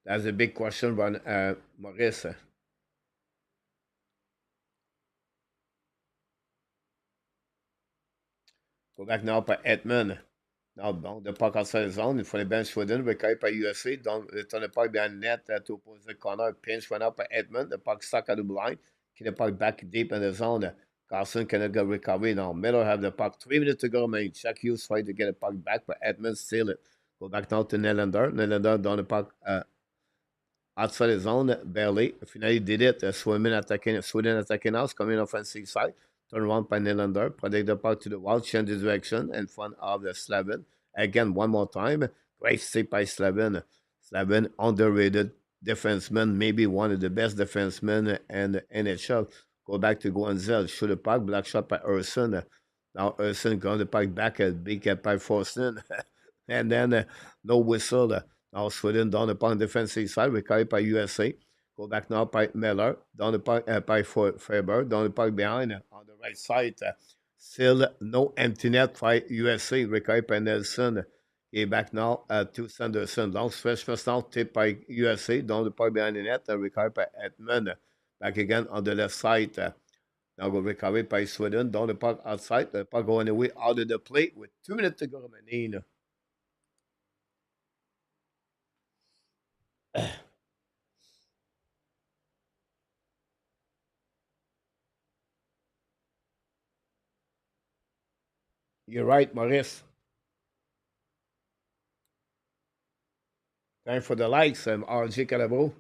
That's a big question, Ron, Maurice. Go back now by Edmund. Now, donc, the puck outside the zone. Il faut les bench Sweden. Recueilli par USA. Donc, return the puck behind the net to opposite corner. Pinch went out by Edmund. The puck stuck at the blind. Keep the puck back deep in the zone. Carlson cannot get recovery. Now, Miller have the puck. 3 minutes to go remaining. Check Hughes trying to get the puck back, but Edmund steal it. Go back now to Nylander. Nylander down the puck outside the zone, barely. Finally did it. Sweden attacking now, coming offensive side. Turn around by Nylander. Protect the puck to the wall, change the direction in front of the Slavin. Again, one more time. Great save by Slavin. Slavin, underrated defenseman, maybe one of the best defensemen in the NHL. Go back to Guanzel. Shoot the puck. Black shot by Urson. Now Urson got the puck back at big by Forsten. And then no whistle. Now Sweden down the puck defensive side. Recovered by USA. Go back now by Miller. Down the puck by Faber. Down the puck behind on the right side. Still no empty net by USA. Recovered by Nelson. He back now to Sanderson. Long stretch first now. Tipped by USA. Down the puck behind the net. Recovered by Edmund. Back again on the left side. Now go recovered by Sweden. Down the puck outside. The puck going away out of the plate with 2 minutes to go remaining. You're right, Maurice. Time for the likes. I'm RG Calabo.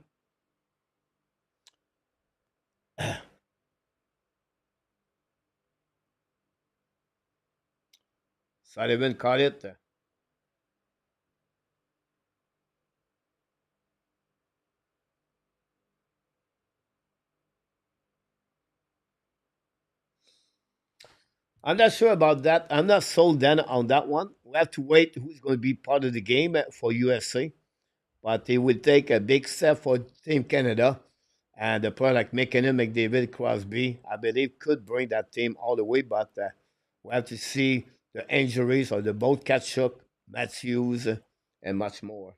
Sullivan caught it. I'm not sure about that. I'm not sold then on that one. We have to wait who's going to be part of the game for USA. But it would take a big step for Team Canada. And a player like McKinnon, McDavid, Crosby, I believe could bring that team all the way. But we have to see the injuries of the both Kachuk, Matthews, and much more.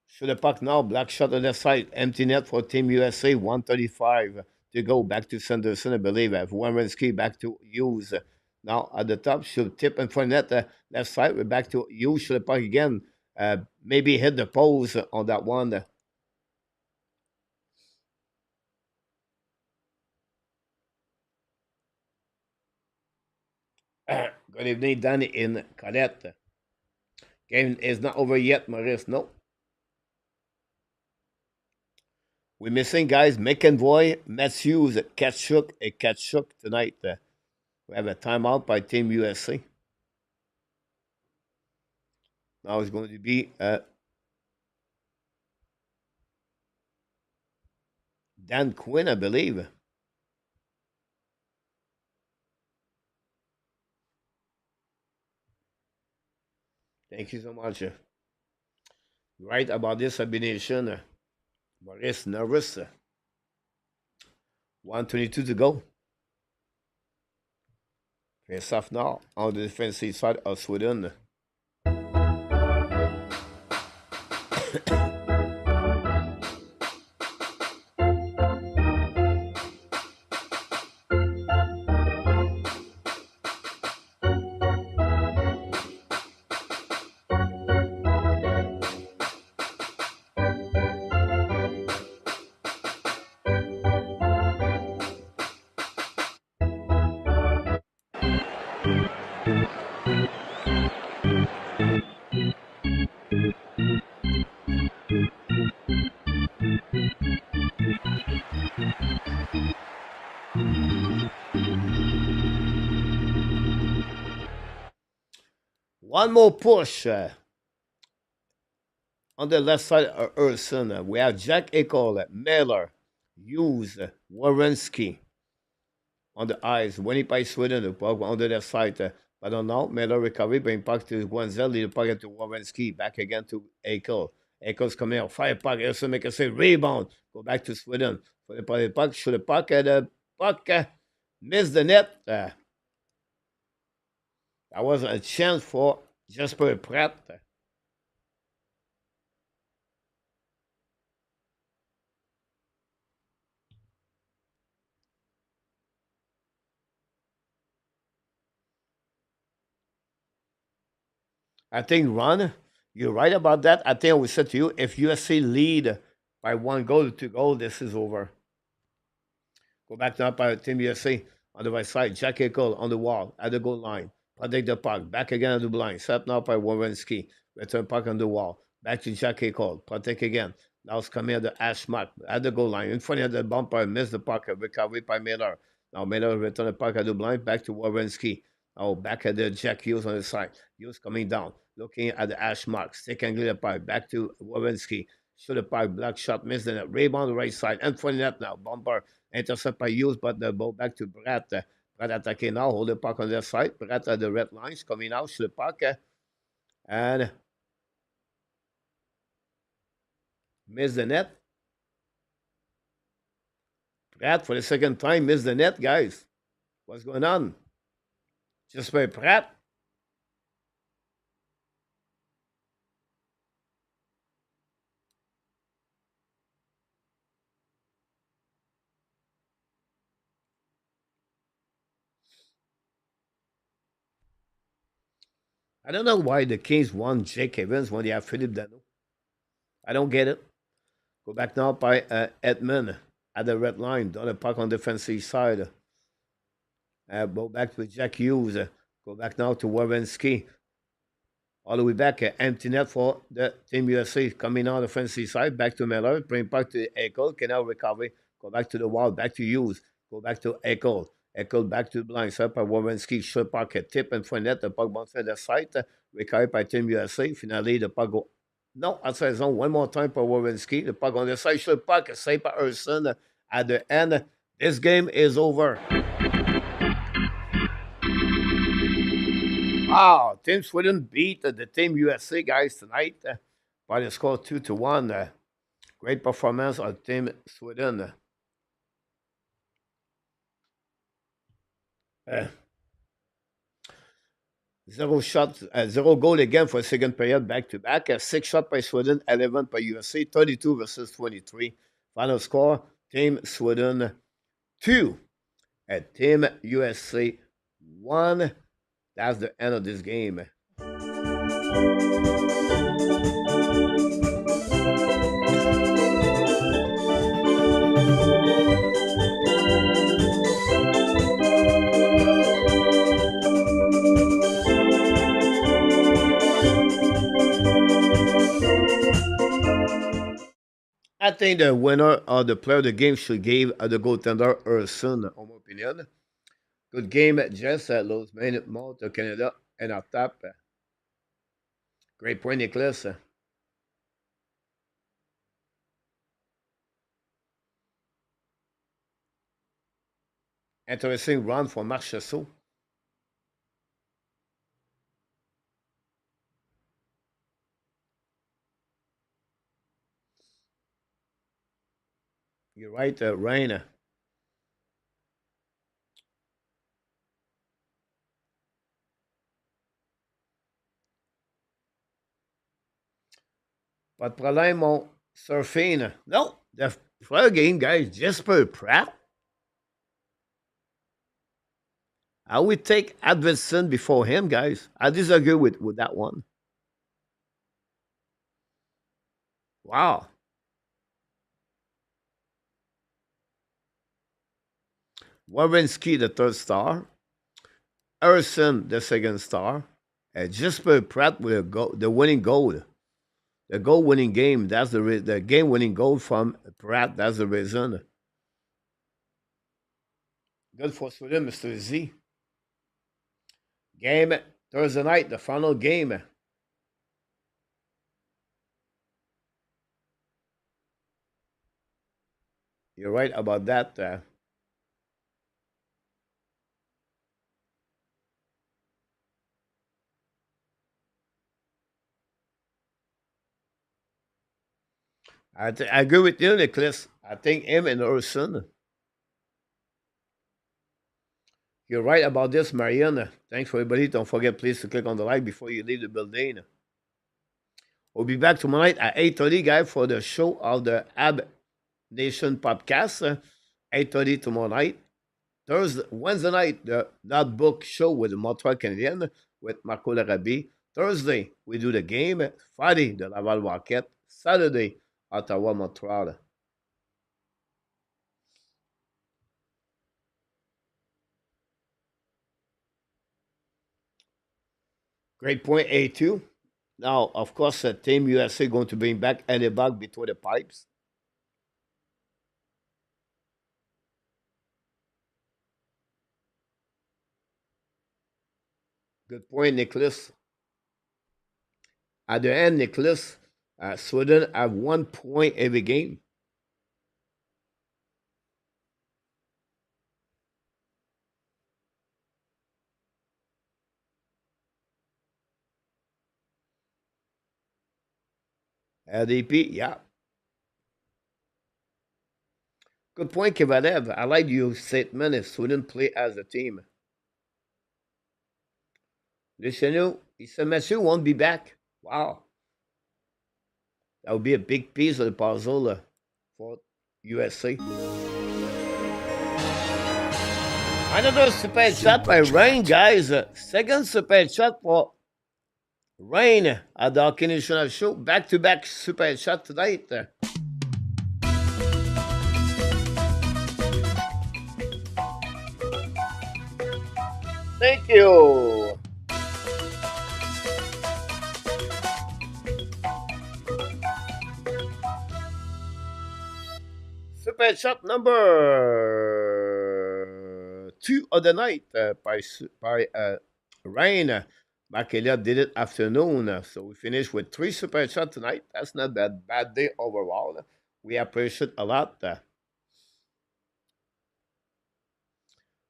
Shoot the puck now. Black shot on the side. Empty net for Team USA. 135 to go. Back to Sanderson, I believe. Wawrinski back to Hughes. Now at the top. Should tip in front of net. Left side. We're back to Hughes. Shoot the puck again. Maybe hit the post on that one. Good evening, Danny in Cadette. Game is not over yet, Maurice. No. We're missing guys. McEnvoy, Matthews, Kachuk tonight. We have a timeout by Team USA. Now it's going to be Dan Quinn, I believe. Thank you so much. Right about this combination. Maurice nervous. 1:22 to go. Face off now on the defensive side of Sweden. One more push on the left side of Urson. We have Jack Eichel, Miller, Hughes, Warrenski on the ice. Winnie by Sweden, the puck on the left side. I don't know. Miller recovery, bring puck to Guanzelli, the puck to Warrenski, back again to Eichel. Eichels coming out, fire puck, Urson make a save, rebound, go back to Sweden. For the puck, shoot the puck, and the puck missed the net. That wasn't a chance for Jesper Pratt. I think, Ron, you're right about that. I think I would say to you, if USC lead by 1 goal to go, this is over. Go back now by Team USA on the right side. Jack Eichel on the wall at the goal line. Protect the puck. Back again on the blind. Set now by Warrenski. Return puck on the wall. Back to Jack Eichel. Protect again. Now it's coming at the ash mark at the goal line. In front of the bumper. Missed the puck. Recovery by Miller. Now Miller return the puck at the blind. Back to Warrenski. Oh, back at the Jack Hughes on the side. Hughes coming down. Looking at the ash mark. Stick and the puck. Back to Warrenski. Shoot the puck. Black shot. Missed the net. Rebound on the right side. In front of that now. Bumper. Intercept by Hughes, but the ball back to Brett. Brett attacking now, hold the puck on their side. Brett at the red lines, coming out, shoot the puck, and miss the net. Brett, for the second time, missed the net, guys. What's going on? Just by Pratt. I don't know why the Kings won Jake Evans when they have Philip Dano. I don't get it. Go back now by Edmund at the red line. Down the puck on the defensive side. Go back to Jack Hughes. Go back now to Warrenski. All the way back. Empty net for the Team USA. Coming on the defensive side. Back to Miller. Bring back to Eichel. Can now recover. Go back to the wall. Back to Hughes. Go back to Eichel. Eichel back to the blind side by Warrenski. Short puck. Tip and front net. The puck bounces the side. Recovered by Team USA. Finally, the puck go. No, outside zone. One more time for Warrenski. The puck on the side. Short puck. Saved by Urson. At the end, this game is over. Wow, Team Sweden beat the Team USA guys tonight by the score 2-1. Great performance of Team Sweden. Zero shots, zero goal again for second period back to back. 6 shots by Sweden, 11 by USA, 32 versus 23. Final score: Team Sweden 2 and Team USA 1. That's the end of this game. I think the winner or the player of the game should give the goaltender Urson, in my opinion. Good game, Jess. Los main mode to Canada and up top. Great point, Nicholas. Interesting run for Marc Chasseau. You're right, Rain. Pas de problème, mon surfing. No, the player game, guys, Jesper Pratt. I would take Adverson before him, guys. I disagree with that one. Wow. Wawrinski, the third star. Harrison, the second star. And Jesper Pratt with the winning goal. The goal winning game. That's the game winning goal from Pratt. That's the reason. Good for Sweden, Mr. Z. Game Thursday night, the final game. You're right about that. I agree with you, Nicholas. I think him and Urson. You're right about this, Mariana. Thanks for everybody. Don't forget, please, to click on the like before you leave the building. We'll be back tomorrow night at 8:30, guys, for the show of the Ab Nation podcast. 8:30 tomorrow night. Wednesday night, the Not Book show with the Montreal Canadian with Marco Larabi. Thursday, we do the game. Friday, the Laval Rocket. Saturday, Ottawa Montreal. Great point, A2. Now, of course, Team USA going to bring back Eddie Bug between the pipes. Good point, Nicholas. At the end, Nicholas, Sweden have 1 point every game. LDP, yeah. Good point, Kivadev. I like your statement if Sweden play as a team. Listen, he said Matthew won't be back. Wow. That would be a big piece of the puzzle for USA. Another super shot by Rain, guys. Second super shot for Rain at the Hockey National Show. Back to back super shot tonight. Thank you. Super shot number 2 of the night by Rain. Makelia did it afternoon. So we finished with 3 super shots tonight. That's not bad. Bad day overall. We appreciate a lot.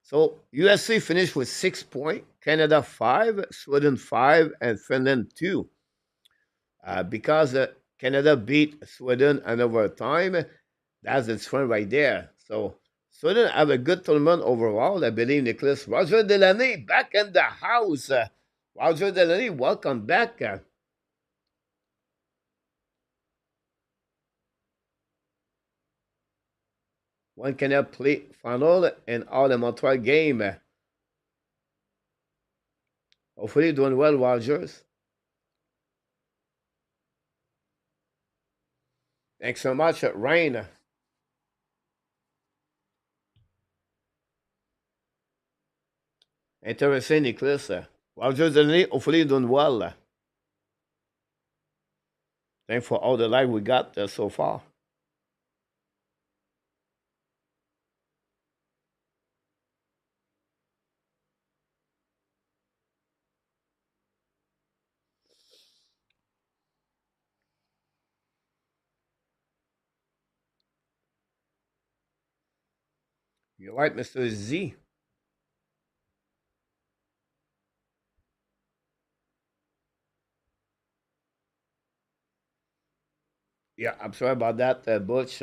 So USA finished with 6 points, Canada 5, Sweden 5, and Finland 2. Because Canada beat Sweden in overtime, that's its fun right there. So Sweden have a good tournament overall, I believe, Nicholas. Roger Delaney back in the house. Roger Delaney, welcome back. One cannot play final in all the Montreal game. Hopefully doing well, Rogers. Thanks so much, Rain. Interesting, Nicholas. Rogers Delaney, hopefully doing well. Thanks for all the live we got so far. You're right, Mr. Z. Yeah, I'm sorry about that, Butch.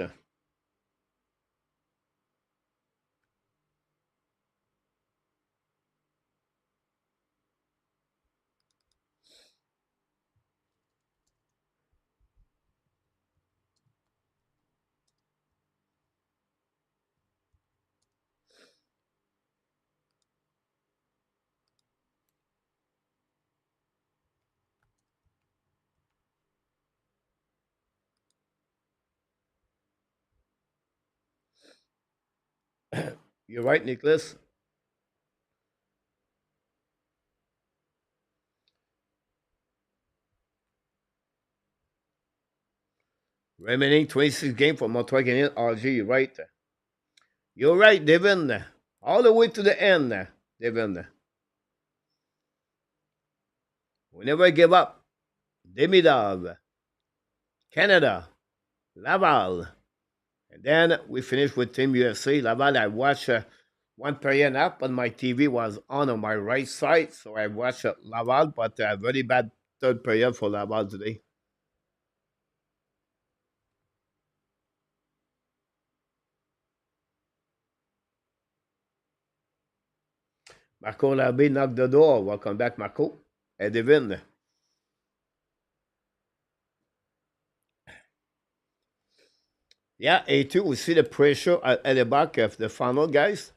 You're right, Nicholas. Remaining 26 games for Montreal Canadiens, RG, you're right. You're right, Devin. All the way to the end, Devin. We never give up. Demidov, Canada, Laval. And then we finished with Team USA. Laval, I watched one period up on my TV was on my right side. So I watched Laval, but a very bad third period for Laval today. Marco Labbé knocked the door. Welcome back, Marco. And Devin. Yeah, A2, we see the pressure at the back of the funnel, guys.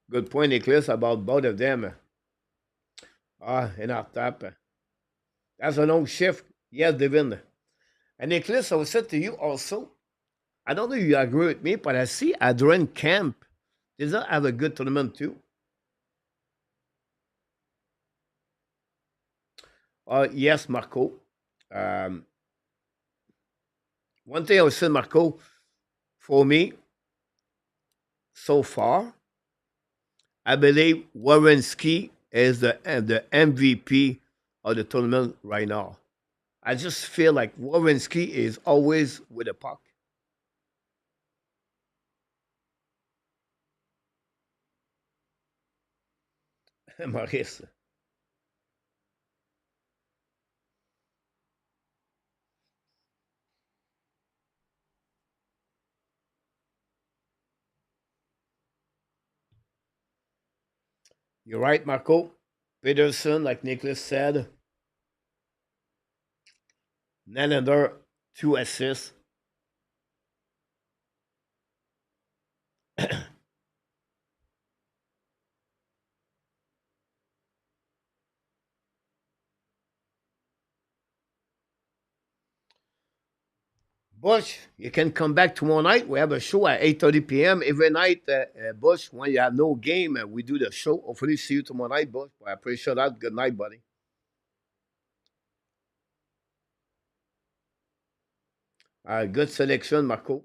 Good point, Nicholas, about both of them. Ah, enough tap. That's a long shift. Yes, Devin. And Nicholas, I will say to you also, I don't know if you agree with me, but I see Adrian Camp does not have a good tournament too. Yes, Marco. Um, one thing I would say, Marco, for me, so far, I believe Warrenski is the MVP of the tournament right now. I just feel like Warrenski is always with the puck. Maurice, you're right, Marco. Peterson, like Nicholas said, Nylander, 2 assists. Bush, you can come back tomorrow night. We have a show at 8:30 p.m. every night. Bush, when you have no game, we do the show. Hopefully, see you tomorrow night, Bush. I appreciate that. Good night, buddy. Good selection, Marco.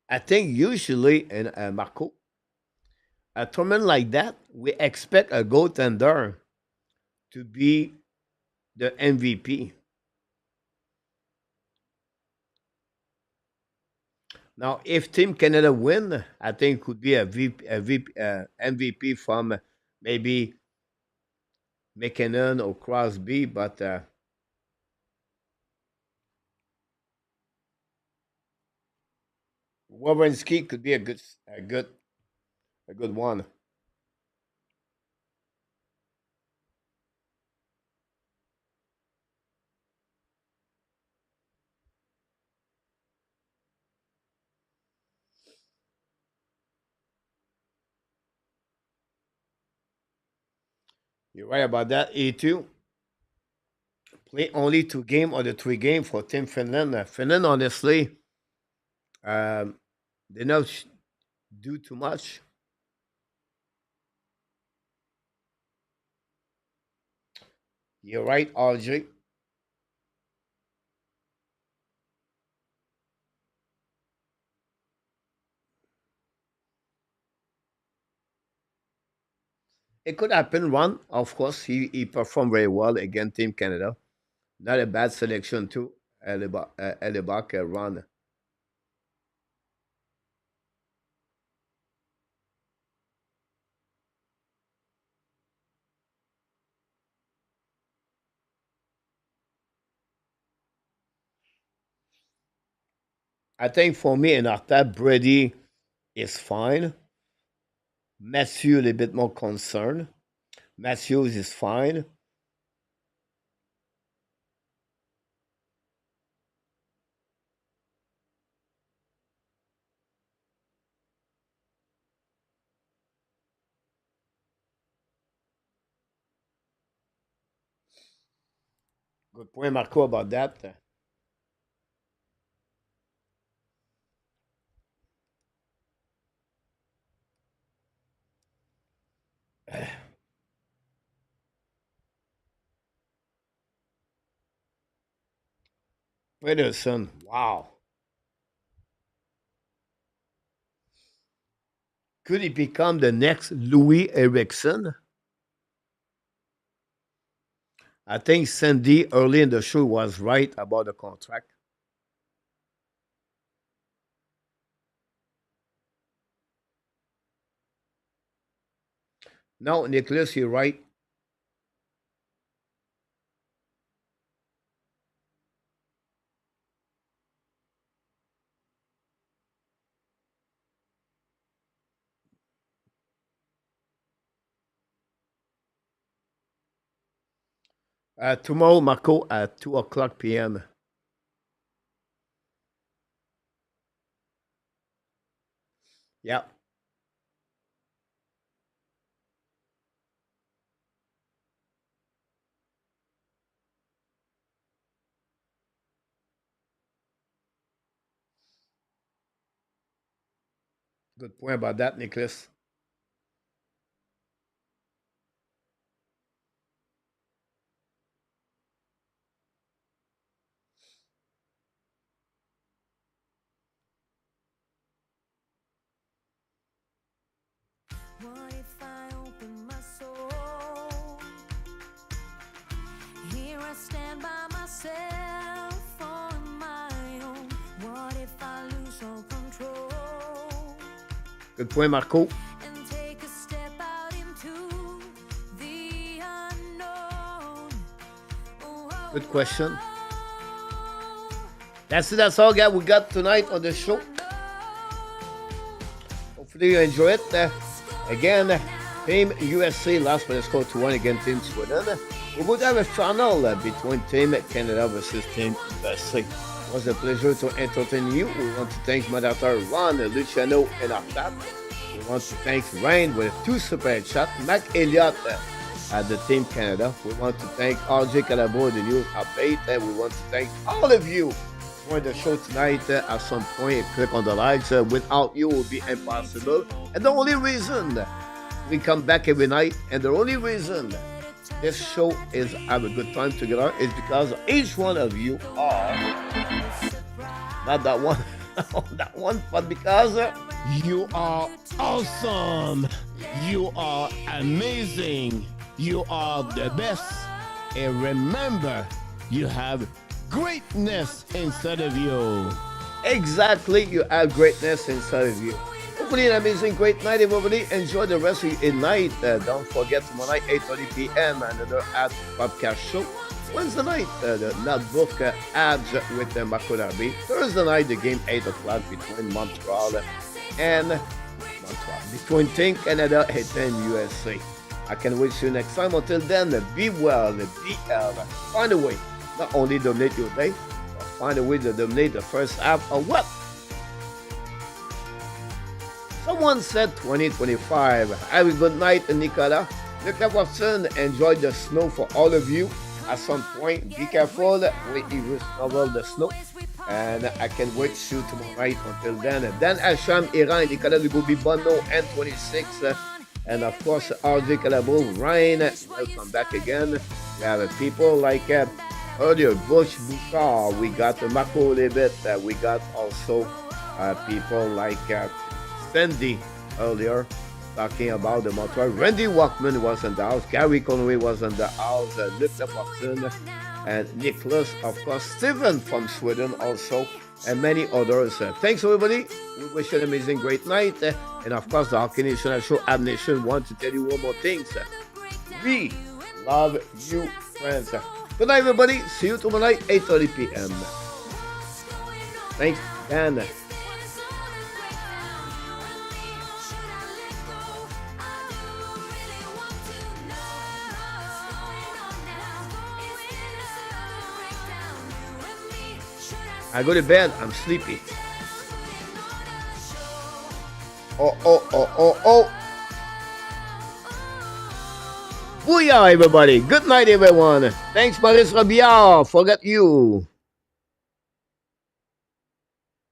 I think usually, in Marco, a tournament like that, we expect a goaltender to be the MVP. Now, if Team Canada win, I think it could be MVP from maybe McKinnon or Crosby, but Wawrinski could be a good one. You're right about that. E2 play only 2 game or the 3 game for Team Finland. Finland, honestly, um, they not do too much. You're right, RJ. It could happen. One, of course, he performed very well against Team Canada. Not a bad selection too. Elibak run. I think for me in attack, Brady is fine. Matthew a little bit more concerned. Matthews is fine. Good point, Marco, about that. Peterson. Wow. Could he become the next Louis Erickson? I think Sandy early in the show was right about the contract. No, Nicholas, you're right. Tomorrow, Marco, at 2 o'clock p.m. Yeah, good point about that, Nicholas. What if I open my soul? Here I stand by myself on my own. What if I lose all control Good point, Marco. and take a step out into the unknown? Oh, Good question. That's it. That's all, guys. We got tonight on the show. Hopefully you enjoy it. Again, Team USA lost by the score 2-1 against Team Sweden. We would have a final between Team Canada versus Team USA. It was a pleasure to entertain you. We want to thank moderator Ron, Luciano, and Artat. We want to thank Ryan with 2 super chat. Mac Elliott at the Team Canada. We want to thank RJ Calabo, the news update. And we want to thank all of you for the show tonight. At some point, click on the likes. Without you, it would be impossible. And the only reason we come back every night, and the only reason this show is have a good time together is because each one of you are not that one, that one, but because you are awesome, you are amazing, you are the best, and remember, you have greatness inside of you. Exactly, you have greatness inside of you. Hopefully, an amazing, great night, everybody. Enjoy the rest of your night. Don't forget tomorrow night, 8:30 p.m. Another ad podcast show. Wednesday night, the Notebook ads with Marco Darby. Thursday night, the game 8 o'clock between Montreal and between Team Canada and Team USA. I can wish you next time. Until then, be well, be well. Find a way, not only dominate your day, but find a way to dominate the first half of what? Someone said 2025. Have a good night, Nicola. Look at Watson. Enjoy the snow for all of you. At some point, be careful when you shovel the snow. And I can wait to see you tomorrow night. Until then, Dan Asham, Iran, Nicola Lugobi Bono, N26. And of course, RJ Calabo, Ryan. Welcome back again. We have people like earlier, Bush Bouchard. We got Marco Lebet. We got also people like Sandy earlier talking about the Montreal. Randy Walkman was in the house. Gary Conway was in the house. Lipta Watson and Nicholas, of course. Steven from Sweden also. And many others. Thanks, everybody. We wish you an amazing, great night. And of course, the Hockey Nation Show, Ab Nation, want to tell you one more thing. We love you, friends. Good night, everybody. See you tomorrow night, 8:30 p.m. Thanks, Dan. I go to bed. I'm sleepy. Oh, oh, oh, oh, oh. Booyah, everybody. Good night, everyone. Thanks, Maurice Robillard. Forgot you.